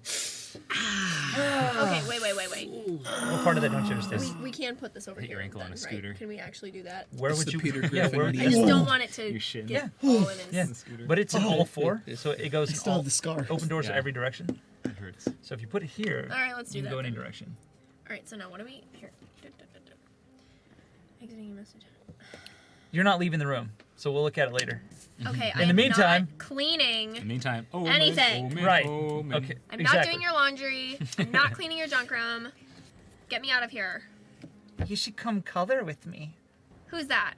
Okay, wait. What part of that don't you understand? We can put this over Hit here. your ankle on then, a scooter. Right? Can we actually do that? Where It's would the you? Peter Yeah, Griffin where would knee. I just you? don't want it to Your shin. get all in his... Yeah, Scooter. but it's in all 4, so it goes in still all have the scars. open doors Yeah. every direction. It hurts. So if you put it here, All right, let's do you can that go in any then. direction. All right, so now what do we... Here. Exiting your message. You're not leaving the room, so we'll look at it later. Okay, In the meantime- not cleaning. In the meantime, Anything. Right. Omen. Okay. I'm exactly. not doing your laundry. I'm not cleaning your junk room. Get me out of here. You should come color with me. Who's that?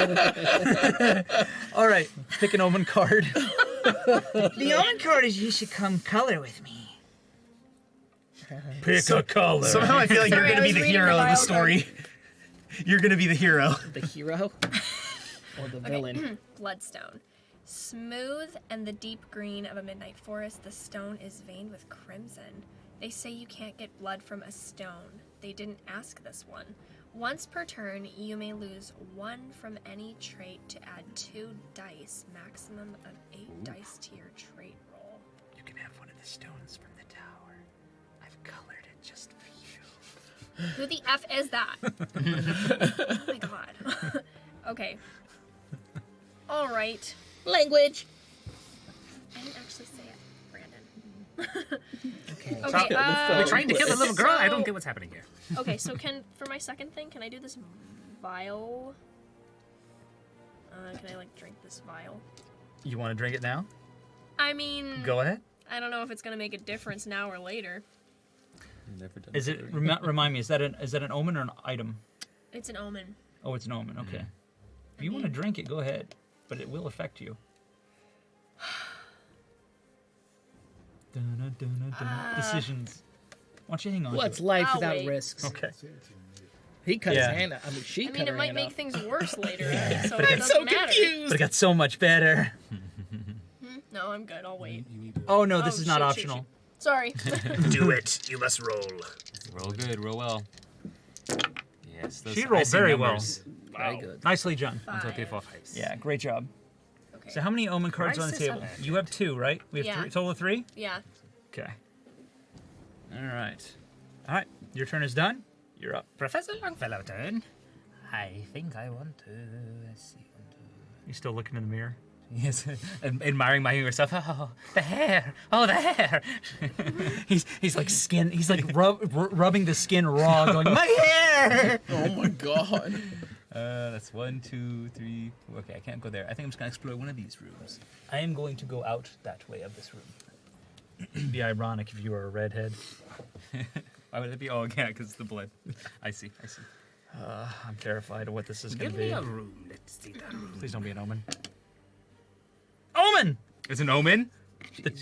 Hello? All right, pick an omen card. The omen card is you should come color with me. Pick a color. Somehow I feel like Sorry, you're I gonna be was the reading hero the of the bio story. You're gonna be the hero. The hero or the villain? Bloodstone. Smooth and the deep green of a midnight forest, the stone is veined with crimson. They say you can't get blood from a stone. They didn't ask this one. Once per turn, you may lose 1 from any trait to add 2 dice, maximum of 8 dice to your trait roll. You can have one of the stones from the tower. I've colored it just for you. Who the F is that? Oh my god. Okay. All right. Language. I didn't actually say it, Brandon. Okay. Okay, We're trying to kill the little girl. I so- don't get what's happening here. Okay, so for my second thing, can I do this vial? Can I, like, drink this vial? You want to drink it now? I mean, Go ahead. I don't know if it's gonna make a difference now or later. Never done Is it? Remind me. Is that an omen or an item? It's an omen. Oh, it's an omen. Okay. If you want to drink it, go ahead, but it will affect you. Decisions. Why don't you hang on? What's to it? life I'll without wait. risks? Okay. He cut Yeah. his hand out. I mean, she I cut mean, her it might hand make off. things worse later, so it I'm doesn't so matter. confused. But it got so much better. No, I'm good. I'll wait. Oh no, this Oh, is not shoot, optional. Sorry. Do it. You must roll. Roll good, roll well. Yes, those She rolled icy very numbers. Very good. Nicely done. 1, 2, 3, 4, 5. 5. Yeah, great job. Okay. So how many omen cards are on the Crisis table? averted. You have 2, right? We have Yeah. total of 3? Yeah. Okay. All right. All right. Your turn is done. You're up. Professor Longfellow turn. I think I want to see. You still looking in the mirror? Yes, admiring my younger self. Oh, the hair. Oh, the hair. He's like skin. He's like rubbing the skin raw, going my hair. Oh my god. That's 1, 2, 3, 4. Okay, I can't go there. I think I'm just gonna explore one of these rooms. I am going to go out that way of this room. It'd be ironic if you were a redhead. Why would it be? Oh, yeah, because the blood. I see. I'm terrified of what this is going Give to me be. a room. Let's see that room. Please don't be an omen. Omen! It's an omen.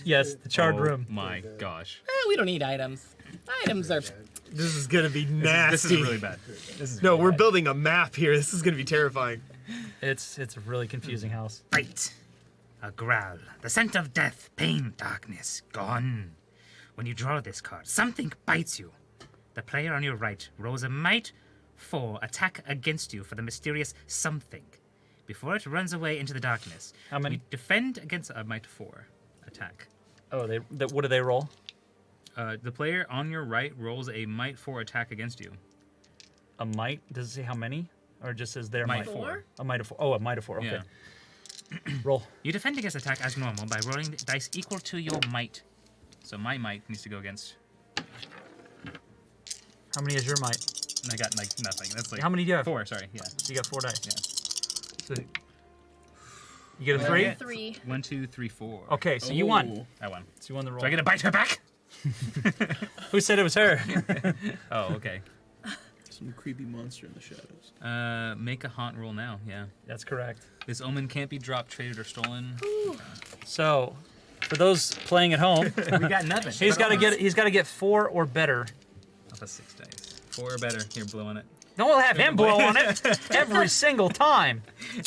Yes, the charred Oh room. my gosh. We don't need items. Items are. This is gonna be nasty. This is really bad. This is No, really we're bad. building a map here. This is gonna be terrifying. It's a really confusing house. Bite. A growl. The scent of death, pain, darkness. Gone. When you draw this card, something bites you. The player on your right rolls a might 4 attack against you for the mysterious something. Before it runs away into the darkness. How many? You defend against a might 4 attack. Oh, what do they roll? The player on your right rolls a might 4 attack against you. A might? Does it say how many? Or it just says their Might might? 4. A might of 4. Oh, a might of 4. Okay. Yeah. Roll. You defend against attack as normal by rolling the dice equal to your might. So my might needs to go against. How many is your might? And I got like nothing. That's like How many do you have? 4. Sorry. Yeah. You got 4 dice. Yeah. So you get a 3? 3. 1, 2, 3, 4. Okay, so you won. I won. So you won the roll. Do I get to bite her back? Who said it was her? Oh, okay. Some creepy monster in the shadows. Make a haunt roll now. Yeah. That's correct. This omen can't be dropped, traded, or stolen. So, for those playing at home, We got nothing. he's got to get 4 or better. Off of 6 dice. 4 or better. Here, blow on it. No one will have him blow on it every single time.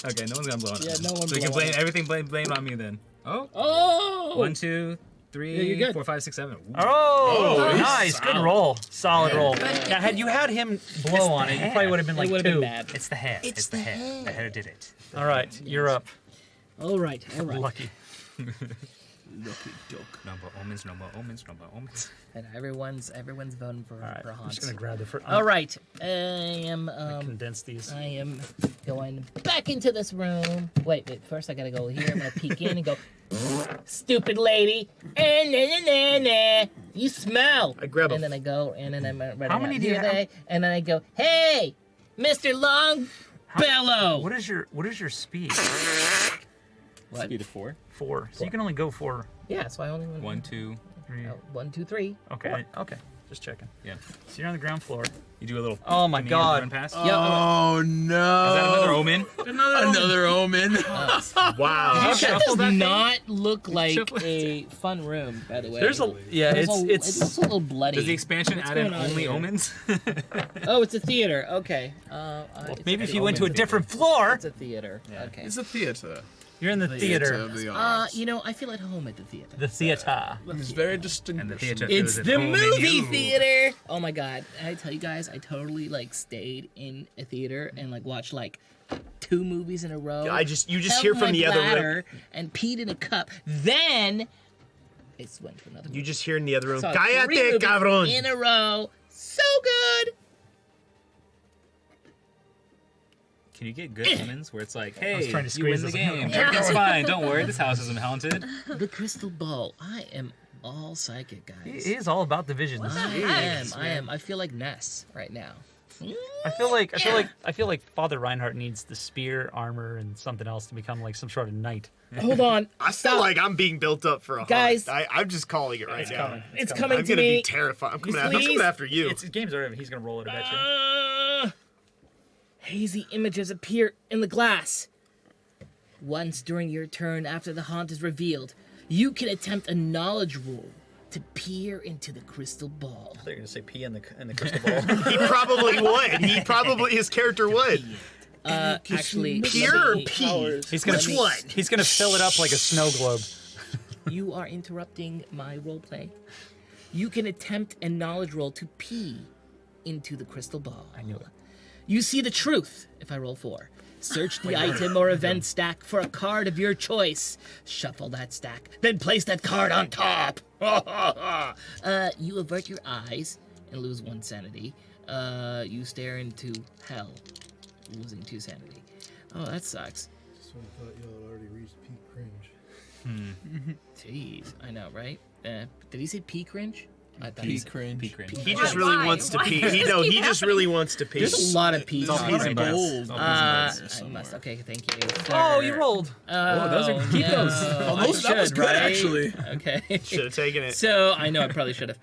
Okay, no one's gonna blow on it. Yeah, no one's So you can blowing blame it. everything. Blame on me then. Oh. Oh! 1, 2, 3, Yeah, you're good. 4, 5, 6, 7. Ooh. Oh, nice. Good roll. Solid roll. Now, had you had him blow on it, you probably would have been It like would have 2. been bad. It's the hair. It's the hair. The hair did it. All right, you're up. All right. Lucky. Lucky duck. No more omens, no more omens, no more omens. And everyone's voting for All right, for I'm Hans. just going to grab the first. All right. I am Condense these. I am going back into this room. Wait. First I gotta go here. I'm gonna peek in and go, stupid lady. You smell. I grab and a then I go, and then I'm running How many out do you here have? today, and then I go, hey, Mr. Longbellow. What is your speed? What? Speed of 4. 4. So you can only go 4. Yeah, so I only went 1, 2. 3. 1, 2, 3. Okay. Okay. Just checking. Yeah. So you're on the ground floor. You do a little. Oh my command God. Run past. Oh no! Is that another omen? Another omen. Wow. That does not look like Shuffle a fun room, by the way. There's a It's it's also a little bloody. Does the expansion What's add in going on only here? omens? Oh, it's a theater. Okay. maybe if you went to a Omen different floor. It's a theater. Yeah. Okay. It's a theater. You're in the theater. Of the arts. You know, I feel at home at the theater. The theater. It's very distinct. And the theater It's feels at the home in movie you. theater. Oh my god! I tell you guys, I totally like stayed in a theater and like watched like 2 movies in a row. You just held hear from my the other room. bladder and peed in a cup. Then I went for another. You just hear in the other room. Saw 3 Cállate, movies cabrón. in a row. So good. Can you get good omens where it's like, hey, trying to you win squeeze the this. game. Everything's fine. Don't worry. This house isn't haunted. The crystal ball. I am all psychic, guys. He is all about the visions. I am. I feel like Ness right now. I feel like Father Reinhardt needs the spear, armor, and something else to become like some sort of knight. Hold on. I feel like I'm being built up for a Guys. hunt. I'm just calling it right now. It's coming I'm to gonna me. be terrified. I'm coming Please? after you. It's game's over. He's gonna roll it. I bet you. Hazy images appear in the glass. Once during your turn after the haunt is revealed, you can attempt a knowledge roll to peer into the crystal ball. They're gonna say pee in the crystal ball. He probably would. His character would. Actually, Peer let or me- pee? He's gonna Let me- one? He's gonna fill it up like a snow globe. You are interrupting my roleplay. You can attempt a knowledge roll to pee into the crystal ball. I knew it. You see the truth if I roll 4. Search the item or event stack for a card of your choice. Shuffle that stack, then place that card on top. You avert your eyes and lose 1 sanity. You stare into hell, losing 2 sanity. Oh, that sucks. So I thought y'all had already reached peak cringe. Jeez, I know, right? Did he say pee cringe? I thought he Peak said cringe. Peak cringe. He just really wants to pee. He just really wants to pee. There's a lot of peas. all peas and butts. Gold. I must. Okay, thank you. Oh, you rolled. Oh, those are- keep those. That was good, actually. Okay. Should have taken it. So I know I probably should have.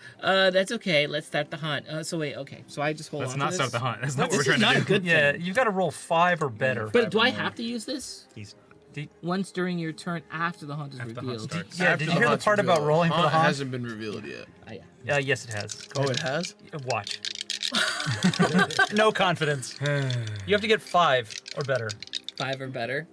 That's okay. Let's start the hunt. So wait. Okay. So I just hold Let's on. not to start this? the hunt. That's not what This we're is trying not to a do. good Yeah, thing. you've got to roll 5 or better. But do I have to use this He's- once during your turn after the hunt is After the hunt revealed? starts. Yeah, did you hear the part about rolling for the haunt? hasn't been revealed yet. Yeah. Yes, it has. Oh, it has? Watch. No confidence. You have to get 5 or better. 5 or better.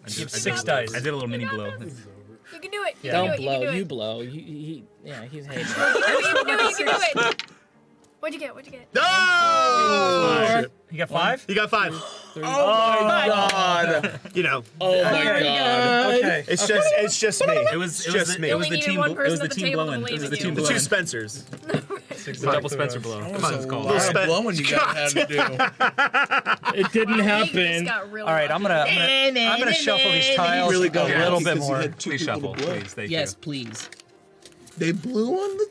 You have 6 dice. I did a little mini blow. You can do it. You Don't can do blow. it. You You can do blow. Yeah, he's hating. it. You can do it. What'd you get? What'd you get? No! You got 5? You got 5. Oh my god! You know, Oh my god! Okay. it's just me. It was just me. It was Only the needed team. one It was person the at the team table to blowing. It believe was the in team you. The blowing. 2 Spencers. The double Spencer blow. That was That's a called. lot of Spen- blowing you guys had to do. It didn't happen. All right, I'm gonna shuffle these tiles really a got little lucky bit 'cause you more. had 2 Please people shuffle, to blow. please. Thank Yes, you. please. They blew on the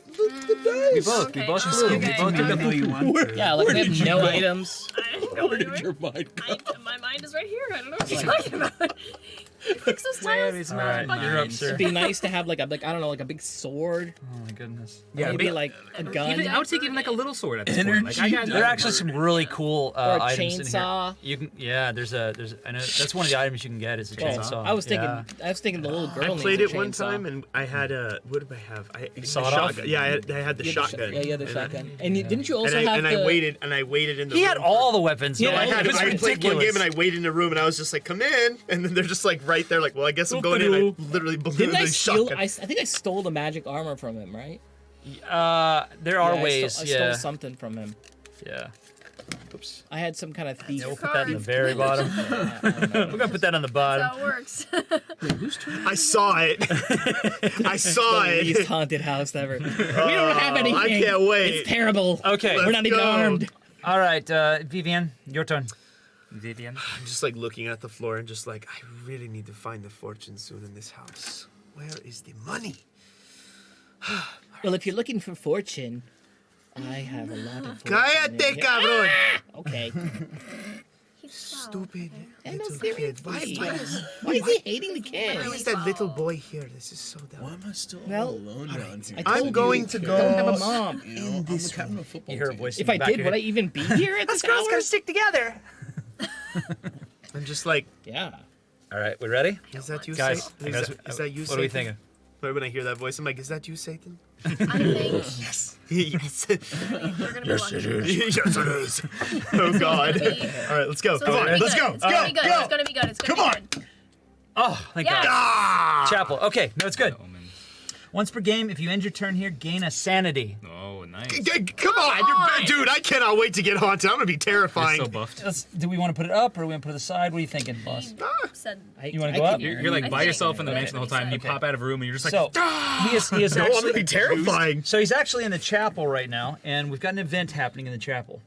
dice. Okay. We both Okay. blew. We both did the blue you want. Yeah, like Where we have did you no go? items. Where did your mind go? My mind is right here. I don't know what you're talking about. Fix those tiles. All right, you're up, sir. It'd be nice to have like a I don't know, like a big sword. Oh my goodness. Yeah, maybe like a gun. Even, I would take even like a little sword at this point. Like, I got There are actually some really cool Or a items in chainsaw. here. You can, yeah. There's I know that's one of the items you can get is a chainsaw. I was thinking. Yeah. I was thinking the little girl. I needs played a it one chainsaw. time and I had a. What did I have? sawed off? shotgun. Yeah, I had the You had the shotgun. Yeah, you had the And shotgun. And you, didn't you also have and the? I waited in the He room. had all the weapons. Yeah, though. I It was played one ridiculous. game and I waited in the room and I was just like, come in. And then they're just like right there, like, well, I guess I'm going in. I literally blew Didn't I the steal? shotgun. I think I stole the magic armor from him, right? There are Yeah, ways. I yeah. stole something from him. Yeah. Oops. I had some kind of thief. Yeah, we'll put that in the very bottom. Yeah, I don't know. We're gonna put that on the bottom. That's how it works. I saw it. I saw The least it. haunted house ever. We don't have anything. I can't wait. It's terrible. Okay. We're not even go. armed. All right, Vivian, your turn. Vivian. I'm just like looking at the floor and just like, I really need to find the fortune soon in this house. Where is the money? Well, if you're looking for fortune, I have a lot of fortune. Cállate, cabrón! Okay. Stupid I know, little kid. seriously. Why is he hating the kid? Why is that little boy here? This is so dumb. Why am I still Well, all alone down here? I I'm told going you, to I go don't have a mom. You know, I'm the captain of football You hear a team. voice. If in I the back did, of would I your even be here at this Girls hour? gotta stick together. I'm just like, Yeah. All right, we ready? is that you, Guys, Satan? guys, Is that you, what are we Satan? thinking? But when I hear that voice, I'm like, is that you, Satan? I think Yes. we're gonna be lucky. Yes, it is. Oh, God. All right, let's go. So Come it's on, gonna be let's good. go. It's gonna be good. Go. It's gonna be good. It's gonna Come be on. good. Oh, thank Yes. God. Chapel. Okay, no, it's good. Omen. Once per game, if you end your turn here, gain a sanity. Oh, nice. Come on, dude! I cannot wait to get haunted. I'm gonna be terrifying. You're so buffed. Do we want to put it up or do we want to put it aside? What are you thinking, boss? Said You wanna go up? You're like I by think yourself in the that's mansion the whole what he time. You said. pop out of a room and you're just like, So he is No, I'm actually gonna be terrifying. So he's actually in the chapel right now, and we've got an event happening in the chapel.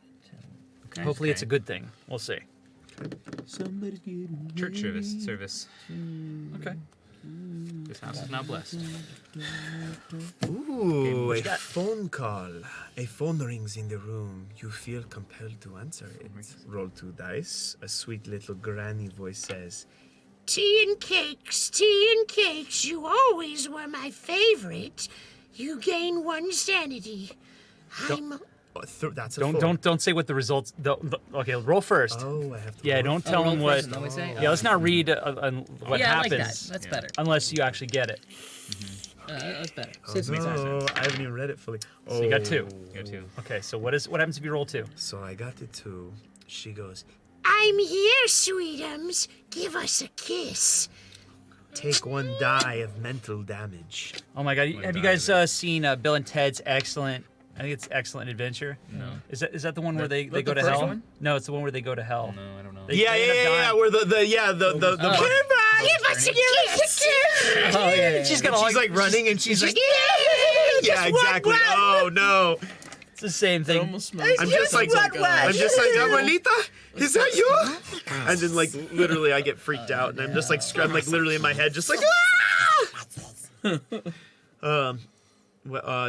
Hopefully, it's a good thing. We'll see. church service. Okay. This house is now blessed. Ooh, a phone call. A phone rings in the room. You feel compelled to answer it. Roll 2 dice. A sweet little granny voice says, Tea and cakes, you always were my favorite. You gain 1 sanity. that's a four. Don't say what the results. Okay, roll first. Oh, I have to Yeah, roll. don't tell roll him what. first and then we say? Yeah, let's not read what yeah, happens I like that. That's better. unless you actually get it. That's better. No, I haven't even read it fully. So you got 2. You got 2. Okay, so what happens if you roll 2? So I got the 2. She goes, I'm here, sweetums. Give us a kiss. take 1 die of mental damage. Oh my God! Have you guys seen Bill and Ted's Excellent? I think it's Excellent Adventure. No. Is that the one where they go to first hell? one? No, it's the one where they go to hell. No, I don't know. They end up dying. Where the Give us a kiss. Oh, yeah. She's got all. she's like running and she's like, yeah, exactly. run. Oh no. It's the same thing. Almost smells I'm just like, Abuelita, is that you? And then like literally I get freaked out and I'm just like I'm like literally in my head just like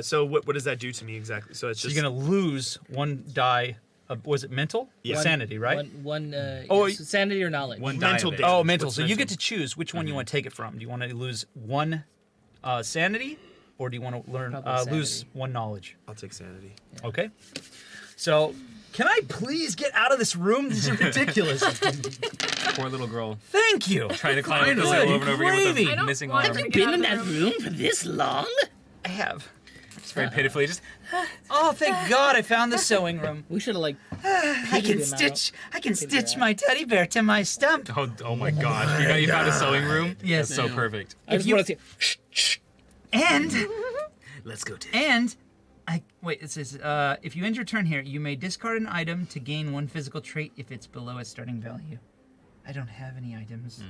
so what does that do to me exactly? So it's So just you're gonna lose 1 die. Was it mental? Yeah. Sanity, right? One Oh, yes, sanity or knowledge. One mental die of it. damage. Oh, mental. What's So you mental? get to choose which one you want to take it from. Do you want to lose 1 sanity, or do you want to learn Probably lose sanity. 1 knowledge? I'll take sanity. Okay. So, can I please get out of this room? This is ridiculous. Poor little girl Thank you. trying to climb up the Good hill over and over again with gravy. a I don't missing want arm. to get Been out in of the that room. room for this long? I have. Just very pitifully, just Oh, thank God! I found the sewing room. We should have like. I can stitch my teddy bear to my stump. oh my gosh! You found a sewing room. Yes. That's so perfect. I just want to see. And Let's go, Ted. And wait, it says if you end your turn here, you may discard an item to gain 1 physical trait if it's below its starting value. I don't have any items,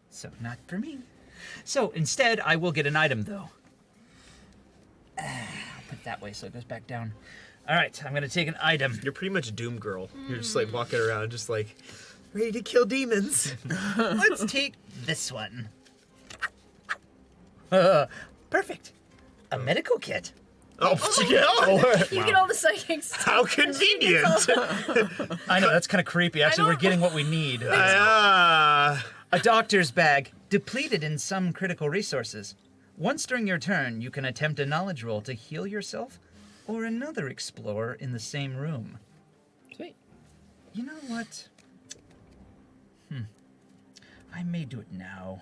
so not for me. So instead, I will get an item though. I'll put it that way so it goes back down. All right, I'm gonna take an item. You're pretty much Doom Girl. You're just like walking around just like ready to kill demons. Let's take this one. Perfect. A medical kit. Oh, yeah. You get all the psychics. How convenient. I know that's kind of creepy. Actually, we're getting what we need. Ah. A doctor's bag, depleted in some critical resources. Once during your turn, you can attempt a knowledge roll to heal yourself or another explorer in the same room. Sweet. You know what? I may do it now.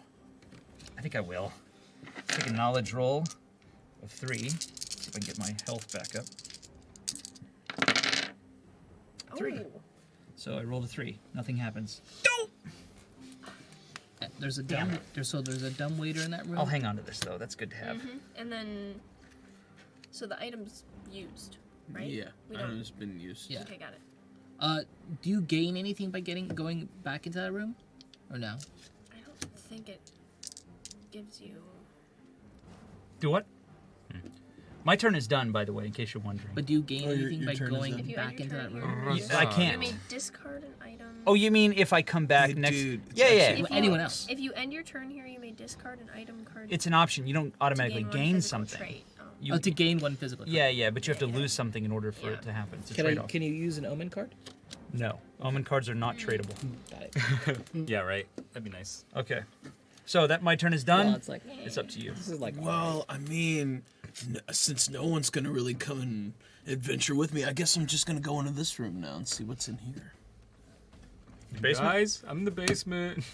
I think I will. Take a knowledge roll of 3. See if I can get my health back up. 3. So I rolled a 3. Nothing happens. There's a Damn dumb. it. There's a dumb waiter in that room. I'll hang on to this though. That's good to have. And then, so the item's used, right? Yeah, We don't. item's been used. Yeah. Okay, got it. Do you gain anything by going back into that room, or no? I don't think it gives you. Do what? My turn is done, by the way, in case you're wondering. But do you gain Oh, your anything by turn is going done. If you back end your into turn that here, room? you I just- can't. You may discard an item. Oh, you mean if I come back next? Dude, Yeah, yeah. If you- anyone else. If you end your turn here, you may discard an item card. It's an option. You don't to automatically one gain physical something. trait. Oh. You, Oh, to gain 1 physical. yeah, yeah, but you have to lose something in order for Yeah. it to happen. It's a Can trade-off. you use an omen card? No, omen cards are not tradable. Got it. Yeah, right. That'd be nice. Okay, so that my turn is done. Well, it's like It's up to you. this is like. Well, I mean, since no one's gonna really come and adventure with me, I guess I'm just gonna go into this room now and see what's in here. Basement? Guys, I'm in the basement.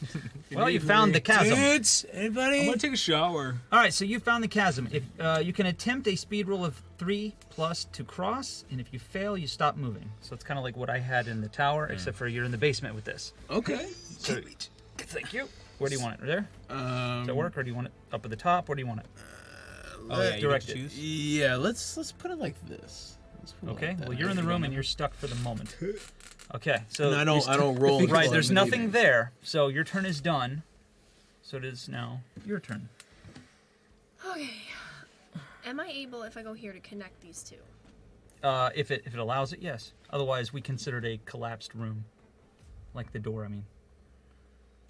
Well, you found the chasm. Dudes, anybody? I'm gonna take a shower. All right, so you found the chasm. If you can attempt a speed roll of 3 plus to cross, and if you fail, you stop moving. So it's kind of like what I had in the tower, except for you're in the basement with this. Okay. So, thank you. Where do you want it? There? Does that work, or do you want it up at the top? Where do you want it? Oh, yeah, you direct get to it. choose? Yeah, let's put it like this. Let's put it Okay. like that. Well, you're in the room and you're stuck for the moment. Okay. So And I don't roll. Right. until There's I'm nothing leaving. there. So your turn is done. So it is now your turn. Okay. Am I able, if I go here, to connect these two? If it allows it, yes. Otherwise, we consider it a collapsed room, like the door. I mean.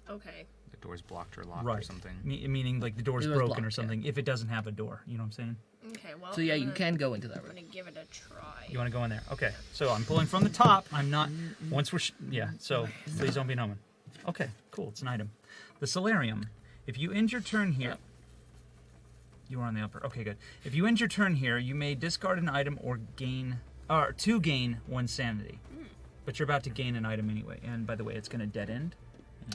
Okay. The door's blocked or locked Right. or something. Meaning like the door's The door's broken or blocked, something. If it doesn't have a door, you know what I'm saying? Okay, well. So yeah, I'm you gonna- can go into that I'm room. gonna give it a try. You want to go in there? Okay. So I'm pulling from the top. I'm not. Once we're. Yeah. So please don't be an omen. Okay. Cool. It's an item. The solarium. If you end your turn here. You are on the upper. Okay, good. If you end your turn here, you may discard an item or gain, or to gain 1 sanity. But you're about to gain an item anyway. And by the way, it's going to dead end.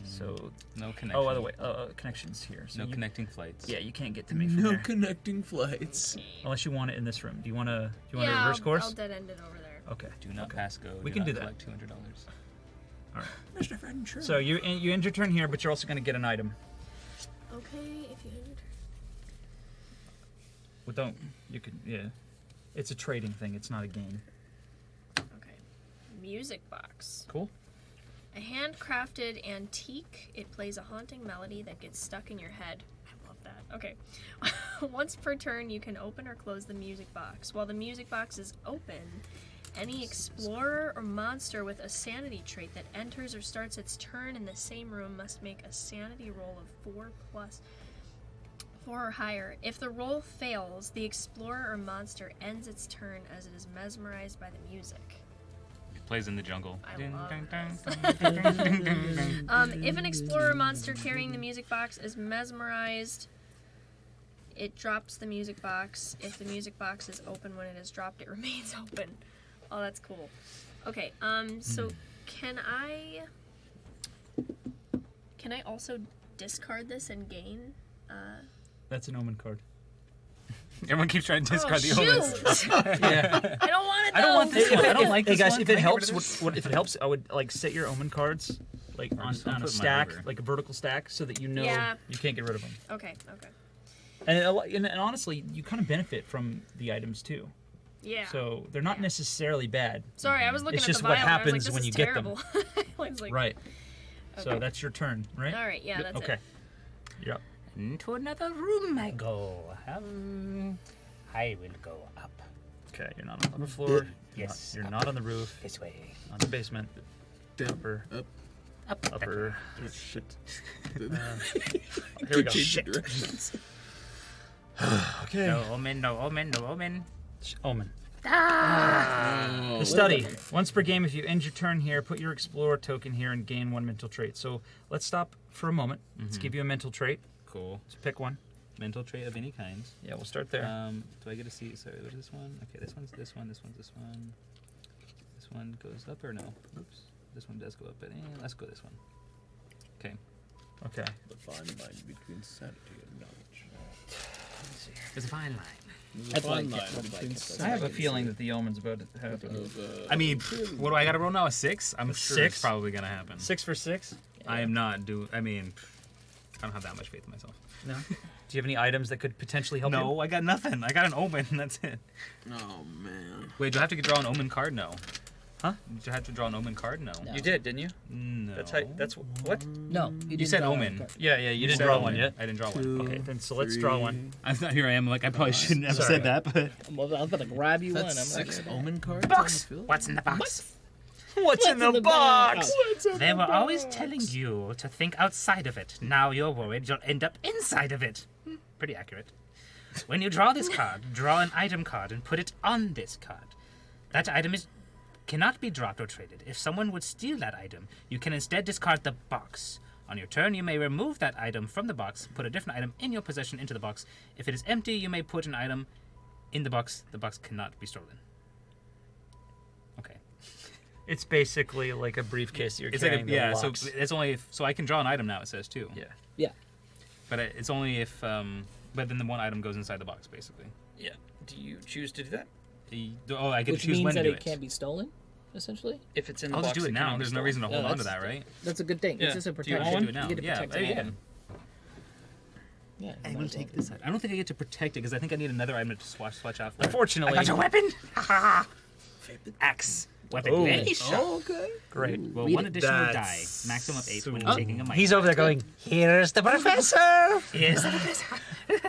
So. No connection. Oh, by the way, connections here. So No you, connecting flights. Yeah, you can't get to me from No there. connecting flights. Unless you want it in this room. Do you want to? Do you want Yeah, to reverse course? I'll dead end it over there. Okay. Do not okay. pass go. We do can not do that. collect $200. All right. Mr. Ventura. So you end your turn here, but you're also going to get an item. Okay, if you end your turn. Well, don't you could yeah. It's a trading thing. It's not a game. Okay. Music box. Cool. A handcrafted antique. It plays a haunting melody that gets stuck in your head. I love that. Okay. Once per turn, you can open or close the music box. While the music box is open, any explorer or monster with a sanity trait that enters or starts its turn in the same room must make a sanity roll of 4 or higher. If the roll fails, the explorer or monster ends its turn as it is mesmerized by the music. It plays in the jungle. I Ding, love ding, this. ding, ding, ding, ding, ding. If an explorer monster carrying the music box is mesmerized, it drops the music box. If the music box is open when it is dropped, it remains open. Oh, that's cool. Okay, so can I also discard this and gain? That's an omen card. Everyone keeps trying to discard the shoot! omens. Yeah. I don't want it though. I don't want this one. I don't like Hey this guys, one. if Can it I get rid helps, of this? what if it helps? I would like set your omen cards like on just don't a put mine stack, over. like a vertical stack, so that you know Yeah. you can't get rid of them. Okay. And honestly, you kind of benefit from the items too. Yeah. So they're not necessarily bad. Sorry, I was looking It's at just the what vial and I was like, happens this when is you get them. terrible. I was like, Right. So Okay. that's your turn, right? All right, yeah, that's okay. it. Yep. Into another room I go. I will go up. Okay, you're not on the upper floor. Yes, You're up. not on the roof. This way. On the basement. Down. Upper. Up. Upper. Shit. Here we go. Change the directions. Okay. No omen, no omen, no omen. Omen. Ah! The study. Once per game, if you end your turn here, put your explorer token here and gain 1 mental trait. So let's stop for a moment. Let's give you a mental trait. Cool. Let's pick one. Mental trait of any kind. Yeah, we'll start there. Do I get to see? Sorry, what is this one? Okay, this one's this one. This one's this one. This one goes up or no? Oops. This one does go up, but let's go this one. Okay. Okay. The fine line between sanity and knowledge. There's a fine line. There's a fine line between I have a feeling that the omen's about to happen. I mean, what do I got to roll now? A 6? I'm A sure 6? it's probably gonna happen. 6 for 6? I am not I mean, I don't have that much faith in myself. No. Do you have any items that could potentially help you? No, I got nothing. I got an omen. And that's it. Oh man. Wait, do I have to draw an omen card? No. Huh? Do I have to draw an omen card? No. You did, didn't you? No. That's what? No, You said omen. Yeah, you didn't said draw omen. one yet. I didn't draw one. Okay, then so let's draw one. I'm not here. I am. Like I probably shouldn't have Sorry. said that, but I was about to grab you one. That's I'm 6 like, omen cards Box. on the field? What's in the box? What's in the box? They were always telling you to think outside of it. Now you're worried you'll end up inside of it. Pretty accurate. When you draw this card, draw an item card and put it on this card. That item cannot be dropped or traded. If someone would steal that item, you can instead discard the box. On your turn, you may remove that item from the box, put a different item in your possession into the box. If it is empty, you may put an item in the box. The box cannot be stolen. Okay. It's basically like a briefcase that you're it's carrying. like the so locks. it's only if I can draw an item now. It says too. Yeah. yeah. But it's only if but then the one item goes inside the box basically. Yeah. Do you choose to do that? Oh, I get Which to choose means when that to do it can't be stolen. essentially. If it's in the I'll box, just do it can now. be There's no stolen. reason to hold No, on to that's- that, right? That's a good thing. Yeah. It's just a Do you protection. want You one get to Yeah, protect yeah. it. Yeah. I'm gonna take this. I don't think I get to protect it because I think I need another item to swatch out for. Unfortunately, I got your weapon. Axe. Weapon Oh. very sharp. okay. great. Well, Read one it. additional die, That's maximum of 8 when so- taking a mic. He's over there going, here's the professor. Here's the professor.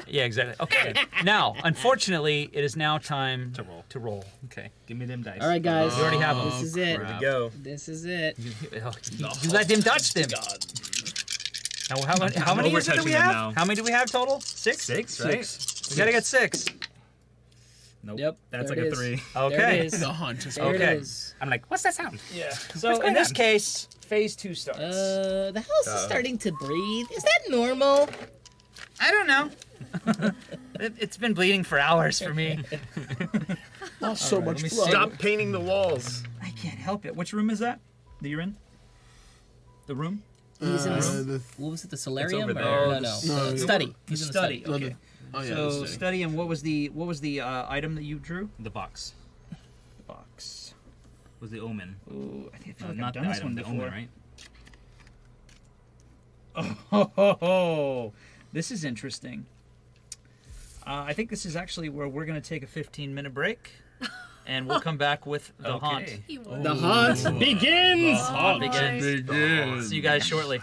Yeah, exactly. Okay. Now, unfortunately, it is now time To roll. To roll. Okay, give me them dice. All right, guys. You already have them. This is it. There we go. This is it. You let him touch them. Now, how many is it that we overtouching them have? now. How many do we have total? 6? 6, right? We gotta get 6. Nope. Yep, That's there like it a is. 3. There Okay. it is. The hunt is There Okay. it is. I'm like, what's that sound? Yeah. So in this case, phase 2 starts. The house is starting to breathe. Is that normal? I don't know. It's been bleeding for hours for me. not so much me blood. Stop painting the walls. I can't help it. Which room is that you're in? The room? He's in the- the, what was it, the solarium? over Or, there. no. No, The the- study. The He's in the study. study. Okay. Oh yeah. So the study, and what was the item that you drew? The box The box. was the omen. Ooh, I feel like I've Not done the this item, one the before. omen, right? Oh, this is interesting. I think this is actually where we're going to take a 15-minute break, and we'll come back with the Okay. haunt. He would. The hunt begins. Haunt begins. See you guys shortly.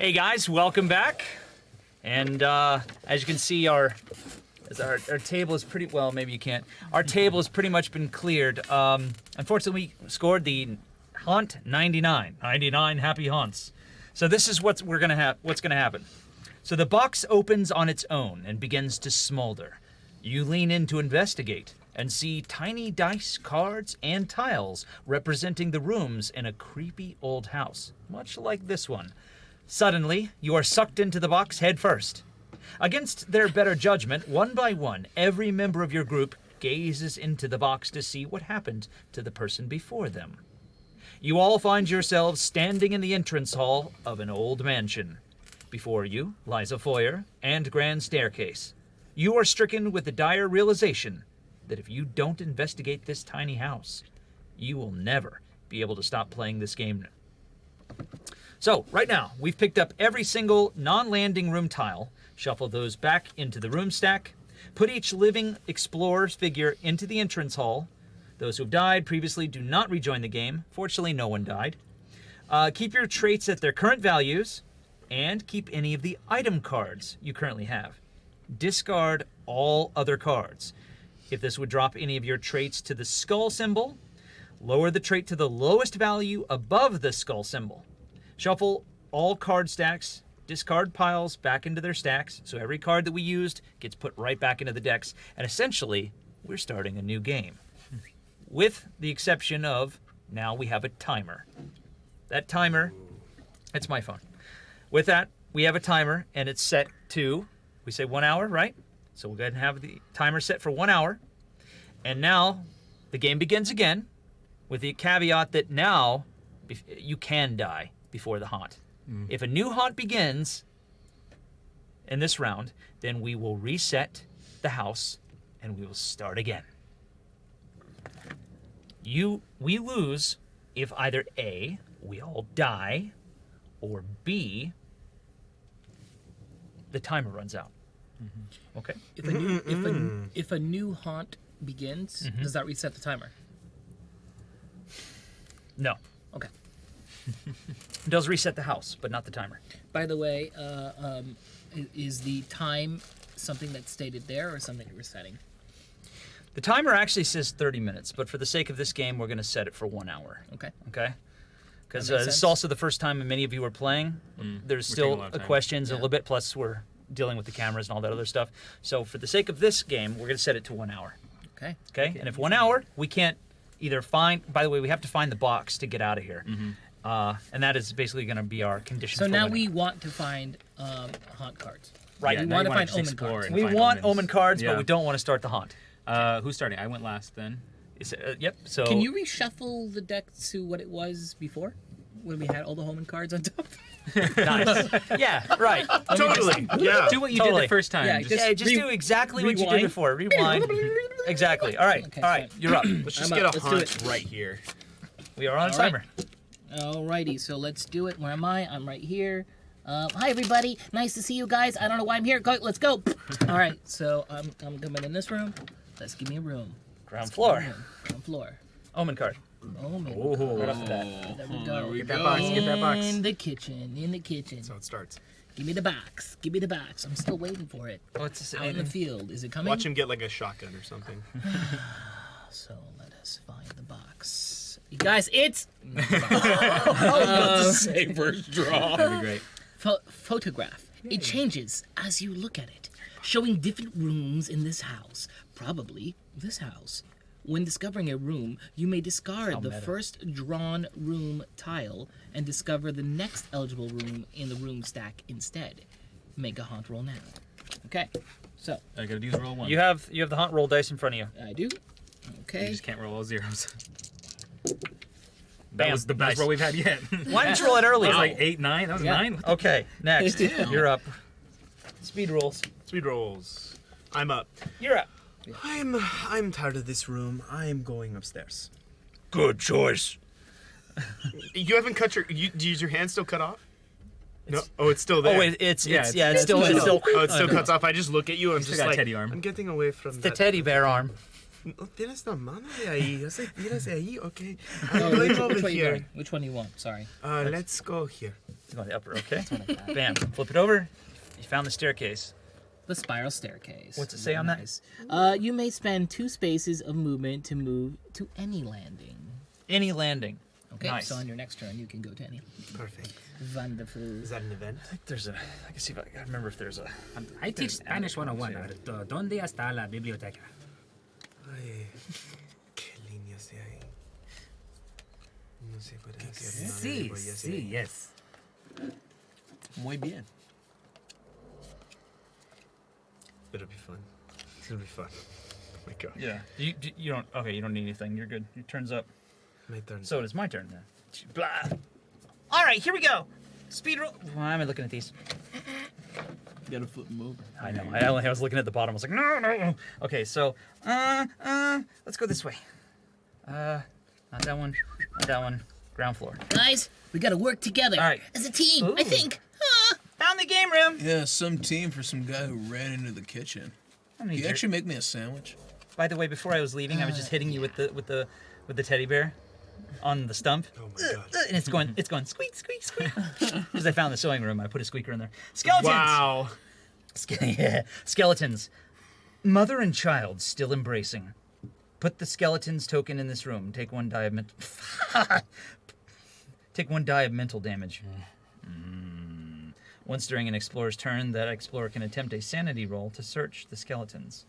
Hey guys, welcome back. And as you can see, our table is pretty well. Maybe you can't. Our table has pretty much been cleared. Unfortunately, we scored the haunt 99. 99 happy haunts. So this is what's gonna happen. So the box opens on its own and begins to smolder. You lean in to investigate and see tiny dice, cards, and tiles representing the rooms in a creepy old house, much like this one. Suddenly, you are sucked into the box head first. Against their better judgment, one by one, every member of your group gazes into the box to see what happened to the person before them. You all find yourselves standing in the entrance hall of an old mansion. Before you lies a foyer and grand staircase. You are stricken with the dire realization that if you don't investigate this tiny house, you will never be able to stop playing this game. So, right now, we've picked up every single non-landing room tile, shuffle those back into the room stack, put each living explorer's figure into the entrance hall. Those who've died previously do not rejoin the game. Fortunately, no one died. Keep your traits at their current values, and keep any of the item cards you currently have. Discard all other cards. If this would drop any of your traits to the skull symbol, lower the trait to the lowest value above the skull symbol. Shuffle all card stacks, discard piles back into their stacks, so every card that we used gets put right back into the decks, and essentially, we're starting a new game. With the exception of, now we have a timer. That timer, it's my phone. With that, we have a timer, and it's set to, we say 1 hour, right? So we'll go ahead and have the timer set for 1 hour. And now, the game begins again, with the caveat that now, you can die before the haunt. If a new haunt begins in this round, then we will reset the house, and we will start again. We lose if either A, we all die, or B, the timer runs out. Okay. If a new haunt begins, does that reset the timer? No. Okay. It does reset the house, but not the timer. By the way, is the time something that's stated there or something you're resetting? The timer actually says 30 minutes, but for the sake of this game, we're going to set it for 1 hour. Okay. Okay? Because That makes this is sense. also the first time many of you are playing. There's taking a still lot of time. questions a little bit, plus we're dealing with the cameras and all that other stuff. So for the sake of this game, we're going to set it to 1 hour. Okay. Okay? And if 1 hour, we can't either find... By the way, we have to find the box to get out of here. And that is basically going to be our condition So for now 1 we hour. want to find haunt cards. Right. We now want you to find just omen explore cards. and We find want omens. omen cards, Yeah. but we don't want to start the haunt. Who's starting? I went last then. Yep, so... Can you reshuffle the deck to what it was before? When we had all the omen cards on top? Nice. Yeah, right. Totally. Yeah. Do what you did Totally. the first time. Yeah, Just do exactly what you did rewind. before. Rewind. Exactly. All right. Okay, All right. fine. You're up. Let's just I'm get up. a Let's do hunt it. right here. We are on a All right. timer. Alrighty, so let's do it. Where am I? I'm right here. Hi everybody, nice to see you guys. I don't know why I'm here. Go, let's go. All right, so I'm coming in this room. Let's give me a room. Ground floor. Ground floor. Omen card. Omen. Right off the bat. There we go. Get that box. Get that box. In the kitchen. In the kitchen. That's how it starts. Give me the box. Give me the box. I'm still waiting for it. Oh, it's Out in the field. Is it coming? Watch him get like a shotgun or something. So let us find the box. You guys, it's Say first draw. That'd be great. photograph. It changes as you look at it, showing different rooms in this house. Probably this house. When discovering a room, you may discard the meta. first drawn room tile and discover the next eligible room in the room stack instead. Make a haunt roll now. Okay, so I gotta use roll one. You have the haunt roll dice in front of you. I do. You Okay. just can't roll all zeros. That Bam. was the best Nice. roll we've had yet. Why didn't you roll it That earlier? was like 8, 9. That was Yeah. 9. Okay, next. You're up. Speed rolls. Speed rolls. I'm up. You're up. I'm tired of this room. I'm going upstairs. Good choice. You haven't cut your. Do you use your hand still cut off? No. Oh, it's still there. Oh, wait, it's still Oh, it still cuts off. I just look at you. I'm Still just got like teddy arm. I'm getting away from the that. teddy bear arm. No tienes la mano de ahí. Yo sé, tienes de ahí. Okay. Oh, I'm going which over one you here. going? Which one you want? Sorry. Let's go here. It's on the upper, okay? Bam. Flip it over. You found the staircase. The spiral staircase. What's it say on that? Nice. You may spend 2 spaces of movement to move to any landing. Any landing. Okay, Nice. so on your next turn, you can go to any. Perfect. Wonderful. Is that an event? I think there's a. I can see if I can remember if there's a. I teach Spanish 101. ¿Dónde está la biblioteca? Ay, qué líneas de ahí. No sé por qué. Sí, yes. Muy bien. It'll be fun. It's gonna be fun. Oh my god. Yeah. You don't. Okay, you don't need anything. You're good. Your turn's up. My turn. So it is my turn then. Blah. All right, here we go. Speed roll. Why am I looking at these? You gotta flip them over. I know. I was looking at the bottom. I was like, no. Okay, so let's go this way. Not that one. Not that one. Ground floor. Guys, we gotta work together. All right. As a team, I Ooh. think. Found the game room. Yeah, some team for some guy who ran into the kitchen. I don't Can need you your- actually make me a sandwich? By the way, before I was leaving, I was just hitting you with the teddy bear on the stump. Oh my god. And it's going squeak, squeak, squeak. Because I found the sewing room. I put a squeaker in there. Skeletons. Wow. Yeah. Skeletons. Mother and child still embracing. Put the skeleton's token in this room. Take 1 die of Take 1 die of mental damage. Once during an explorer's turn, that explorer can attempt a sanity roll to search the skeletons.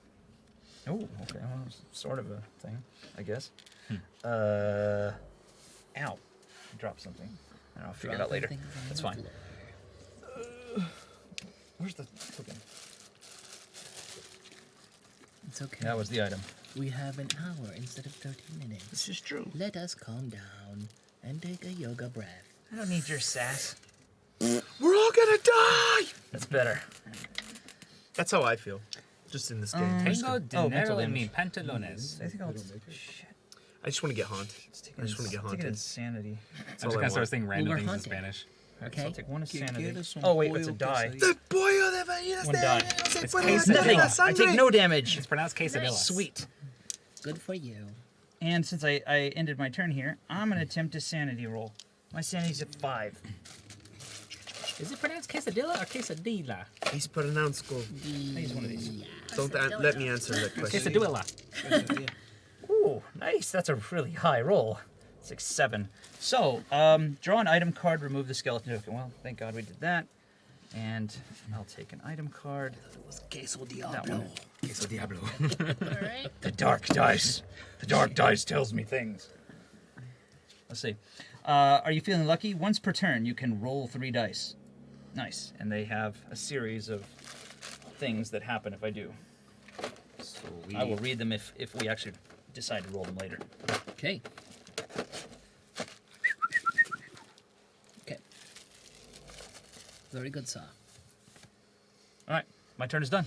Oh, okay. Well, it's sort of a thing, I guess. Ow. I dropped something. I'll figure it out later. That's fine. Where's the token? It's okay. That was the item. We have an hour instead of 30 minutes. This is true. Let us calm down and take a yoga breath. I don't need your sass. We're all gonna die. That's better. That's how I feel. Just in this game. Tengo mental dinero en mi damage. pantalones. I think I'll. Shit. I just want to get haunted. I just want to get Take it haunted. insanity. I'm just all I gonna start want. saying random We're things in haunted. Spanish. Okay? I'll take 1 Que insanity. quieres un Oh wait, it's a pollo die. quesadilla? The pollo de Vallenas 1 de die. no se It's puede quesadilla. hacer Nothing. la I sangre. take no damage. It's pronounced quesadilla. Sweet. Good for you. And since I ended my turn here, I'm gonna attempt a sanity roll. My sanity's at 5. Is it pronounced quesadilla or quesadilla? He's pronounced go. I use one of these. Don't let me answer that question. Quesadilla. Ooh, nice. That's a really high roll. 6, 7. So, draw an item card, remove the skeleton token. Well, thank God we did that. And I'll take an item card. Queso That Diablo. one. Queso diablo. Alright. The dark dice. The dark dice tells me things. Let's see. Are you feeling lucky? Once per turn, you can roll 3 dice. Nice. And they have a series of things that happen if I do. Sweet. I will read them if we actually decide to roll them later. Okay. Okay. Very good, sir. All right. My turn is done.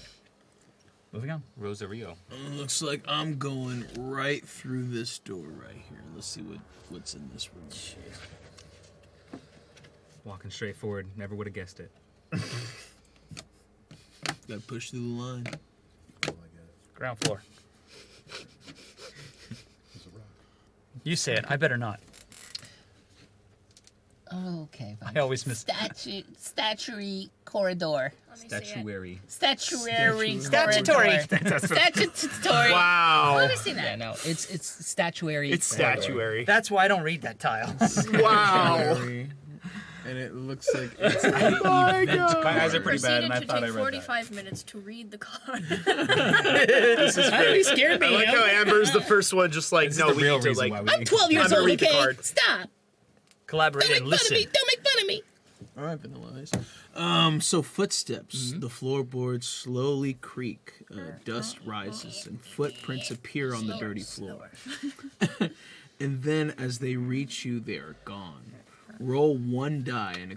Moving on. Rosario. Looks like I'm going right through this door right here. Let's see what's in this room. Walking straight forward. Never would have guessed it. Gotta push through the line. Ground floor. There's a rock. You say it. I better not. Okay, fine. I always miss. Statuary corridor. Let me see it. Statuary. Statuary Statutory. corridor. Statutory. Wow. Let me see Yeah, that. no, it's statuary. It's corridor. statuary. That's why I don't read that tile. Wow. And it looks like it's My eyes are pretty bad, Proceeded and I to thought I take read 45 minutes to read the card. This is Really great. scared me. I like how Amber's the first one, just like, This no, is the we real need to reason like why we I'm 12 years I'm gonna old, read the okay? card. Stop. Collaborate Don't and make fun of listen. me. Don't make fun of me. All right, Vanilla Ice. So footsteps. The floorboards slowly creak. Dust rises, and footprints appear on the dirty floor. And then, as they reach you, they are gone. Roll 1 die, and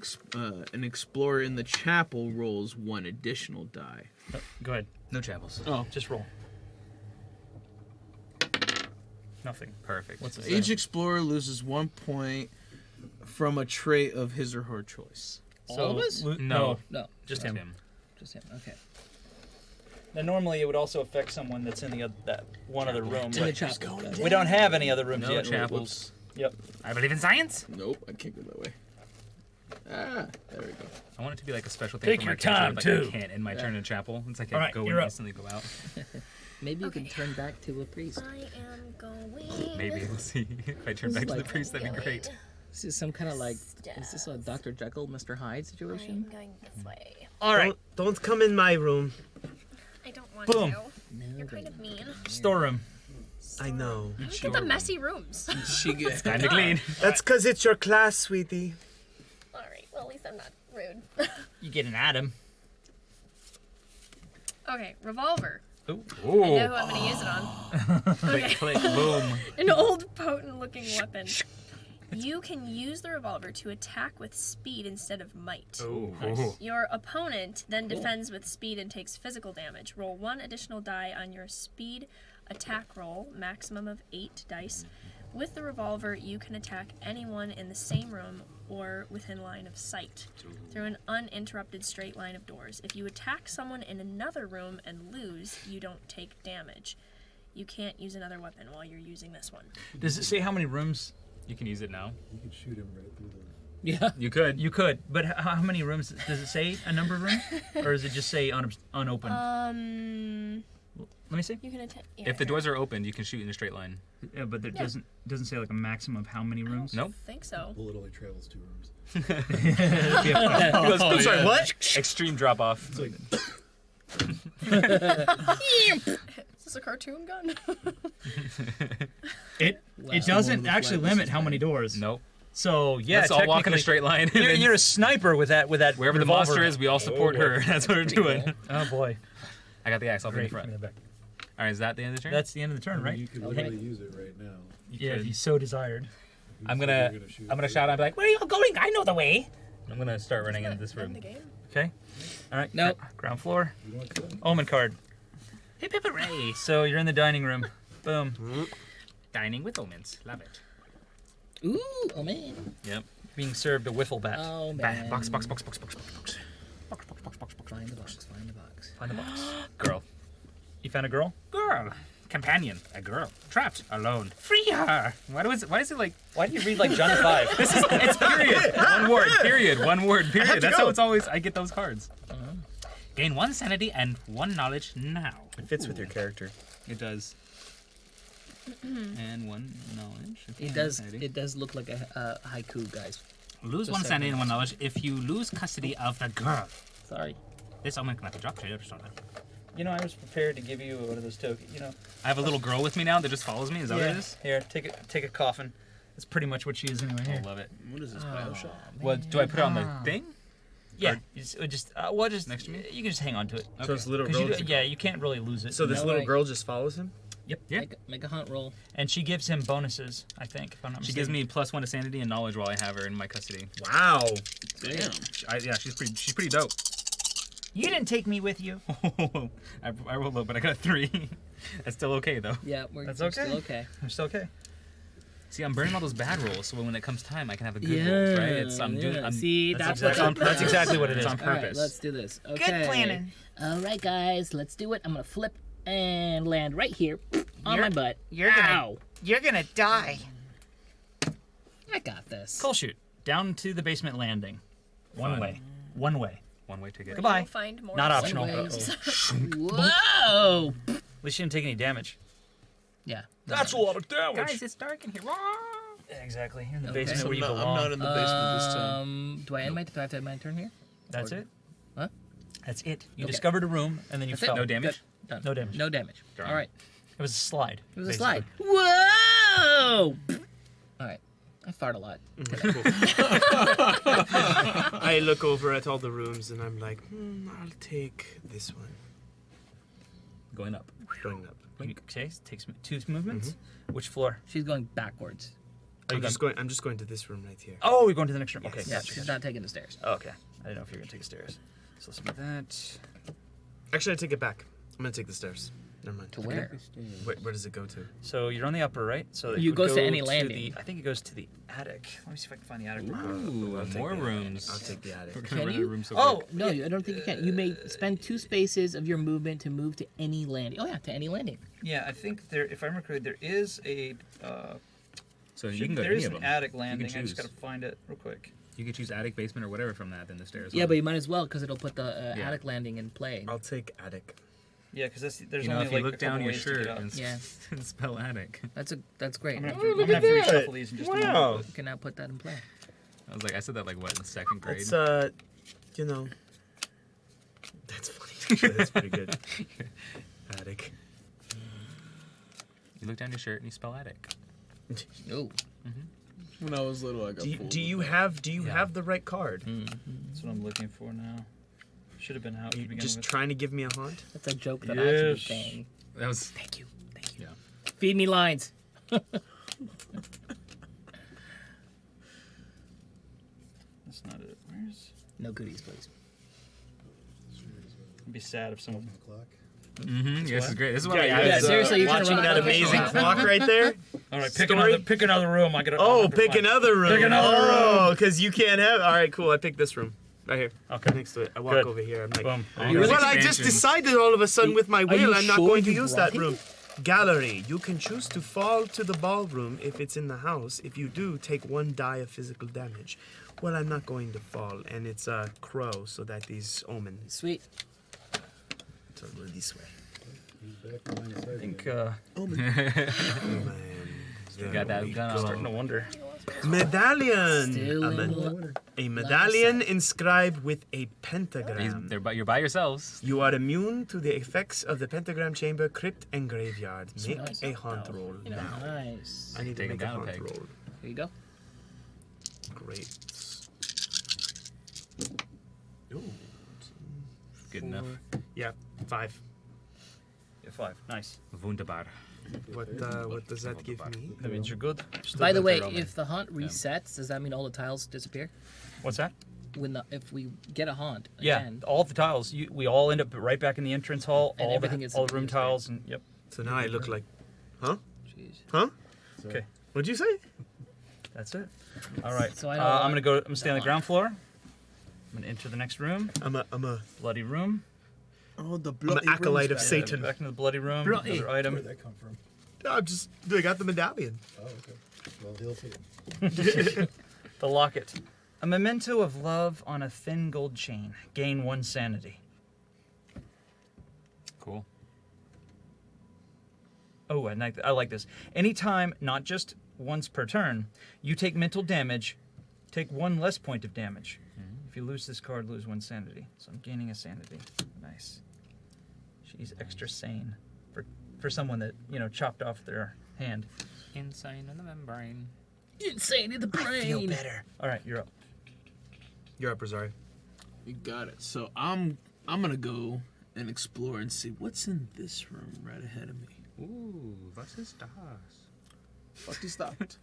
an explorer in the chapel rolls 1 additional die. Go ahead. No chapels. Oh, just roll. Nothing. Perfect. What's it say? Each explorer loses 1 point from a trait of his or her choice. All of us? No, No, just Just him. him. just him. Okay. Now, normally it would also affect someone that's in that one other room. In the But chapel. we don't have any other rooms No yet. chapels. Yep. I believe in science. Nope, I can't go that way. Ah, there we go. I want it to be like a special thing Take for your my character, time, like too. I can't in my turn in chapel. It's like I Alright, go you're and up. instantly go out. Maybe you Okay. can turn back to a priest. I am going. Maybe we'll see. If I turn back to the priest, that'd be great. This is some kind of like, is this a Dr. Jekyll, Mr. Hyde situation? I'm going this way. All right. Don't come in my room. I don't want Boom. to. No, You're kind of mean. Storeroom. I know. Look at the messy rooms. She gets Time to clean. That's because it's your class, sweetie. All right. Well, at least I'm not rude. You get an atom. Okay, revolver. Ooh. I know who I'm going to use it on. Okay. Click, boom. An old, potent-looking weapon. You can use the revolver to attack with speed instead of might. Ooh. Your opponent then defends with speed and takes physical damage. Roll 1 additional die on your speed attack roll, maximum of 8 dice. With the revolver, you can attack anyone in the same room or within line of sight through an uninterrupted straight line of doors. If you attack someone in another room and lose, you don't take damage. You can't use another weapon while you're using this one. Does it say how many rooms? You can use it now. You could shoot him right through the. Yeah. You could. You could, but how many rooms? Does it say a number of rooms? Or does it just say unopened? Let me see. You can attack. If the doors are opened, you can shoot in a straight line. Yeah, but it doesn't say like a maximum of how many rooms. Nope. I think so. Bullet only travels 2 rooms. He goes, I'm sorry, what? Extreme drop off. It's like Is this a cartoon gun? It doesn't actually limit how many doors. Nope. So yeah, Let's all walk in a technically, straight line. and You're, then you're a sniper with that wherever the revolver. monster is, we all support her. That's what we're doing. Oh boy. I got the axe. I'll bring Great. the front. Give me the back. All right, is that the end of the turn? That's the end of the turn, right? you could Okay. really use it right now. Yeah, could. if you so desired. I'm You're gonna shoot I'm gonna it. shout out and be like, "Where are you going? I know the way." I'm gonna start running into this End room. the game. Okay. All right. Nope. Ground floor. You want to? Omen card. Hip hip hooray! So you're in the dining room. Boom. Dining with omens. Love it. Ooh, oh man. Yep. Being served a wiffle bat. Oh Ba- man. box, box, box, box, box, box, box. Box, box, box, box, box, Find the box, box. Find the box. Find the box. Girl. You found a girl? Girl. Companion. A girl. Trapped. Alone. Free her. Why is it like Why do you read like John 5? it's period. One word. Period. One word. Period. That's go. how it's always. I get those cards. Gain 1 sanity and 1 knowledge now. It fits with your character. It does. And 1 knowledge. Okay, It does. sanity. It does look like a haiku, guys. Lose Just 1 saying. sanity and 1 knowledge if you lose custody of the girl. Sorry. This omen cannot be dropped. Trader persona. You know, I was prepared to give you one of those tokens. You know. I have a little girl with me now that just follows me. Is that what it is? Here, take a coffin. That's pretty much what she is anyway. I Here. love it. What is this, Bioshock? What do I put on the thing? Yeah. Just Next to me? You can just hang on to it. So this little 'Cause girl. you can't really lose it. So this No little way. girl just follows him. Yeah. Make a hunt roll. And she gives him bonuses, I think, if I'm not She mistaken. gives me +1 to sanity and knowledge while I have her in my custody. Wow. Damn. She's pretty dope. You didn't take me with you. I rolled low, but I got a 3. That's still okay though. Yeah, we're That's we're okay. Still okay. I'm still okay. See, I'm burning all those bad rolls, so when it comes time, I can have a good rolls, right? See, That's that's exactly, that's exactly what it is. It's on All right, purpose. let's do this. Okay. planning. All right, guys, let's do it. I'm gonna flip and land right here on You're- my butt. you're gonna- Ow! You're gonna die. I got this. Coal chute. Down to the basement landing. One Fun. way. One way. One way ticket. Goodbye. You'll find more Not secret optional. rooms. Whoa! At least you didn't take any damage. Yeah. That's a lot of damage. Guys, it's dark in here. Yeah, exactly. You're in the Okay. basement So where I'm you not, belong. I'm not in the basement this time. Do I have to end my turn here? That's it. What? That's it. You Okay. discovered a room and then you That's it. fell. No damage? Done. No damage. No damage. Darn. All right. It was a slide. It was a basically. slide. Whoa! All right. I fart a lot. I look over at all the rooms and I'm like, I'll take this one. Going up. Going up. Okay, takes 2 movements. Which floor? She's going backwards. I'm just going to this room right here. Oh, you're going to the next room. Okay. Yeah, gotcha, she's gotcha. not taking the stairs. Oh, okay. I didn't know if you were going to take the stairs. So let's move that. Actually, I take it back. I'm gonna take the stairs. Never mind. To where? Where does it go to? So you're on the upper, right? So it You would goes to go any landing. I think it goes to the attic. Let me see if I can find the attic. Ooh, I'll take more the rooms. I'll take the attic. We're gonna Can rent you? a room so Oh quick. no, I don't think you can. You may spend 2 spaces of your movement to move to any landing. Oh yeah, to any landing. Yeah, I think there. If I remember correctly, there is a. So you can go to there any is of an them. attic You landing. can I just choose. gotta find it real quick. You can choose attic, basement, or whatever from that. Then the stairs. Yeah, will. but you might as well because it'll put the Yeah. attic landing in play. I'll take attic. Yeah, because there's you know, only if you like look a couple down your ways to get shirt up. and, Yeah. and spell attic. That's great. I'm gonna have Oh, to, look I'm gonna at have to that. reshuffle these in just a Wow. moment. You can now put that in play. I said that like what in the 2nd grade. That's you know. That's funny. Actually, that's pretty good. Attic. You look down your shirt and you spell attic. Oh. When I was little, I got fooled Do you with have the right card? That's what I'm looking for now. Should have been out to You begin just with. trying to give me a haunt? That's a joke that I should be Yes. saying. That was. Thank you. Yeah. Feed me lines. That's not it. Where's? No goodies, please. It'd be sad if someone. Clock. Mm-hmm. This is great. This is what Yeah, I Yeah, added. seriously, you're trying to watching run that it like a amazing clock. clock right there. All right, Story? pick another room. I gotta. Oh, I'll have to pick find- another room. Pick another room. because you can't have. All right, cool. I picked this room right here. Okay. Next to it. I walk Good. over here. I'm like, Boom. You really well, I just expansion. decided all of a sudden with my you will I'm not sure going to you use brought that it? room. Gallery. You can choose to fall to the ballroom if it's in the house. If you do, take 1 die of physical damage. Well, I'm not going to fall, and it's a crow, so that these omens. Sweet. So I'll go this way. He's back behind the side. I think. Man, Got that gun on. Starting to wonder. Medallion. Still A, in med- a medallion inscribed with a pentagram. You're by yourselves. You are immune to the effects of the pentagram chamber, crypt, and graveyard. Make nice. a haunt roll You know, now. nice. I need to Take 'em make a down a haunt peg. roll. Here you go. Great. Ooh. Good enough. Yeah, 5. Yeah, 5. Nice. Wunderbar. What does that give me? That means you're good. By the way, Roman. if the haunt resets, does that mean all the tiles disappear? What's that? If we get a haunt Yeah, again, all the tiles. We all end up right back in the entrance hall. And all everything is all the room disappears, right? tiles and yep. So now I look like, huh? Jeez. Huh? Okay, What'd you say? that's it. All right. So I don't I'm want gonna stay on the the ground floor. I'm gonna enter the next room. I'm a Bloody room. Oh, the I'm bloody an acolyte of room's Yeah, back. Satan. back into the bloody room. Bloody. Another Where'd item. that come from? I got the medallion. Oh, okay. Well, he'll take it. The locket. A memento of love on a thin gold chain. Gain 1 sanity. Cool. Oh, I like this. Anytime, not just once per turn, you take mental damage, take 1 less point of damage. If you lose this card, lose 1 sanity. So I'm gaining a sanity. Nice. She's extra sane for someone that, chopped off their hand. Insane in the membrane. insane in the brain. Feel better. All right, you're up. You're up, Rosario. You got it. So I'm gonna go and explore and see what's in this room right ahead of me. Ooh, was ist das? What is that?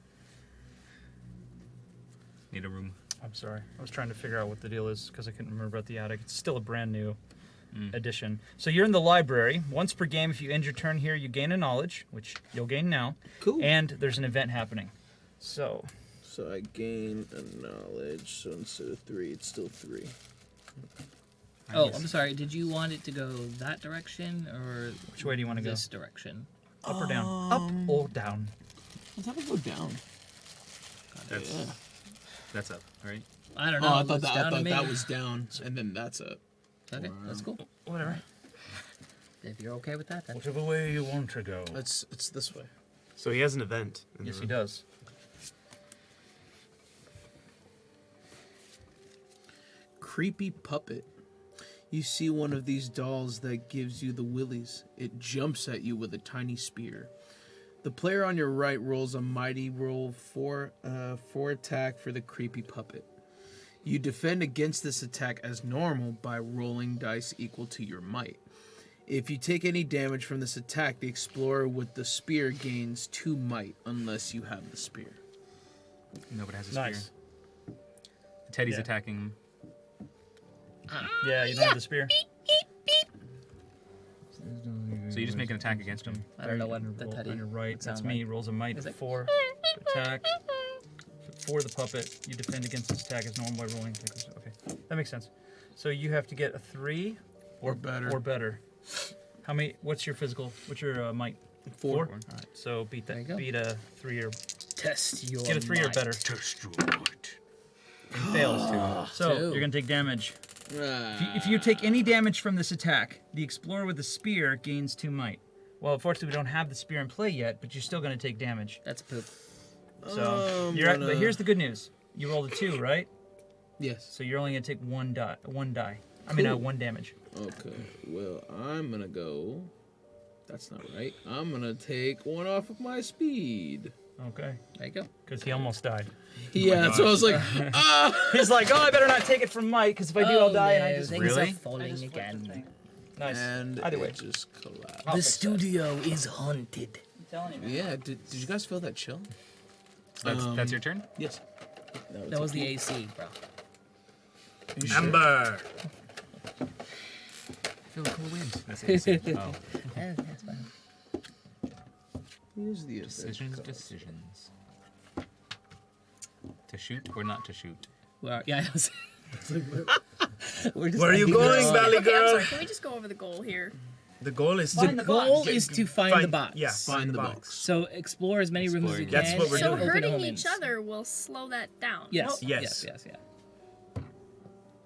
Need a room. I'm sorry. I was trying to figure out what the deal is because I couldn't remember about the attic. It's still a brand new addition. So you're in the library. Once per game, if you end your turn here, you gain a knowledge, which you'll gain now. Cool. And there's an event happening. So So I gain a knowledge. So instead of 3, it's still 3. Oh, I'm sorry. Did you want it to go that direction or which way do you want to go? this direction? Up or down? Up or down? Let's have it go down. That's Yeah. that's up, right? I don't Oh, know. I thought Looks down to me. that was down, and then that's up. Okay, that's cool. Whatever. If you're okay with that, then. Whichever way you want to go. It's this way. So he has an event. in the Yes, he room. does. Creepy puppet. You see one of these dolls that gives you the willies. It jumps at you with a tiny spear. The player on your right rolls a mighty roll for attack for the creepy puppet. You defend against this attack as normal by rolling dice equal to your might. If you take any damage from this attack, the explorer with the spear gains 2 might unless you have the spear. Nobody has a Nice. spear. Teddy's Yeah. attacking him. Yeah, you don't have the spear. So you just make an attack against him. I don't know what And the roll teddy on your right. would That's sound me. like. Rolls a might Is it? 4 to attack. For the puppet, you defend against this attack as normal by rolling. Okay, that makes sense. So you have to get a 3 Or better. Or better. How many? What's your physical? What's your might? 4. All right. So beat There you that. go. Beat a 3 or Test your get a 3 or might. better. Test your might. And fails. So 2. you're gonna take damage. If you take any damage from this attack, the explorer with the spear gains 2 might. Well, unfortunately, we don't have the spear in play yet, but you're still gonna take damage. That's poop. So but here's the good news. You rolled a 2, right? Yes. So you're only gonna take 1 die. 1 die. I mean, Cool. 1 damage. Okay. Well, I'm gonna go. That's not right. I'm gonna take 1 off of my speed. Okay. There you go. Because he almost died. Yeah. So I was like, He's like, oh, I better not take it from Mike, because if I do, I'll die. And I no, just things Really? are falling again. nice. And Either way, it just collapsed. The studio is haunted. I'm telling you, man. Yeah. Did you guys feel that chill? That's your turn? Yes. That was the AC, bro. Amber. I feel a cool wind. That's AC. Oh. Yeah, that's fine. Here's the Decisions. To shoot or not to shoot? Well, yeah. We're just Where are you ending going, this. Valley Okay, I'm Girl? sorry. Can we just go over the goal here? The goal is The to goal is to find the box. Yeah, Find the box. So explore as many rooms as you Exploring. can. That's what we're So doing. Open hurting omens. each other will slow that down. Yes. Yes. Yes. Yeah.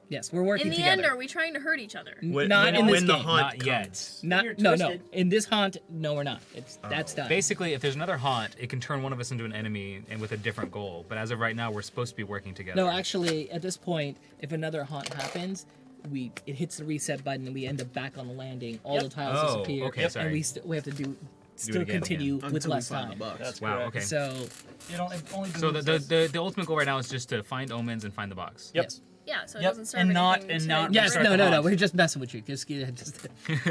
Yes, we're working In the together. end, are we trying to hurt each other? Not in this when the game. haunt Not yet. comes. Not You're no. twisted. In this haunt, no, we're not. That's done. Basically, if there's another haunt, it can turn one of us into an enemy and with a different goal. But as of right now, we're supposed to be working together. No, actually, at this point, if another haunt happens, it hits the reset button and we end up back on the landing. All the tiles Oh, disappear, okay, sorry. and we have to still again, continue with Until we less find time. the box. That's Wow, correct. okay. So You don't only So the ultimate goal right now is just to find omens and find the box. Yep. yes. Yeah, so it Yep, doesn't serve and not- anything and to not- Yes, Start no, the no, no. haunt. We're just messing with you.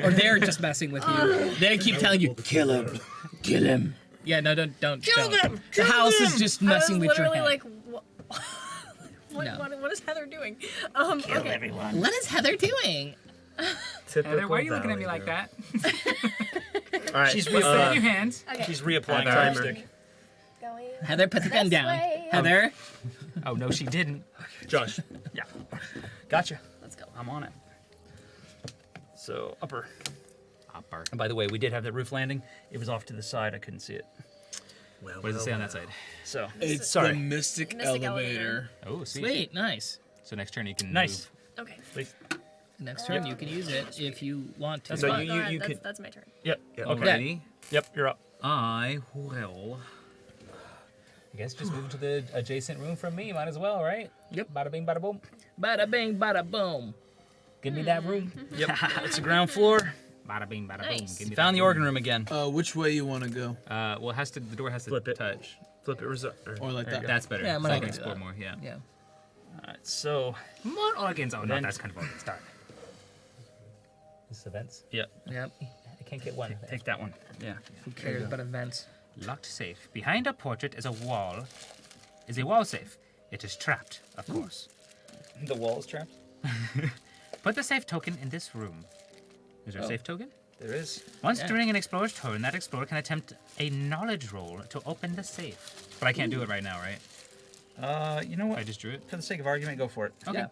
Or they're just messing with you. They keep telling you, kill him, kill him. Yeah, no, don't. Kill them! The house is just I was messing with your literally head. like, what, No. what is Heather doing? Okay. everyone. What is Heather doing? Typical why are you looking at Valley me like Girl. that? All right. She's Put that in your hands. Okay. She's reapplying Heather. chapstick. Going Heather, put the gun this down. way. Heather, Oh no, she didn't. Josh. Yeah. Gotcha. Let's go. I'm on it. So upper. Upper. And by the way, we did have that roof landing. It was off to the side. I couldn't see it. Well, What does it say on that side? So It's sorry. the mystic, Mystic elevator. Oh, sweet. sweet, nice. So next turn you can Nice. Okay. Please. Next turn you can use it if you want to. That's So fine. you- Go ahead. you that's, could- that's my turn. Yep. Yeah. Okay. Alrighty. Yep. You're up. I will. I guess just move to the adjacent room from me. Might as well, right? Yep. Bada bing, bada boom. Bada bing, bada boom. Give me that room. Yep. It's the ground floor. Bada bing, bada boom. Nice. Give me Found that the organ room again. Which way you want to go? Well, it has to. The door has to Flip it. touch. Flip it. Or like that? That's better. Yeah, I'm so gonna I can do explore that. more. Yeah. Yeah. All right. So More organs. Oh no, Then- that's kind of organs. Darn. This is events. yep. Yep. I can't get one. Take that one. Yeah. Who cares about events? Locked safe. Behind a portrait is a wall. Is a wall safe. It is trapped, of course. The wall is trapped. Put the safe token in this room. Is there a safe token? There is. Once Yeah. during an explorer's turn, that explorer can attempt a knowledge roll to open the safe. But I can't do it right now, right? You know what? I just drew it. For the sake of argument, go for it. Okay.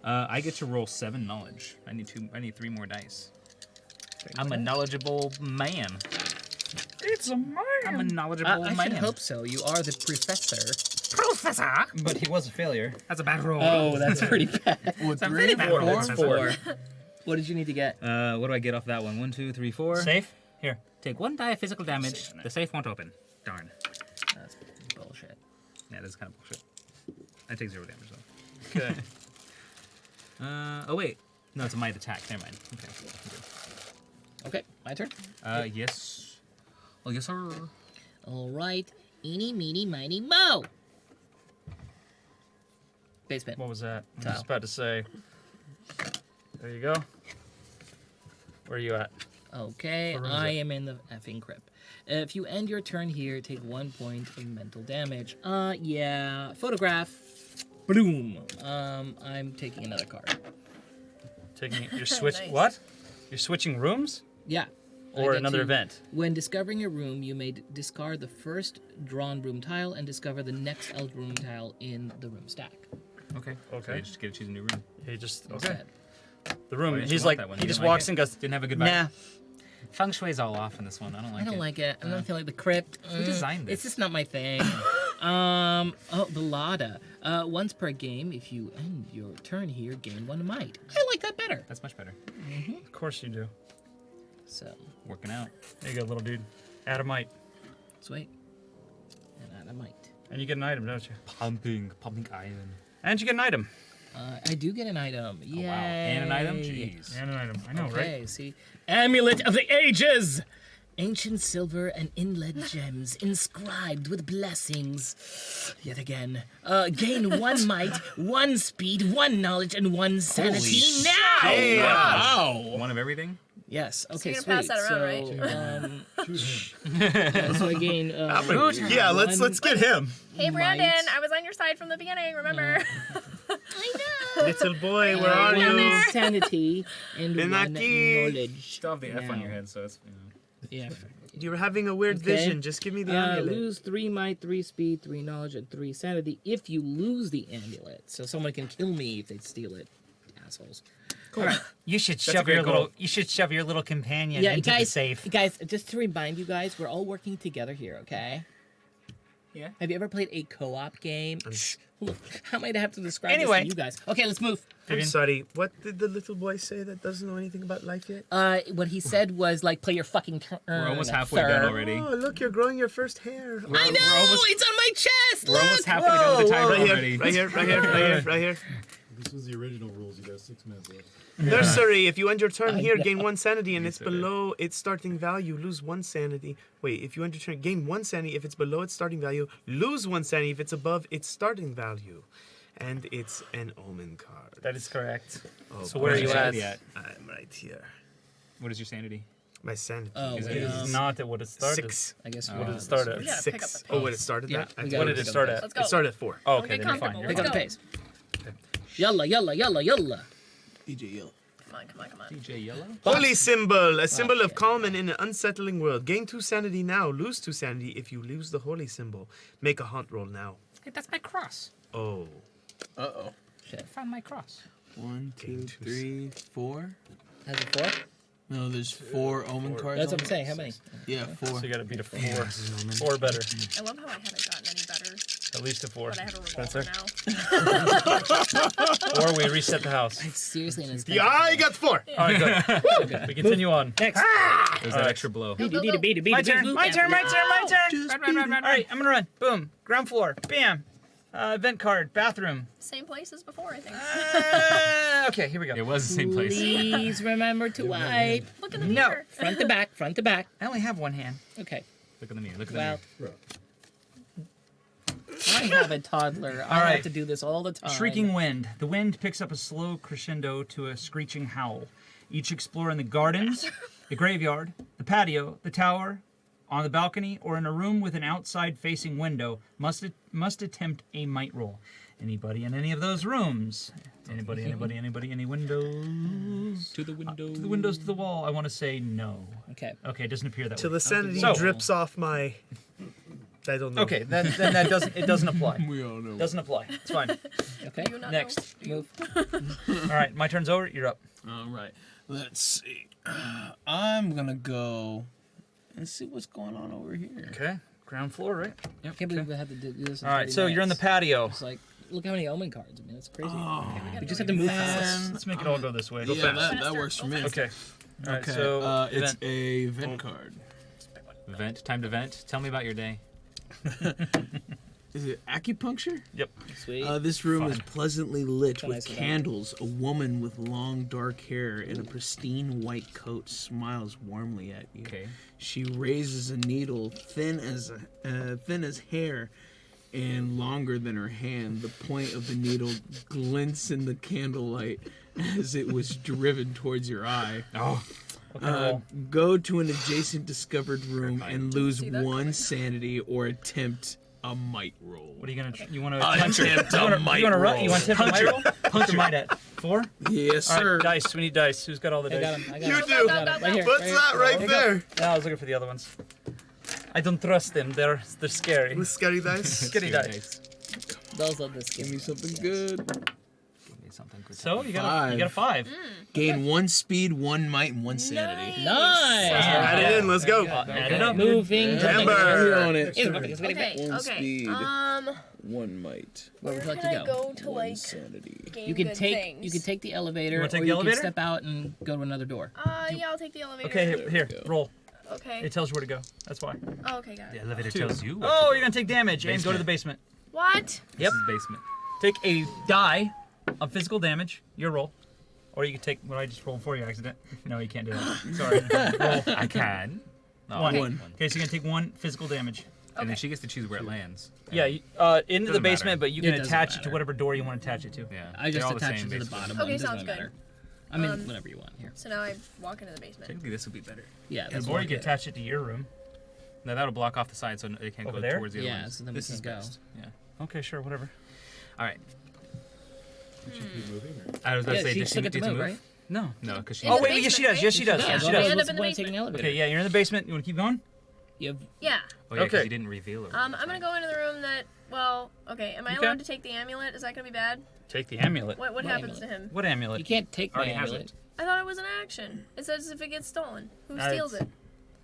Yeah. I get to roll 7 knowledge. I need 3 more dice. I'm a knowledgeable man. It's a man. I'm a knowledgeable I man. should hope so. You are the professor. Professor! But he was a failure. That's a bad roll. Oh, that's pretty bad. With a 3 really or bad 4? roll. That's 4. What did you need to get? What do I get off that one? 1, 2, 3, 4. Safe. Here. Take 1 die of physical damage. The safe won't open. Darn. That's bullshit. Yeah, that's kind of bullshit. I take 0 damage though. Okay. Oh wait. No, it's a might attack. Never mind. Okay. Okay, my turn. Yes. Oh, yes, sir. All right. Eeny, meeny, miny, mo. Basement. What was that? I was Tile. just about to say. There you go. Where are you at? Okay, Where is I it? am in the effing crypt. If you end your turn here, take 1 point of mental damage. Yeah. Photograph. Bloom. I'm taking another card. Taking it. You're switching. Nice. What? You're switching rooms? Yeah. or get another to- event. When discovering a room, you may discard the first drawn room tile and discover the next eligible room tile in the room stack. Okay. So Okay. you just get to choose a new room. He just okay. Instead. The room. Why didn't He's you want like that one? he You just didn't like walks it? and goes. Didn't have a good vibe. Nah. Feng Shui's all off in this one. I don't like it. I don't like it. I don't feel like the crypt. Who designed It's this? just not my thing. The Lada. Once per game, if you end your turn here, gain 1 might. I like that better. That's much better. Of course you do. So, Working out. There you go, little dude. Add a might, sweet. And add a might. and you get an item, don't you? Pumping iron. And you get an item. I do get an item. Yay. Oh, wow. And an item? Jeez. And an item. I know, Okay, right? see. Amulet of the Ages! Ancient silver and inlaid gems inscribed with blessings. Yet again. Gain 1 might, 1 speed, 1 knowledge, and 1 sanity now! Wow. One of everything? Yes, okay, you're sweet. gonna pass that around, So I gain... Yeah, let's get him. Hey, Brandon, Might. I was on your side from the beginning, remember? Little boy, where are down you? there. sanity and Ven 1 aquí. knowledge. Still have the F on Now. your head, so it's, Yeah. You're having a weird Okay. vision. Just give me the amulet. Lose 3 might, 3 speed, 3 knowledge, and 3 sanity if you lose the amulet. So someone can kill me if they steal it. Assholes. You should a shove great your little. goal. You should shove your little companion Yeah, into the guys, safe. guys, just to remind you guys, we're all working together here, okay? Yeah. Have you ever played a co-op game? Look, how might I have to describe Anyway. this to you guys? Okay, let's move. I'm sorry. What did the little boy say that doesn't know anything about life yet? What he said was like, play your fucking turn. We're almost halfway done already. Oh, look, you're growing your first hair. I know! It's on my chest! We're almost Look! halfway done with the timer Right already. here, right here, right here, right here, right here. This was the original rules. You got 6 minutes left. Nursery, if you end your turn I here, know. gain 1 sanity, and You it's said it. below its starting value, lose 1 sanity. Wait, if you end your turn, gain 1 sanity. If it's below its starting value, lose 1 sanity. If it's above its starting value. And it's an omen card. That is correct. Oh, So where are Where's you your at? sanity at? I'm right here. What is your sanity? My sanity. Oh, Is It it- is not at what it started. 6. I guess What did it start at? We gotta pick up 6. the Oh, pace. what it started Yeah, at? we I gotta What did pick it up start the at? Let's go. It started at 4. Oh, Don't okay, get then you're fine. comfortable. You're Pick Let's up fine. the go. pace. Yalla, yalla, yalla, yalla. DJ Yellow. Come on. DJ Yellow? Holy symbol, a symbol of yeah. calm and in an unsettling world. Gain 2 sanity now, lose 2 sanity if you lose the holy symbol. Make a haunt roll now. Hey, that's my cross. Oh. Uh-oh. I found my cross. 1, 2, 3, 4. Has it 4? No, there's 4 omen cards. That's on what I'm it. saying. How many? Yeah, 4. So you got to beat a 4. 4 better. I love how I haven't gotten any better, At least a 4. but I have a revolver Spencer? now. Or we reset the house. I'm seriously an Yeah, I got 4. All right, good. We continue on. Next. There's that extra blow. Go, go, go. My turn. My turn. Run. All right, I'm gonna run. Boom. Ground floor. Bam. Event card. Bathroom. Same place as before, I think. Okay, here we go. It was the same place. Please remember to wipe. Look in the No. mirror. Front to back, front to back. I only have one hand. Okay. Look at the mirror. Look at the Well, mirror. I have a toddler. I right. have to do this all the time. Shrieking wind. The wind picks up a slow crescendo to a screeching howl. Each explorer in the gardens, the graveyard, the patio, the tower, on the balcony, or in a room with an outside-facing window must attempt a might roll. Anybody in any of those rooms? Anybody, any windows? To the window. To the windows, to the wall. I want to say no. Okay. Okay, it doesn't appear that Till way. the sanity So- drips off my... I don't know. Okay, then that doesn't apply. We all know. Doesn't apply. It's fine. Okay. Do you not Next. know? Move. All right, my turn's over. You're up. All right. Let's see. I'm going to go and see what's going on over here. Okay. Ground floor, right? I can't believe we had to do this. In All right, 30 so you're in the minutes. patio. It's like, look how many omen cards. I mean, that's crazy. We We just have to move fast. And Let's make it all go this way. Go yeah, fast. that works for me. Okay. All right, Okay. so it's event. a vent card. Vent. Time to vent. Tell me about your day. Is it acupuncture? Yep. Sweet. This room is pleasantly lit Can I with sit down? candles. A woman with long dark hair and a pristine white coat smiles warmly at you. Okay. She raises a needle thin as hair and longer than her hand. The point of the needle glints in the candlelight as it was driven towards your eye. Oh. Go to an adjacent discovered room and lose See that? 1 sanity or attempt a might roll. What are you gonna? You want to? Attempt a might You want roll. to attempt a might roll? Punch or might at 4? Yes, All sir. right, dice. We need dice. Who's got all the I dice? got him. I got You him. do. Got him. Right here. What's that right there? No, I was looking for the other ones. I don't trust them. They're scary. With scary dice. Scary dice. Those are the Give me skins. something good. Give me something good. So you got a 5. Gain 1 speed, 1 might, and 1 sanity. Nice. Add it in. Let's go. Add it up. Moving. Amber. On it. Okay, One okay. speed, 1 might, Where would you like Can to I go? go to 1 like sanity. gain You can good take things? the elevator, You or wanna take the you elevator? can step out and go to another door. Yeah, I'll take the elevator. Okay, here, roll. Okay. It tells you where to go. That's why. Oh, okay, got The it. elevator 2. tells you. What Oh, to you're gonna take damage and go to the basement. What? Yep. This is basement. Take a die of physical damage. Your roll. Or you can take what I just rolled for you, accident. No, you can't do that. Sorry. Roll. I can. No, 1. One. Okay, so you're gonna take 1 physical damage. And then she gets to choose where it lands. Yeah, into the Doesn't basement, matter. but you It can doesn't attach it to matter. whatever door you want to attach it to. Yeah. I they're just all the attach same, it to the basically. bottom Okay, one. Doesn't sounds matter. good. I mean, whatever you want here. So now I walk into the basement. Technically, this would be better. Yeah. That's Or what you can attach it to your room. No, that'll block off the side so it can't Over go there? towards the other Yeah, ones. so then we This can is go. best. Yeah. Okay, sure, whatever. All right. Should keep moving, or? I was about Yeah, to say, she does still she get to need to move, move? right? No. No, because she. In Oh the wait, yes she basement, does. Yes she does. Yeah, Yes she we does. end up What's in the the point of taking basement. the elevator? Okay, yeah, you're in the basement. You want to keep going? You have Yeah. Oh yeah, because Okay. you didn't reveal her. I'm gonna go into the room that. Well, okay. Am I Okay. allowed to take the amulet? Is that gonna be bad? Take the amulet. What What happens amulet? to him? What amulet? you can't take my Already has amulet. it. I thought it was an action. It says if it gets stolen, who Uh, steals it's- it?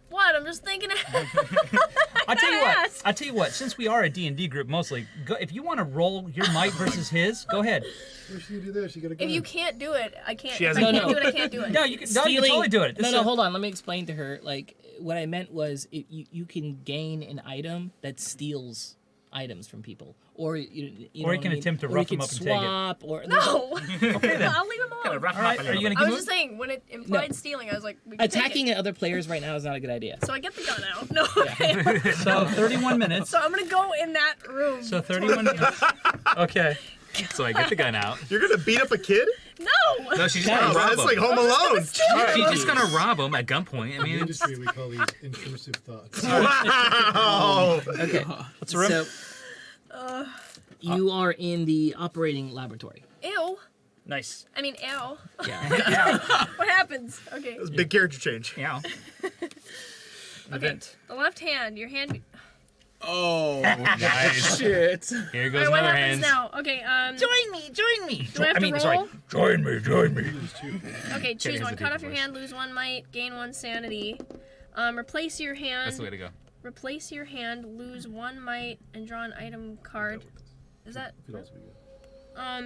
What? I'm just thinking. I tell you what. ask. I tell you what. Since we are a D&D group mostly, go, if you want to roll your might versus his, go ahead. What's she gonna do there? She got a gun. If you can't do it, I can't. She If has I a- can't No, do it, I can't do it. No, you can totally do it. No, This no, is- hold on. Let me explain to her. Like, what I meant was, you can gain an item that steals items from people, or you know Or you what I can mean? attempt to Or rough you them can up and take it. swap, or No. Okay then. I'll leave him alone. All right. Are you gonna I keep was just moving? saying when it implied stealing, I was like, we can take attacking it. other players right now is not a good idea. So I get the gun out. No. Okay. So 31 minutes. So I'm gonna go in that room. So 31 minutes. Okay. So I get the gun out. You're gonna beat up a kid? No. No, she's just Yeah, gonna rob That's him. like Home Alone. She's just gonna rob him at gunpoint. I In the mean, industry, we call these intrusive thoughts. Wow. Okay. What's the room? So, you are in the operating laboratory. Ew. Nice. I mean, ew. Yeah. What happens? Okay. That's a big character change. yeah. Event. The left hand. Your hand. Oh, Nice. shit. Here All goes right. What another happens hand. now? Okay. Join me. Join me. Do I have to roll? sorry. Join me. Join me. Okay. Choose has one. a Cut deep off your voice. hand. Lose 1 might. Gain 1 sanity. Replace your hand. That's the way to go. Replace your hand. Lose 1 might and draw an item card. Is that? Could also be good.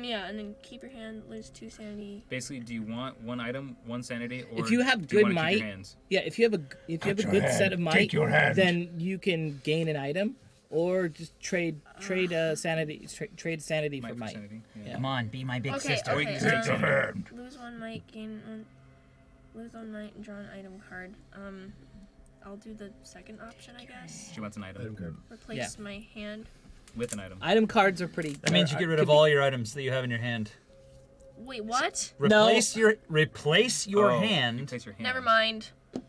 Yeah. And then keep your hand. Lose 2 sanity. Basically, do you want 1 item, 1 sanity, or If you have do you good wanna keep might- your hands? Yeah, if you have a good set of might, your hand. then you can gain an item, or just trade sanity trade sanity Might for for might. sanity. Yeah. Come on, be my big Okay. sister. Or you Okay. can just take hand. Lose 1 might. Gain 1. Lose 1 might and draw an item card. I'll do the second option, I guess. She wants an item Item card. Replace my hand. with an item. Item cards are pretty. That means you get rid of all your items that you have in your hand. Wait, what? No. Replace your Oh, hand. Replace your hand. Never mind. God.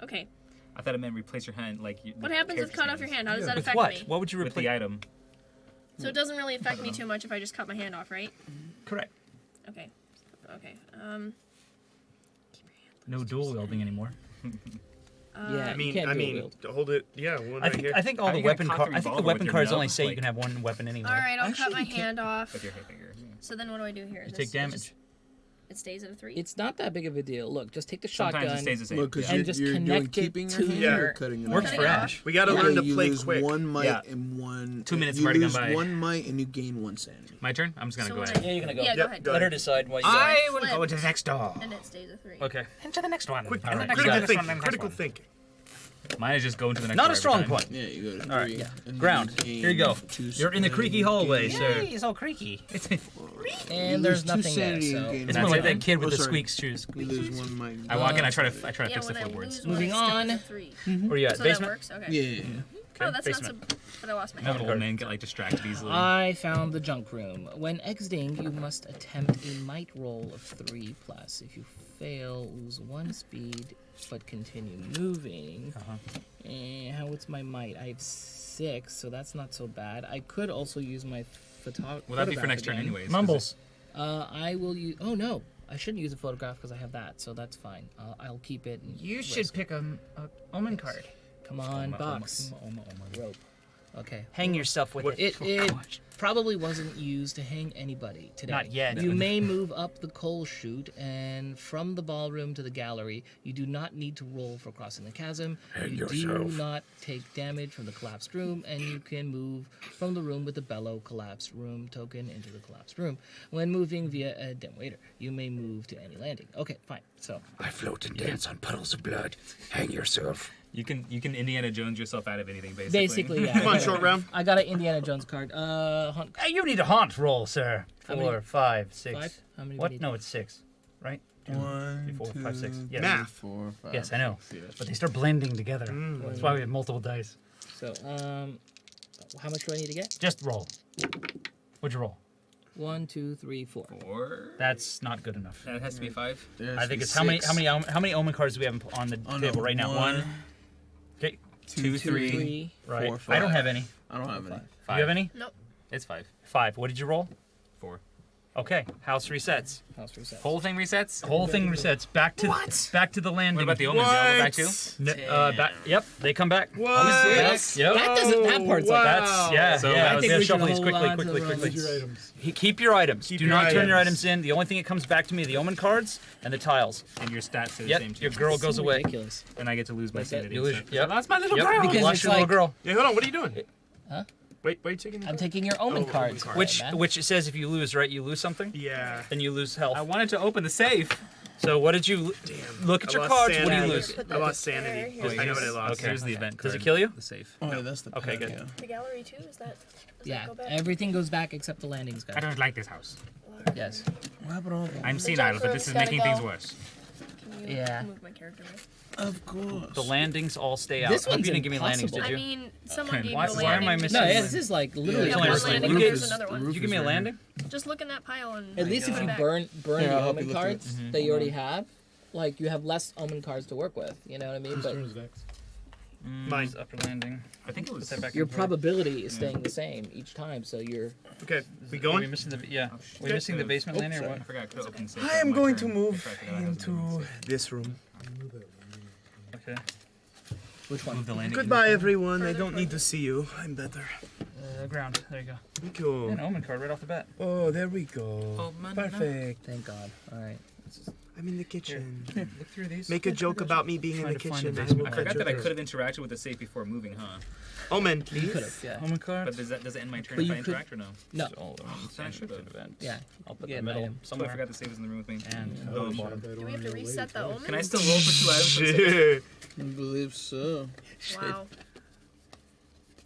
Okay. I thought it meant replace your hand, like. What happens if cut off your hand? How does that With affect what? me? What would you With replace? the item. So it doesn't really affect me too much if I just cut my hand off, right? Correct. Okay. Okay. No dual wielding anymore. Yeah, I you mean, can't I dual mean, wield. hold it. Yeah, one I right think here. I think all How the you gonna weapon cock cards. the I think the revolver weapon with your cards only nub? say you Like- can have one weapon anyway. All right. I'll cut Actually, my you can't- hand off. With your finger. Yeah. So then what do I do here? You This take is damage. just- It stays at a 3. It's not that big of a deal. Look, just take the Sometimes shotgun. it stays the same. Look, because And you're, just you're doing connect it keeping to your hand your- or cutting it Works off? for Ash. We gotta Yeah, learn to you play lose quick. 1 might Yeah. and 1. 2 minutes you have already lose gone by. 1 might and you gain 1 sanity. My turn. I'm just gonna So go when ahead. Yeah, you're gonna go. Yeah, go Yep, ahead. go Let her ahead. decide what you I got. will Flip. go to the next door. And it stays at 3. Okay. Into the next one. Quick, All right, Next you got critical one, next thinking. one, next Critical one. thinking. Mine is just going to the next Not door a every strong time. point. Yeah, you go to 3. All right. And Ground. gain Here you go. 2 You're in the creaky hallway, gain- sir. It's all creaky. And You there's lose 2 nothing there. sanity So and gain It's one more like sanity. that kid with Oh, the sorry. squeaks shoes. You lose 1 might. I walk in. I try to Yeah, fix the when I floorboards. lose one, Moving I stick on. to 3. Where you at? So that Basement? works? Okay. Yeah. Oh, that's basement. not so... But I lost my Have hand. an old man get like distracted easily. I found the junk room. When exiting, you must attempt a might roll of 3+. If you fail, lose 1 speed, but continue moving. And what's my might? I have 6, so that's not so bad. I could also use my photograph. Well, that'd be for next turn anyways. 'cause Mumbles. I will use. Oh no, I shouldn't use a photograph because I have that, so that's fine. I'll keep it. And You should risk. pick a omen card. Come on, box. Rope. Okay. Hang yourself with it. It probably wasn't used to hang anybody today. Not yet. You may move up the coal chute and from the ballroom to the gallery. You do not need to roll for crossing the chasm. You do not take damage from the collapsed room, and you can move from the room with the bellow collapsed room token into the collapsed room. When moving via a dumbwaiter, you may move to any landing. Okay, fine. So I float and dance on puddles of blood. Hang yourself. You can Indiana Jones yourself out of anything, basically. basically, yeah. Come on, short round. I got an Indiana Jones card. Hunt. You need a haunt roll, sir. How 4, many? 5, 6. 5? How many? What? we need? No, it's 6. Right? 1, 3, 4, 5, 6. Yes. Math. 4, 5. Yes, I know. But they start blending together. That's why we have multiple dice. So, how much do I need to get? Just roll. What'd you roll? 1, 2, 3, 4. 4. That's not good enough. That has to be 5. I think it's how many omen cards do we have on the table right now? 1. Okay. 2, 3. Right. 4, 5. I don't have any. I don't have any. Do you have any? Nope. It's 5. 5. What did you roll? 4. Okay. House resets. House reset. Whole thing resets? Whole thing resets. Back to the landing. What about the omens? They all go back too? Back. Yep. They come back. What? Yep. That doesn't. That part's wow. like That's yeah. So yeah. I Let's think we should shuffle these hold quickly, on to quickly, the quickly. Use your items. Keep your items. Keep Do your not turn your items. items in. The only thing that comes back to me, the omen cards and the tiles. And your stats are the Yep. same too. Your girl goes away. ridiculous. And I get to lose my Like that. sanity. You lose. so- Yep. That's my little Yep. girl. Because Lost it's your little like- girl. Yeah, hold on. What are you doing? Huh? Wait, are you taking? I'm taking your omen cards. Which man. which says if you lose, right, you lose something. Yeah. Then you lose health. I wanted to open the safe. So what did you look at I your lost cards? What do you sanity. lose? I lost sanity. There, I know what I lost. Okay. Here's the event card. Does it kill you? The safe. Oh, yeah, that's the Okay, pack, good. yeah. The gallery too? Is that? Does Yeah, that go back? everything goes back except the landings I go. don't like this house. Yes. What happened to all that? I'm senile, but this is gotta making go. things worse. Can you Yeah. move my character away? Of course. The landings all stay out. This I hope one's you didn't give me landings, impossible. did I you? mean, someone gave Why- you a why am I landing. missing No, one? yeah, this is like literally. Yeah, only one roof landing, is- there's another one. Did you give me a landing? Just look in that pile and. At least if come you back. burn Here, the I'll help omen you lift it. cards that you already have, like you have less omen cards to work with. You know what I mean? Whose But turn is next? Mine. Upper landing. I think it was. Put that back your in play. probability is staying the same each time. So you're. Okay, we Are we going? missing the yeah? We're Okay. missing the basement landing or I what? forgot. I could open safe. I am on my going turn to move if I forgot I was doing into safe. this room. Okay. Which one? Move the landing. Goodbye, everyone. I don't need to see you. I'm better. Ground. There you go. Thank you. An omen card right off the bat. Oh, there we go. Perfect. Thank God. All right. I'm in the kitchen. Look through these. Make a joke about me being in Trying the to find kitchen. the I basement. will I cut forgot your that I throat. could have interacted with the safe before moving, huh? Omen, You please. could have. Yeah. Omen card. But does it end my turn But if you I could- interact or no? No. All the ones I and should've. event. Yeah. I'll put Yeah, the middle item. So I somewhere. forgot the save was in the room with me. And Oh, the shit. bottom. Do we have to reset the omen? Can I still roll for 2 items? For the safe? I believe so. Wow.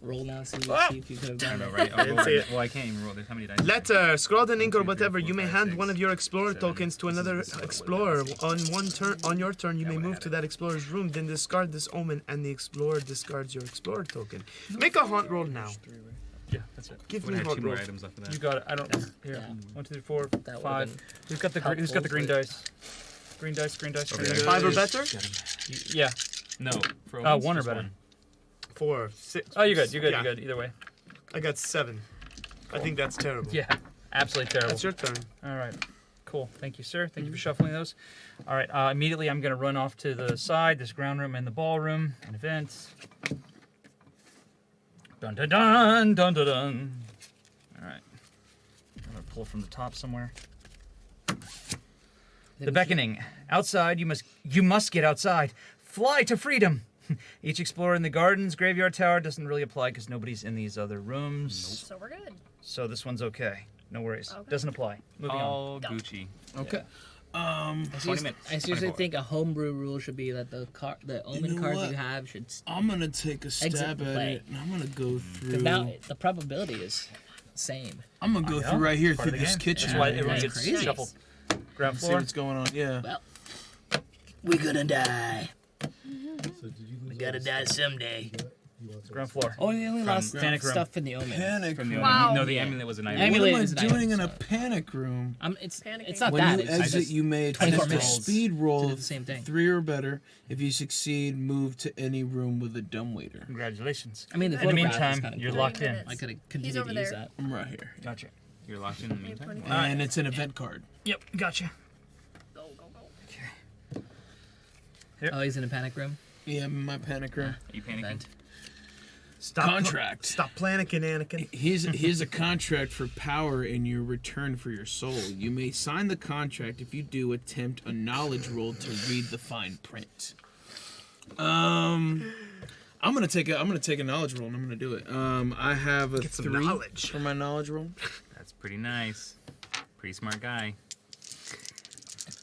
Roll now. See Ah! if you could have I done don't know, it. right? I'll roll see it. it. Well, I can't even roll. There's how many dice? Letter, scrawled ink or 1, 2, 3, whatever. 4, You may 5, hand 6, one of your explorer 7. tokens to another This is explorer. what On one turn, on your turn, you That may would move have to it. that explorer's room. Then discard this omen, and the explorer discards your explorer token. Make a haunt roll now. Yeah, that's it. Give Would me have haunt 2 more roll. items left of that. You got it. I don't. Here. Yeah. 1, 2, 3, 4, That 5. would've Who's got the who's got the green dice? Green dice. Green dice. Green Okay. dice. 5 or better? Yeah. No. For omens, 1 or just better. 1. 4, 6. Oh, you're good. You're good. Yeah. You're good. Either way. I got 7. I think that's terrible. Yeah. Absolutely terrible. That's your turn. All right. Cool. Thank you, sir. Thank you for shuffling those. All right. Immediately, I'm going to run off to the side, this ground room and the ballroom and events. Dun dun dun dun dun dun. All right. I'm going to pull from the top somewhere. The beckoning. Outside, you must get outside. Fly to freedom. Each explorer in the gardens, graveyard tower doesn't really apply because nobody's in these other rooms. So we're good. So this one's okay. No worries. Okay. Doesn't apply. Moving on. All Gucci. Okay. I 20 minutes. seriously 24. think a homebrew rule should be that the omen know cards what? you have should. I'm gonna take a stab the at play. it, and I'm gonna go Because through. now the probability is the same. I'm gonna go know. through right here Part of through the this game. kitchen. That's why Yeah, everyone that's gets crazy. shuffled. Ground See floor. what's going on. Yeah. Well, we're gonna die. So did you lose We gotta die someday. Ground floor. Oh, we only lost Panic room. stuff in the omen. Panic From the room. Wow. No, the amulet was an item. Amulet What am is I an doing item, in a so- panic room? It's Panicking. not When that. you It's exit, just you may 24 attempt a minutes speed roll to do the same thing. 3 or better. If you succeed, move to any room with a dumbwaiter. Congratulations. I mean, the In the photograph is meantime, kinda you're cool. locked in. minutes. I could have He's continued over to use there. that. I'm right here. Gotcha. You're locked in the We have meantime. 25. And it's an event card. Yep, gotcha. Go, go, go. Oh, he's in a panic room. Yeah, I'm in my panic room. Are you panicking? Event. Stop Contract. Stop panicking, Anakin. Here's a contract for power in your return for your soul. You may sign the contract. If you do, attempt a knowledge roll to read the fine print. I'm gonna take a knowledge roll and I'm gonna do it. I have a Get some 3 knowledge. for my knowledge roll. That's pretty nice. Pretty smart guy.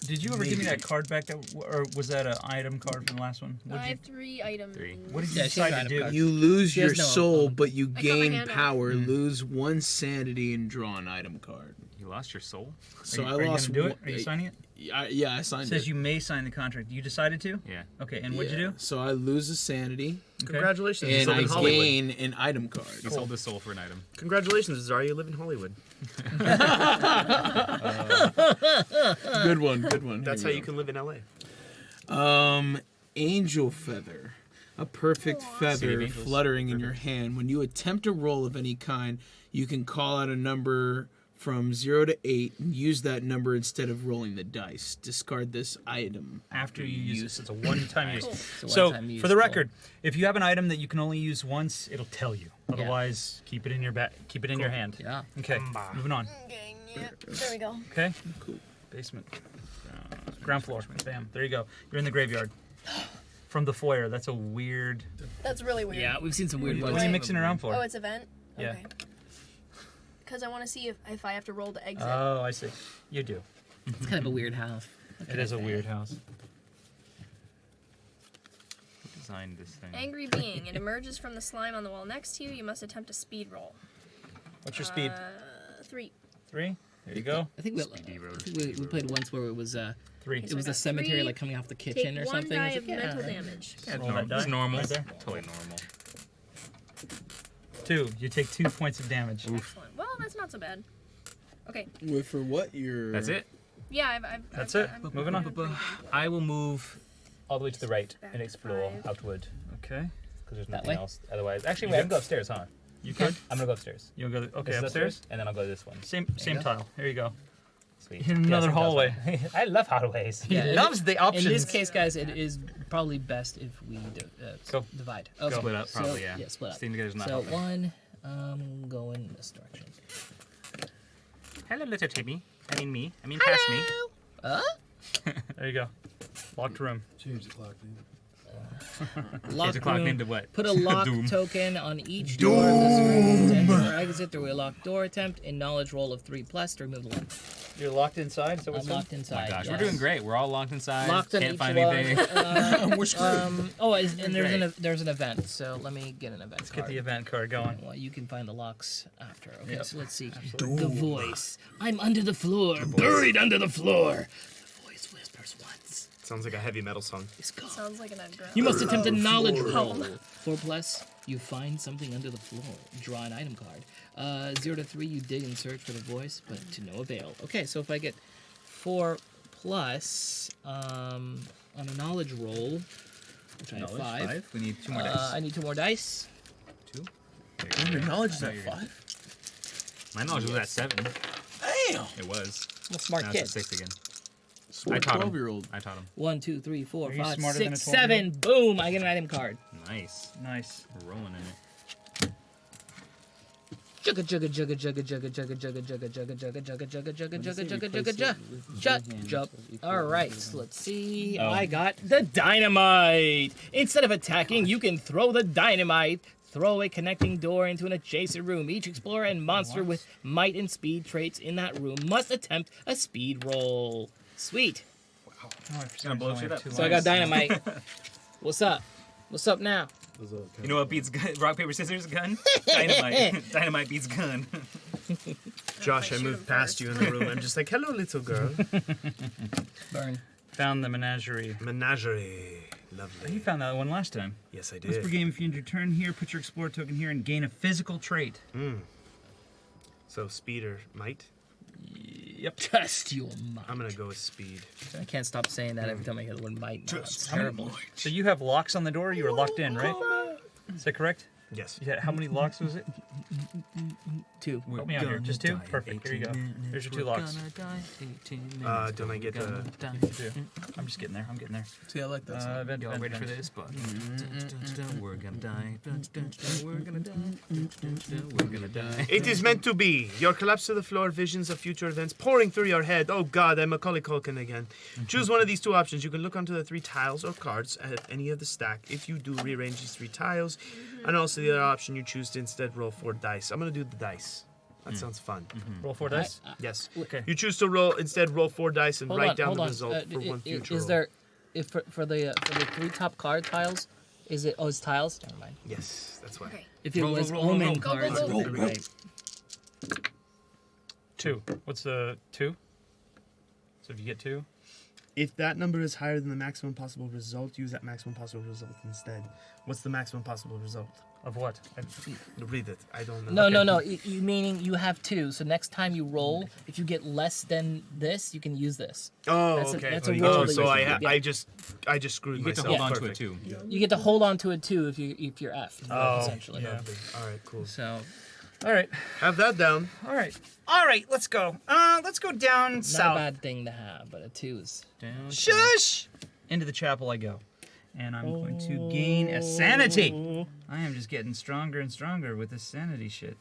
Did you ever give me that card back, or was that an item card from the last one? I have 3 items. What did you Yeah, she has decide to item do? cards. You lose She has your no soul, common. but you cut my gain hand off. power. Lose 1 sanity and draw an item card. You lost your soul? So Are you I lost. gonna do it? one- Are you signing it? Yeah, I signed It says it. you may sign the contract. You decided to? Yeah. Okay, and what'd you Yeah. do? So I lose a sanity Okay. Congratulations, you and sold I in Hollywood. gain an item card. You sold his soul for an item. Congratulations, Zara, you live in Hollywood. Good one, good one. That's Here how you can live in LA. Angel feather. A perfect City of feather Angels. fluttering in your hand. When you attempt a roll of any kind, you can call out a number from 0 to 8 and use that number instead of rolling the dice. Discard this item After you use this. It's a one-time use. It's a So, one-time use, for the cool. record, if you have an item that you can only use once, it'll tell you. Otherwise, keep it in your keep it in your hand. Yeah. Okay, moving on. Okay, yeah. There we go. Okay. Cool. Basement. Ground floor. Bam. There you go. You're in the graveyard. From the foyer. That's a weird. That's really weird. Yeah, we've seen some weird What ones. are you mixing around for? Oh, it's event? Yeah. Okay. Because I want to see if I have to roll to exit. Oh, I see. You do. It's kind of a weird house. It is a weird house. Who designed this thing? Angry being. It emerges from the slime on the wall next to you. You must attempt a speed roll. What's your speed? 3. 3. There you go. I think we played once where it was 3. it was I a got cemetery 3. like coming off the kitchen Take or 1 something. die It's of like, yeah, mental right. damage. Yeah, Roll that die. it's normal. Right there. Totally normal. 2. You take 2 points of damage. Excellent. Well, that's not so bad. Okay. Wait, for what? Your That's it? Yeah, I've That's I've- it. I'm Moving on. pretty good. I will move all the way to the right Back and explore 5. outward. Okay. Because there's That nothing way? else. Otherwise, actually, wait. I can go upstairs, huh? You could. I'm gonna go upstairs. You'll go. Okay, This is upstairs. and then I'll go to this one. Same you go. tile. Here you go. Sweet. In another same hallway. hallway. I love hallways. He Yeah, it- loves the options. In this case, guys, it is probably best if we Go. divide. Split up, probably, so, yeah. Yeah, split up. Staying together is not So helping. one, going this direction. Hello, little Timmy. I mean pass me. There you go. Locked room. Change the clock name. Lock the clock room. name to what? Put a lock Doom. token on each door of this room to enter or exit through a locked door attempt. A knowledge roll of 3+ to remove the lock. You're locked inside. So I'm locked Oh inside. my gosh, yes. we're doing great. We're all locked inside. Locked on Can't each find one. anything. We're screwed. And there's an event. So let me get an event Let's card. get the event card going. Well, you can find the locks after. Okay, Yep. so let's see. The voice. I'm under the floor, buried under the floor. The voice whispers once. Sounds like a heavy metal song. It's gone. Sounds like an underground. You must attempt a knowledge roll. 4+, you find something under the floor. Draw an item card. 0 to 3, you dig and search for the voice, but to no avail. Okay, so if I get 4+ on a knowledge roll, which I have 5. We need 2 more dice. I need 2 more dice. 2. Your knowledge is at 5. My knowledge was at 7. Damn. It was. I'm a smart Now kid. it's at 6 again. Smart I taught him. 12-year-old. I taught him. 1, 2, 3, 4, Are you 5, smarter than 6, a 7. Boom! I get an item card. Nice. Nice. We're rolling in it. Jugga jugga jugga jugga jugga jugga jugga jugga jugga jugga jugga jugga jugga jugga jugga jugga jugga jut jump. All right, so let's see. I got the dynamite. Instead of attacking, you can throw the dynamite. Throw a connecting door into an adjacent room. Each explorer and monster with might and speed traits in that room must attempt a speed roll. Sweet. Gonna blow shit up. So I got dynamite. What's up? What's up now? You know what beats rock, paper, scissors, gun? Dynamite. Dynamite beats gun. Josh, I moved past you in the room. I'm just like, hello, little girl. Burn. Found the menagerie. Menagerie. Lovely. You found that one last time. Yes, I Once per did. game, if you end your turn here, put your Explorer token here and gain a physical trait. So speed or might? Yep. Test your might. I'm gonna go with speed. I can't stop saying that every time I hear the word might. No, it's terrible. So you have locks on the door. You are locked in, right? Is that correct? Yes. Yeah. How many locks was it? 2. Help me out here. Just 2? Perfect. Here you go. There's your 2 locks. Don't I get the... I'm just getting there. I'm getting there. See, I like that song. Y'all ready for this? But we're gonna die. We're gonna die. We're gonna die. It is meant to be. Your collapse to the floor, visions of future events pouring through your head. Oh God, I'm Macaulay Culkin again. Choose one of these 2 options. You can look onto the 3 tiles or cards at any of the stack. If you do, rearrange these 3 tiles. And also the other option, you choose to instead roll 4 dice. I'm gonna do the dice. That sounds fun. Roll 4 dice. Yes. Okay. You choose to roll 4 dice and write down hold the on. result for one future Is roll. there, if for the 3 top card tiles, is it? Oh, it's tiles. Never mind. Yes, that's why. Okay. If it was omen Go, go, cards, go. it would be right. 2. What's the 2? So if you get 2. If that number is higher than the maximum possible result, use that maximum possible result instead. What's the maximum possible result? Of what? Read it. I don't know. No. You meaning you have 2. So next time you roll, if you get less than this, you can use this. Oh, That's okay. that's a roll. So yeah. I just screwed You get to myself. hold on to it Perfect. too. You get to hold on to it too if you're F. Essentially. yeah. All right, cool. So All right. Have that down. All right. Let's go. Let's go down not south. a bad thing to have, but a 2 is. Shush! Into the chapel I go. And I'm going to gain a sanity. I am just getting stronger and stronger with this sanity shit.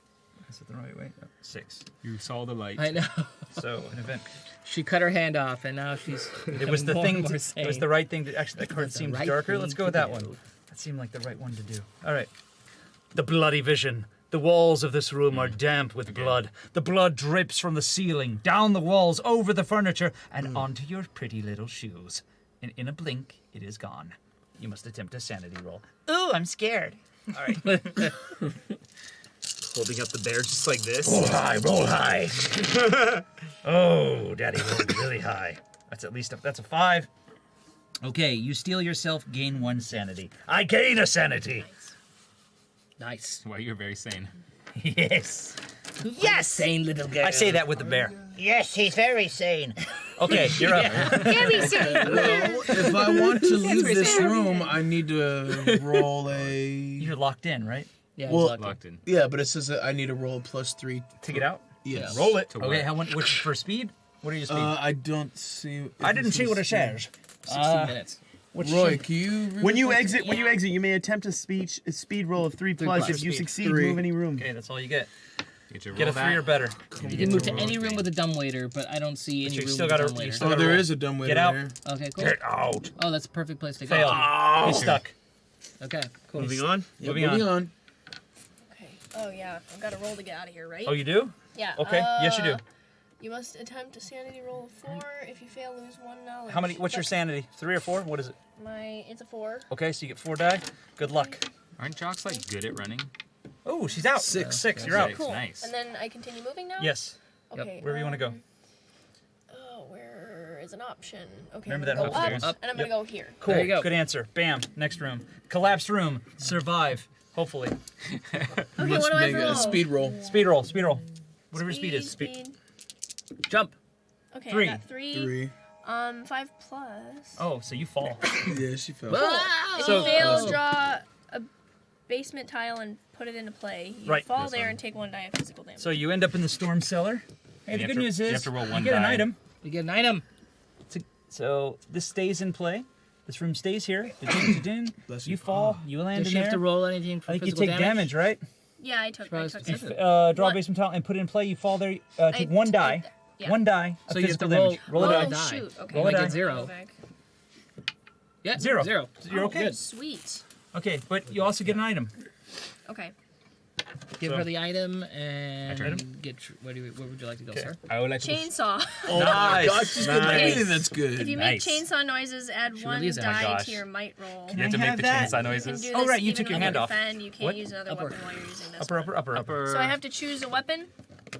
Is it the right way? Oh, 6. You saw the light. I know. So, an event. She cut her hand off, and now she's. It was the more thing. and more It was sane. the right thing to. Actually, that card was the seems right darker. thing Let's go to with that do. one. That seemed like the right one to do. All right. The bloody vision. The walls of this room are damp with blood. The blood drips from the ceiling, down the walls, over the furniture, and onto your pretty little shoes. And in a blink, it is gone. You must attempt a sanity roll. Ooh, I'm scared. All right. Holding up the bear just like this. Roll high, roll high. Oh, Daddy rolled really high. That's at least that's a 5. Okay, you steal yourself, gain 1 sanity. I gain a sanity. Nice. Well, you're very sane. Yes. Yes. Sane little girl. I say that with the bear. Yes, he's very sane. Okay, you're up. Very sane. Well, if I want to leave this room, I need to roll a. You're locked in, right? Yeah. Well, Well, Locked in. Yeah, but it says that I need to roll +3. To get out? Yes. Roll it. To Okay, what? how what's for speed? What are your speed? I don't see. I didn't see what it says. 16 minutes. Roy, can you? When you exit, you may attempt a speed roll of 3 plus. If you succeed, move any room. Okay, that's all you get. Get your Get a roll 3 or better. You can move to any room with a dumbwaiter, but I don't see any you room still with a gotta- you dumbwaiter. still Oh, gotta there roll. is a dumb way Get there. out. Okay, cool. Get out. Oh, that's a perfect place to go. Fail. He's stuck. Okay, cool. Moving on. Yeah, Moving on. Okay. Oh yeah, I've got to roll to get out of here, right? Oh, you do? Yeah. Okay. Yes, you do. You must attempt a sanity roll of 4. If you fail, lose 1 knowledge. How many? What's your But sanity? 3 or 4? What is it? It's a 4. Okay, so you get 4 die. Good luck. Aren't jocks like good at running? Oh, she's out. 6. You're out. Cool. Nice. And then I continue moving now. Yes. Okay. Yep. Wherever you want to go. Oh, where is an option? Okay. Remember I'm that gonna go upstairs. up, and I'm gonna go here. Cool. There you go. Good answer. Bam. Next room. Collapsed room. Survive. Hopefully. Okay. Must What do I make roll? a speed roll. Speed roll. Speed roll. Whatever your speed is. Speed. Jump. Okay. 3. I got 3. 3. 5 plus. Oh, so you fall. Yeah, she fell. If So- you fail, draw a basement tile and put it into play. You Right. fall This there one. and take 1 die of physical damage. So you end up in the storm cellar. Hey, You the have good to- news you is have to roll one you get an die. item. You get an item. So this stays in play. This room stays here. Da-ding. Bless You you. fall. You land Does in she have there. to roll anything for I think you physical take damage, right? yeah, I took Surprise it. specific. Draw a What? basement tile and put it in play. You fall there. I Take 1 die. yeah. 1 die of So you have to physical damage. Roll a roll die. a Oh, die. shoot. Okay. Roll a You might die. get 0. Go back. Yeah, 0. 0. You're okay. Good. Sweet. Okay, but you also get an item. Okay. Give So- her the item and Item? get. Where would you like to go, Okay. sir? I would like to. Chainsaw. Oh my Nice. gosh, she's good. Nice. Anything that's good. If you Nice. make chainsaw noises, add She 1 really is. Oh my die gosh. to your might roll. You have to I make have the that? chainsaw You noises. can do Oh, this right, you even took your when hand off. defend. You can't What? use another Upper. weapon while you're using this Upper, one. upper, upper. So I have to choose a weapon.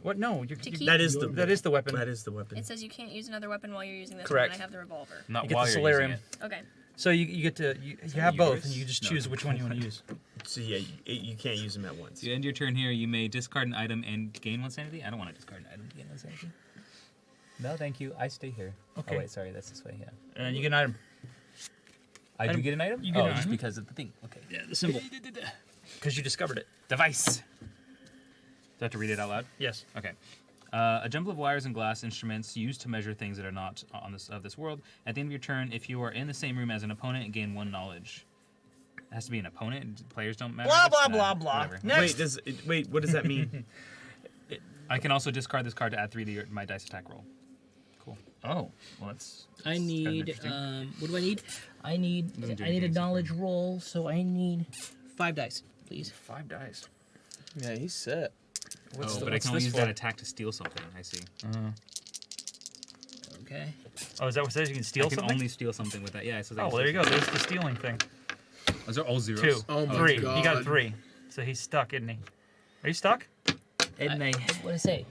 What? No, To keep? That is the that is the weapon. That is the weapon. It says you can't use another weapon while you're using this Correct. one, and I have the revolver. Not You get while the you're using solarium. it. Okay. So you get to you have both, and you just choose which one you want to use. So yeah, you can't use them at once. You end your turn here. You may discard an item and gain 1 sanity. I don't want to discard an item to gain 1 sanity. No, thank you. I stay here. Okay. Oh wait, sorry. That's this way. Yeah. And you get an item. I do get an item. You get an just item. because of the thing. Okay. Yeah, the symbol. Because you discovered it. Device. Do I have to read it out loud? Yes. Okay. A jumble of wires and glass instruments used to measure things that are not of this world. At the end of your turn, if you are in the same room as an opponent, gain 1 knowledge. It has to be an opponent. Players don't matter. Blah, blah, blah, blah. Whatever. Next. Wait, what does that mean? I can also discard this card to add 3 to my dice attack roll. Cool. Oh, well, that's I kind of need. interesting. What do I need? I need. Doesn't do I need a anything, knowledge roll, so I need 5 dice, please. 5 dice. Yeah, he's set. What's but I what's can only this use for? that attack to steal something. I see. Okay. Oh, is that what it says? You can steal I can something? only steal something with that. Yeah. So Oh, well, there you go. There's the stealing thing. Those are all zeros. 2. Oh my 3. God. He got 3. So he's stuck, isn't he? Are you stuck? What did I say?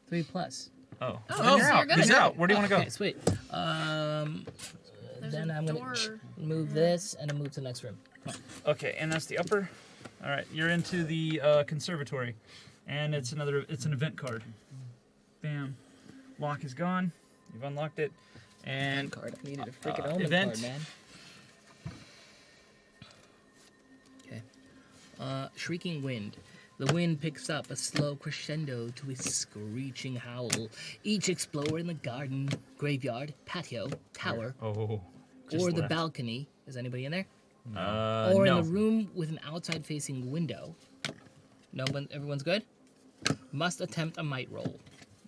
3 plus. Oh. Oh, Then you're so out. you're good. He's out. Where do you want to go? Okay, sweet. There's Then a I'm door. gonna move this and then move to the next room. Okay, and that's the upper. All right, you're into the conservatory, and it's an event card. Bam, lock is gone. You've unlocked it, and Card. I needed a freaking omen event. card, man. Okay. Shrieking wind. The wind picks up a slow crescendo to a screeching howl. Each explorer in the garden, graveyard, patio, tower, Oh. or the balcony. Is anybody in there? no. Or in the room with an outside-facing window. No one. Everyone's good. Must attempt a might roll.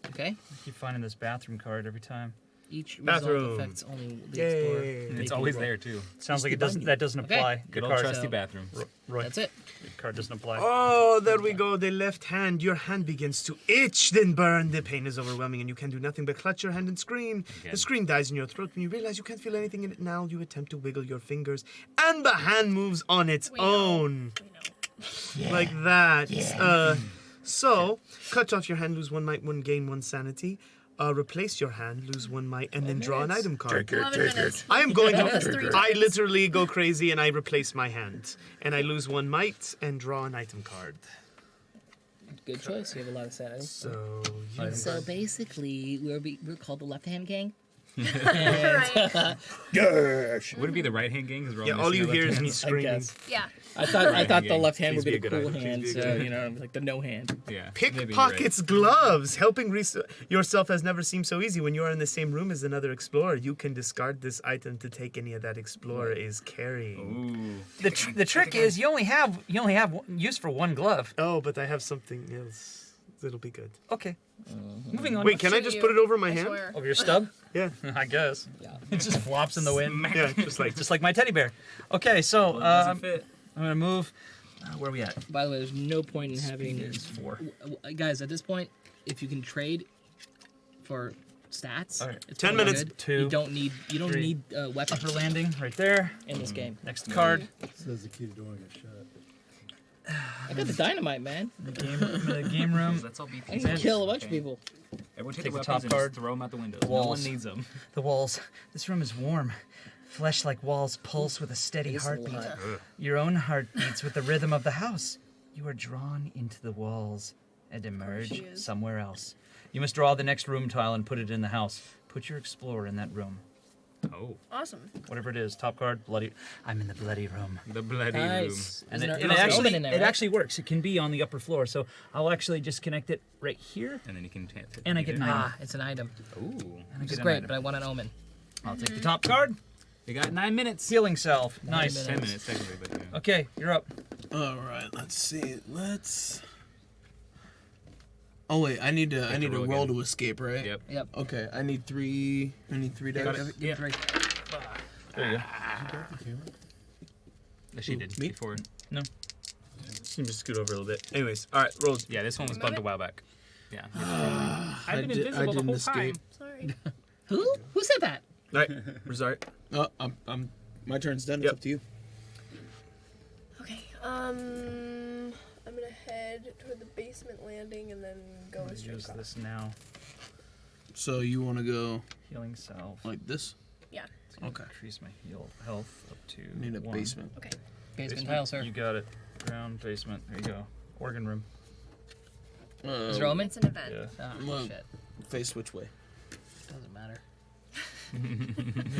Okay. I keep finding this bathroom card every time. Each Bathroom. result affects only the Yay. explorer. It's making always roll. there too. Sounds like it the doesn't. button. That doesn't Okay. apply. Good Good old card. trusty So- bathroom. Roy, That's it. Good card doesn't apply. Oh, there we go. The left hand. Your hand begins to itch, then burn. The pain is overwhelming, and you can do nothing but clutch your hand and scream. Again. The scream dies in your throat. When you realize you can't feel anything in it now, you attempt to wiggle your fingers, and the hand moves on its We know. own. We know. Like that. So, cut off your hand, lose 1 might, gain 1 sanity. Replace your hand, lose 1 might, and then draw an item card. 11 minutes. I am going That's 3 to. times. I literally go crazy and I replace my hand, and I lose 1 might and draw an item card. Good choice. You have a lot of sanity. So So basically, we're called the Left Hand Gang. Right. Would it be the right hand gang? 'Cause we're yeah, all missing you the hear left is me hand? screaming. guess. Yeah. I thought the gang. left hand would Please be be the a good cool item. hand, Please be a so good you know, like the no hand. Yeah. maybe you're Pickpockets gloves. Helping yourself has never seemed so easy. When you are in the same room as another explorer, you can discard this item to take any of that explorer is carrying. Ooh. The trick is you only have use for 1 glove. Oh, but I have something else. It'll be good. Okay. Moving on. Wait, can I just put it over my I hand? swear. Over your stub? Yeah. I guess. Yeah. It just flops in the wind. Yeah, just like My teddy bear. Okay, so Doesn't fit. I'm gonna move. Where are we at? By the way, there's no point in having Is 4. guys at this point. If you can trade for stats, All right. it's 10 totally minutes. good. 2, You don't need 3. weapons Upper landing right there. in this game. Next card. Says the key to doing a shot. I got the dynamite, man. The game room. That's all BP. I can kill a bunch of people. Everyone take Take the the weapons top and card. just throw them out the window. Walls. No one needs them. The walls. This room is warm. Flesh like walls pulse with a steady It's a heartbeat. lot. Your own heart beats with the rhythm of the house. You are drawn into the walls and emerge is. somewhere else. You must draw the next room tile and put it in the house. Put your explorer in that room. Oh. Awesome. Whatever it is. Top card, bloody. I'm in the bloody room. The bloody Nice. And Isn't it, there- it there's an actually omen in there, it right? actually works. It can be on the upper floor. So I'll actually just connect it right here. room. And then you can And I get an item. Ah, it's an item, Ooh. And I which get is an great, item. but I want an omen. I'll take the top card. We got 9 minutes. Healing self. Nice. minutes. 10 minutes technically, but yeah. Okay, you're up. All right, let's see. Oh wait, I need to roll roll again. to escape, right? Yep. Yep. Okay, I need 3 dice. Give it 3. There you go. She did me? before. No. Just need to scoot over a little bit. Anyways, all right, roll. Yeah, this one was Move bumped it. a while back. Yeah. I I've been did- I invisible the didn't whole escape. time. Sorry. Who said that? All right, resort. I'm my turn's done. It's Yep. up to you. Okay. I'm gonna head toward the basement landing and then go a straight Use across. this now. So you want to go Healing self. like this? Yeah. Okay. Increase my heal health up to. Need a 1. basement. Okay. Basement tile, sir. You got it. Ground, basement. There you go. Organ room. Is there omen? It's an event. Yeah. Oh, Well, shit. face which way? Doesn't matter.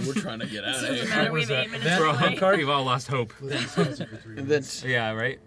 We're trying to get out of Doesn't here. matter. We was have that? 8 minutes Event away. card? We've all lost hope. Event. Yeah, right?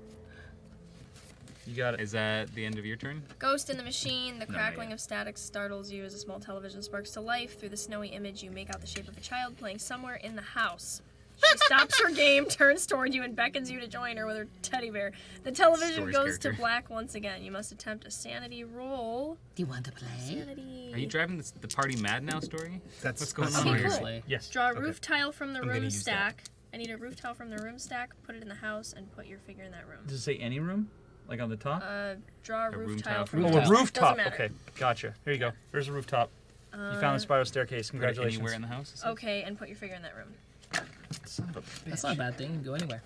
You got it. Is that the end of your turn? Ghost in the machine. The not crackling yet. of static startles you as a small television sparks to life. Through the snowy image, you make out the shape of a child playing somewhere in the house. She stops her game, turns toward you, and beckons you to join her with her teddy bear. The television Story's goes character. to black once again. You must attempt a sanity roll. Do you want to play? Sanity. Are you driving the party mad now story? That's What's going Okay, on cool. here? Yes. Draw a roof tile from the gonna room use that. stack. I need a roof tile from the room stack. Put it in the house and put your figure in that room. Does it say any room? Like on the top? Draw a room roof tile tile from from the Oh, the a room rooftop. Doesn't matter. Okay, gotcha. Here you go. There's a rooftop. You found the spiral staircase. Put it Congratulations. anywhere in the house? is it? Okay, and put your figure in that room. Son of a bitch. That's not a bad thing. You can go anywhere.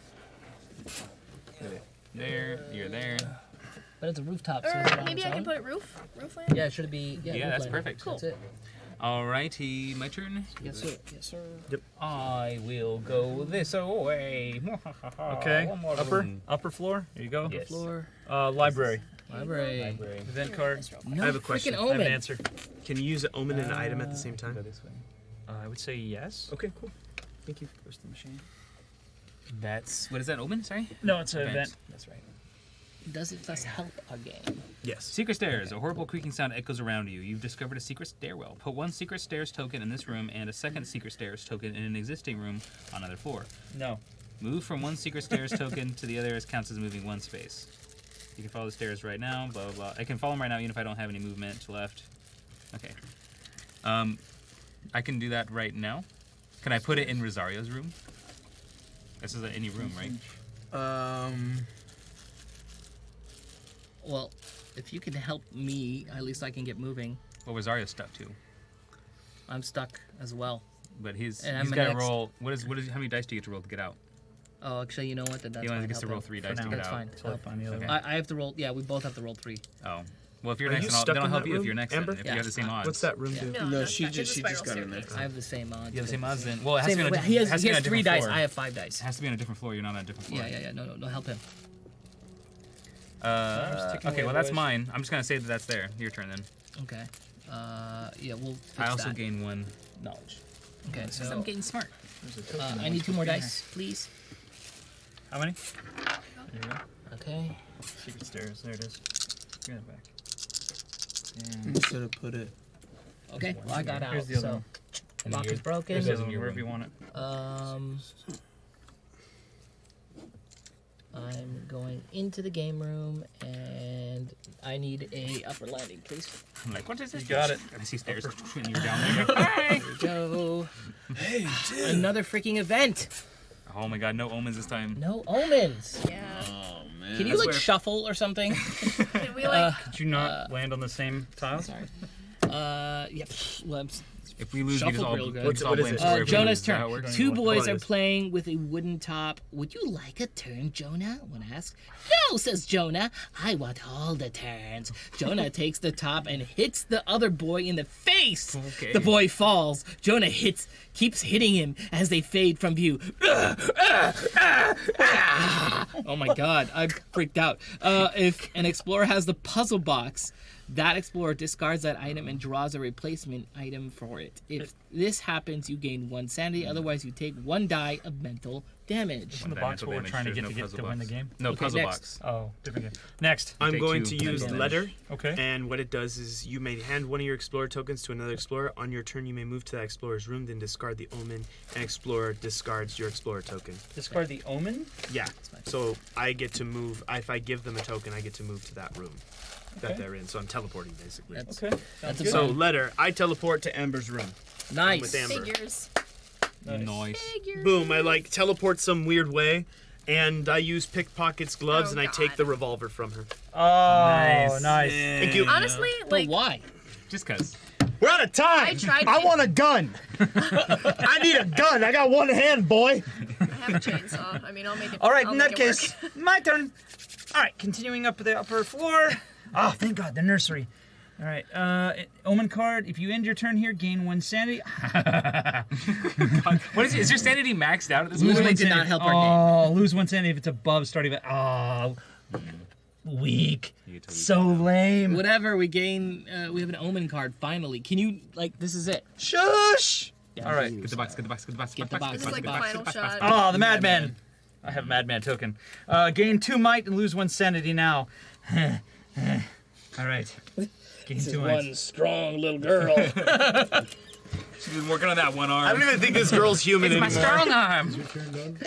There, you're there. But it's a rooftop, so it's on Maybe its I can own. put it roofland? Yeah, should it be? Yeah, Yeah, that's roofland. perfect. Cool. That's it. Alrighty, my turn. Yes, sir. Yes, sir. I will go this way. Okay. One more Upper room. upper floor. Here you go. Yes. Floor. Library. Library. Event card. No I have a freaking question. I have an omen. answer. Can you use an omen and an item at the same time? Go this way. I would say yes. Okay, cool. Thank you. Goes to the machine. That's what is that? Omen? Sorry. No, it's an event. That's right. Does it thus help a game? Yes. Secret stairs. A horrible creaking sound echoes around you. You've discovered a secret stairwell. Put one secret stairs token in this room and a second secret stairs token in an existing room on another floor. No. Move from one secret stairs token to the other as counts as moving one space. You can follow the stairs right now. Blah blah blah. I can follow them right now even if I don't have any movement left. Okay. I can do that right now. Can I put it in Rosario's room? This is any room, right? Well, if you can help me, at least I can get moving. Well, Rosario's stuck too. I'm stuck as well. But he's And I'm got to next. roll. What is how many dice do you get to roll to get out? Oh, actually, you know what? Then that's He only fine. gets to Help roll out. 3 dice now. to get That's out. fine. Totally fine. The other Okay. one. I have to roll. Yeah, we both have to roll 3. Oh. Well, if you're Are next, you then, stuck then I'll in help that you if room, you're next. Amber? Then, if Yeah. you have the same odds. What's that room do? No, it's she a just spiral got in there. staircase. I have the same odds. You have the same odds then. Well, it has to be on a Wait, different. he has, has to he be on has a 3 different dice. floor. I have 5 dice. It has to be on a different floor. You're not on a different floor. Yeah. No, help him. Okay, well that's mine. I'm just gonna say that that's there. Your turn then. Okay. Yeah, we'll fix I also that. gain 1 knowledge. Okay, I'm so getting smart. I need 2 more dice, please. How many? There you go. Okay. Secret stairs. There it is. Bring it back. I'm just gonna put it. Okay, well, I got out, Here's the other so one. And lock then is broken. Here's the other one. Wherever you want it. I'm going into the game room, and I need a upper landing, please. I'm like, what is this? You got it. And I see stairs, and you're down there. Hi. There we go. Hey, dude. Another freaking event. Oh my God, no omens this time. No omens. Yeah. Oh man. Can you That's like where- shuffle or something? Did we like? Did you not land on the same tile? Sorry. Yeah. Well, If we lose, you just Shuffle all, real good. you just all What is blame it? Square if we Jonah's lose. Is that how turn. it works? Two boys What are is? playing with a wooden top. Would you like a turn, Jonah? One asks. No, says Jonah. I want all the turns. Jonah takes the top and hits the other boy in the face. Okay. The boy falls. Jonah keeps hitting him as they fade from view. Oh my God, I'm freaked out. If an explorer has the puzzle box, that explorer discards that item and draws a replacement item for it. If this happens, you gain 1 sanity. Otherwise, you take 1 die of mental damage. In the Die box mental what we're damage. trying to There's get no to puzzle win the box. game. No Okay, puzzle next. box. Oh, different game. Next. I'm Take going 2 to use damage. letter, Okay. and what it does is you may hand one of your explorer tokens to another explorer. On your turn, you may move to that explorer's room, then discard the omen, and explorer discards your explorer token. Discard the omen. Yeah. So I get to move. If I give them a token, I get to move to that room that Okay. they're in. So I'm teleporting basically. That's, Okay. that's a So fun. letter, I teleport to Amber's room. Nice. with Amber. Figures. Nice. Figures. Boom! I like teleport some weird way, and I use pickpocket's gloves, Oh, and I take God. the revolver from her. Oh, nice. Thank you. Honestly, But like why? Just cause. We're out of time. I tried. I want a gun. I need a gun. I got one hand, boy. I have a chainsaw. I mean, I'll make it. All right, I'll in make that it case, work. my turn. All right, continuing up the upper floor. Oh, thank God, the nursery. All right. Omen card. If you end your turn here, gain 1 sanity. What is it? Is your sanity maxed out at this Lose point? one did not help our game. Oh, lose 1 sanity if it's above starting. Oh, weak. So lame. Whatever, we gain, we have an omen card, finally. Can you, like, this is it. Shush! All right. Get the box. Get the box. Get the box. Get the box. This is like the final shot. Oh, the madman. I have a madman token. Gain 2 might and lose 1 sanity now. All right. Gain 2 might. One strong little girl. She's been working on that one arm. I don't even think this girl's human It's my anymore. strong arm. Is your turn done?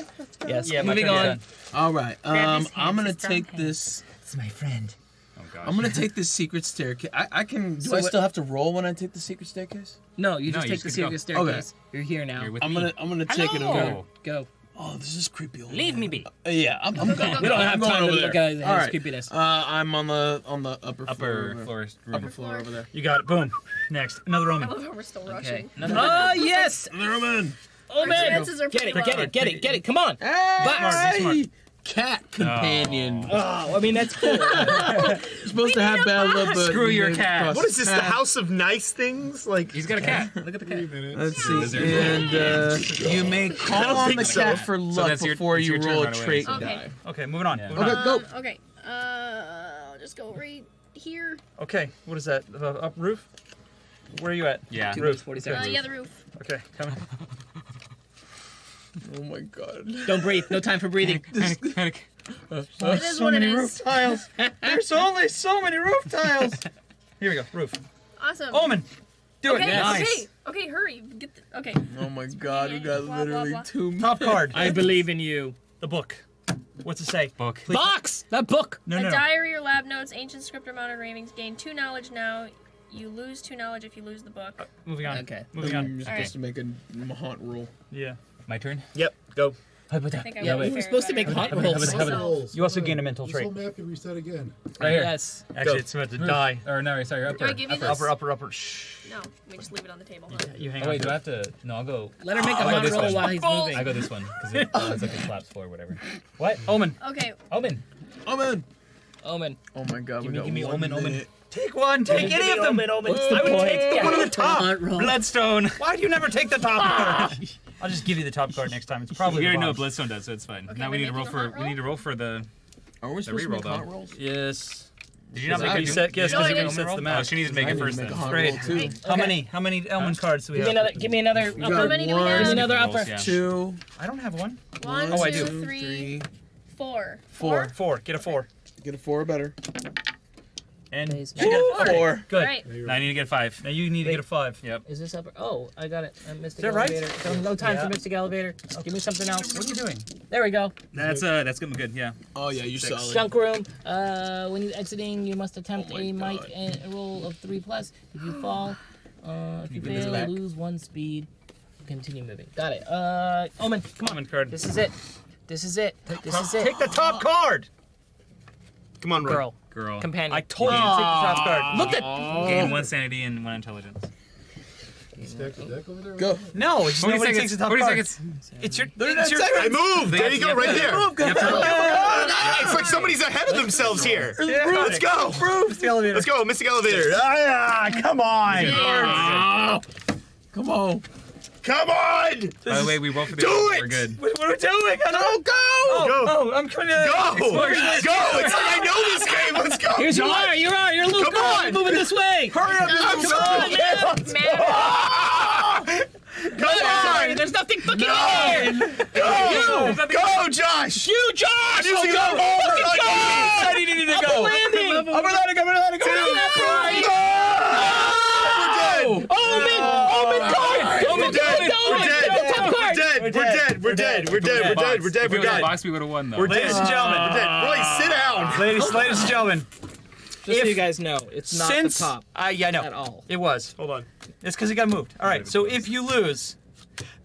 Yes, Yeah, my moving turn is on. done. All right. Grab his I'm hands, gonna his strong take hands. this. It's my friend. Oh gosh. I'm gonna take this secret staircase. I can. Do So I what- still have to roll when I take the secret staircase? No, you No, just you take the just get to secret go. staircase. You're here now. You're with I'm me. gonna take it over. Hello. Go. Oh, this is creepy. Over Leave there. me be. Yeah, I'm gone. We don't have I'm going time to over look there. at his All right. creepiness. I'm on the upper Upper floor. floor. Upper floor over there. You got it. Boom. Next. Another I omen. love how we're still Okay. rushing. Ah, yes! Roman. Oh, man! chances are Get it, pretty get low. it, get it, get it. Come on. Hey, cat companion. Oh, I mean, that's cool. You're supposed to have bad luck, but Screw your you cat. cross What is this? The paths. house of nice things? Like He's got a cat. Look at the cat. Let's see. Lizard. And you may call on the cat for luck that's your- before it's you your turn roll a right away. trait Okay. die. Okay, moving on. Yeah. Moving on. Okay, go. Okay. I'll just go right here. Okay, what is that? Up roof? Where are you at? Yeah. 2 Roof. minutes, 40 seconds. Yeah, the roof. Okay, coming. Oh my god. Don't breathe. No time for breathing. Panic. It is what it is. tiles. There's only so many roof tiles. Here we go. Roof. Awesome. Omen. Do Okay, it. Nice. okay, okay, hurry. Get the, okay. Oh my god, we got Blah, blah, literally blah. 2 Top card. I believe in you. The book. What's it say? Book. Please. Box! That book! No, A no. diary or lab notes, ancient script or modern ravings. Gain 2 knowledge now. You lose 2 knowledge if you lose the book. Moving on. Okay. Moving You're on. supposed to make a haunt roll. Yeah. My turn. Yep. Go. I think I Yeah, would we be were fair supposed to better. make hot Have it, rolls. have it, have it. Rolls. You also gain a mental This trait. whole map can reset again. Right here. Yes. Actually, Go. it's about to die. Or no, sorry, upper. Do I give you this? Upper. Shh. No, we just leave it on the table. Huh? You hang Oh on. wait, to do I it. have to? No, I'll go. Let her make a I'll go hot this roll one. while he's moving. I go this one because it has like a collapse floor or whatever. What? Omen. Okay, Omen. Omen. Omen. Oh my god, we got give me 1 Omen, Omen. minute. Take one. Take any of them. What's I would take the one on the top. Hot roll. Bloodstone. Why do you never take the top card? I'll just give you the top card next time. It's probably We the already know what bottom. Bloodstone does, so it's fine. Okay, Now we we're need to roll making a for. hot We need to roll for the. Are we supposed to reroll, make though. hot rolls? Yes. Did you not Because make it it? reset. Yes, No, because I it didn't. resets the Oh, map. she needs to make I it need to first make then. a hot Great. roll too. How many? How many Elman cards do we Give me have? another. Give me another. We upper. got many do we 1, have? Give me another upper. Rolls, yeah. 2, I don't have one. 1, Oh, I 2, do. 3, 4. 4. 4. Get a 4. Get a 4 or better. And Please. I got a 4. Good. Right. Now I need to get 5. Now you need to get a 5. Yep. Is this upper? Oh, I got it. Mystic that right? Elevator. No time Yeah. for Mystic Elevator. Give me something else. What are you doing? There we go. That's good. Yeah. Oh yeah, you're solid. Junk room. When you're exiting, you must attempt Oh my a might God. and a roll of 3+. If you fall, if you bring this fail, back? lose 1 speed. Continue moving. Got it. Omen, come on. Omen card. This is it. This is it. This is it. Take the top card. Come on, Roy. Girl. Girl. Companion. I told you to take the top card. Look at. Gain 1 sanity and 1 intelligence. Stack the deck over there. Go. No, it's just 40 nobody seconds. takes the top 40 card. seconds. It's your. It's your I moved. There you go, right there. It's like somebody's ahead of themselves here. Let's go. It's the elevator. Let's go, Mystic Elevator. Ah, come on. Come on. Come on. By the way, we roll for the. Do We're it! good. What are we doing? Go, go. Oh, I'm trying to. Go. Go. It's like I know this game. Let's go. Here's your wire. You're Luke. Come on. Moving this way. Hurry up! I'm sorry. Come on. There's nothing fucking there. Go, Josh. You, Josh. I'm using the over. I need to go. Landing. I'm gonna let it go. We're dead. We're If we done. were in the box, we would have won though. Ladies and gentlemen. We're dead. Roy, sit down. Ladies and gentlemen. Just so you guys know, it's not Since the top yeah, I know. at all. It was. Hold on. It's because it got moved. All right. So if you lose,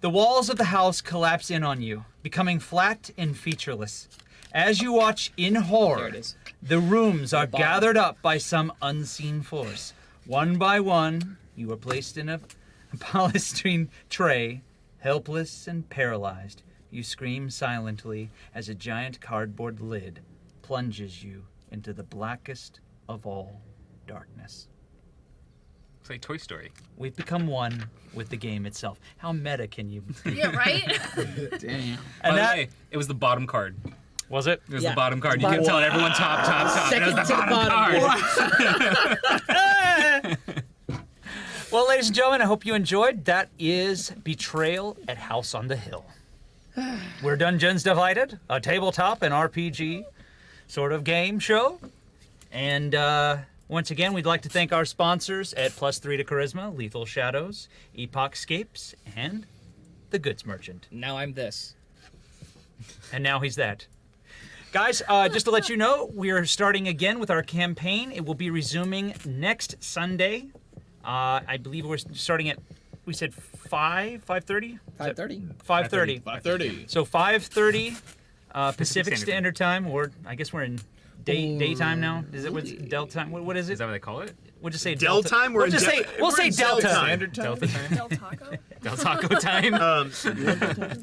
the walls of the house collapse in on you, becoming flat and featureless. As you watch in horror, There it is. the rooms are bottom. gathered up by some unseen force. One by one, you are placed in a polystyrene tray, helpless and paralyzed. You scream silently as a giant cardboard lid plunges you into the blackest of all darkness. It's like Toy Story. We've become one with the game itself. How meta can you be? Yeah, right? Damn. By And the that way, it was the bottom card. was it? It was Yeah. the bottom card. You kept telling everyone top. And it was the Second to bottom bottom. card. Well, ladies and gentlemen, I hope you enjoyed. That is Betrayal at House on the Hill. We're Dungeons Divided, a tabletop and RPG sort of game show. And once again, we'd like to thank our sponsors at +3 to Charisma, Lethal Shadows, 𝐒𝐲𝐲𝐬𝐲𝐬, and The Goods Merchant. Now I'm this. And now he's that. Guys, just to let you know, we are starting again with our campaign. It will be resuming next Sunday. I believe we're starting at, we said 5:30? 5:30. 5:30. 5:30. So 5:30 Pacific Standard Time, or I guess we're in daytime now. Is it what's Delta time? What is Is it? that what they call it? We'll just say Del Delta. time? We'll say Delta. Standard time. Delta time? Del Taco? Del Taco time?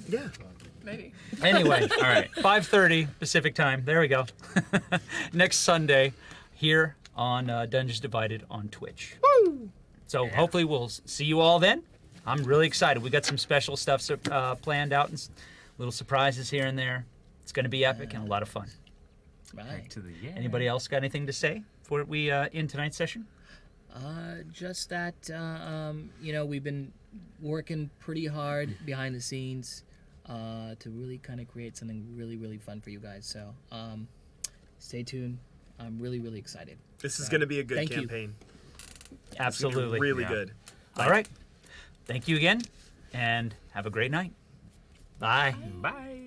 Yeah. Maybe. Anyway, All right. 5:30 Pacific time. There we go. Next Sunday here on Dungeons Divided on Twitch. Woo! So hopefully we'll see you all then. I'm really excited. We got some special stuff planned out and little surprises here and there. It's going to be epic and a lot of fun. Right. To the Anybody else got anything to say before we end tonight's session? Just that, we've been working pretty hard behind the scenes to really kind of create something really, really fun for you guys. So stay tuned. I'm really, really excited. This is going to be a good Thank you. campaign. Absolutely. Really good. All right. Thank you again, and have a great night. Bye. Bye.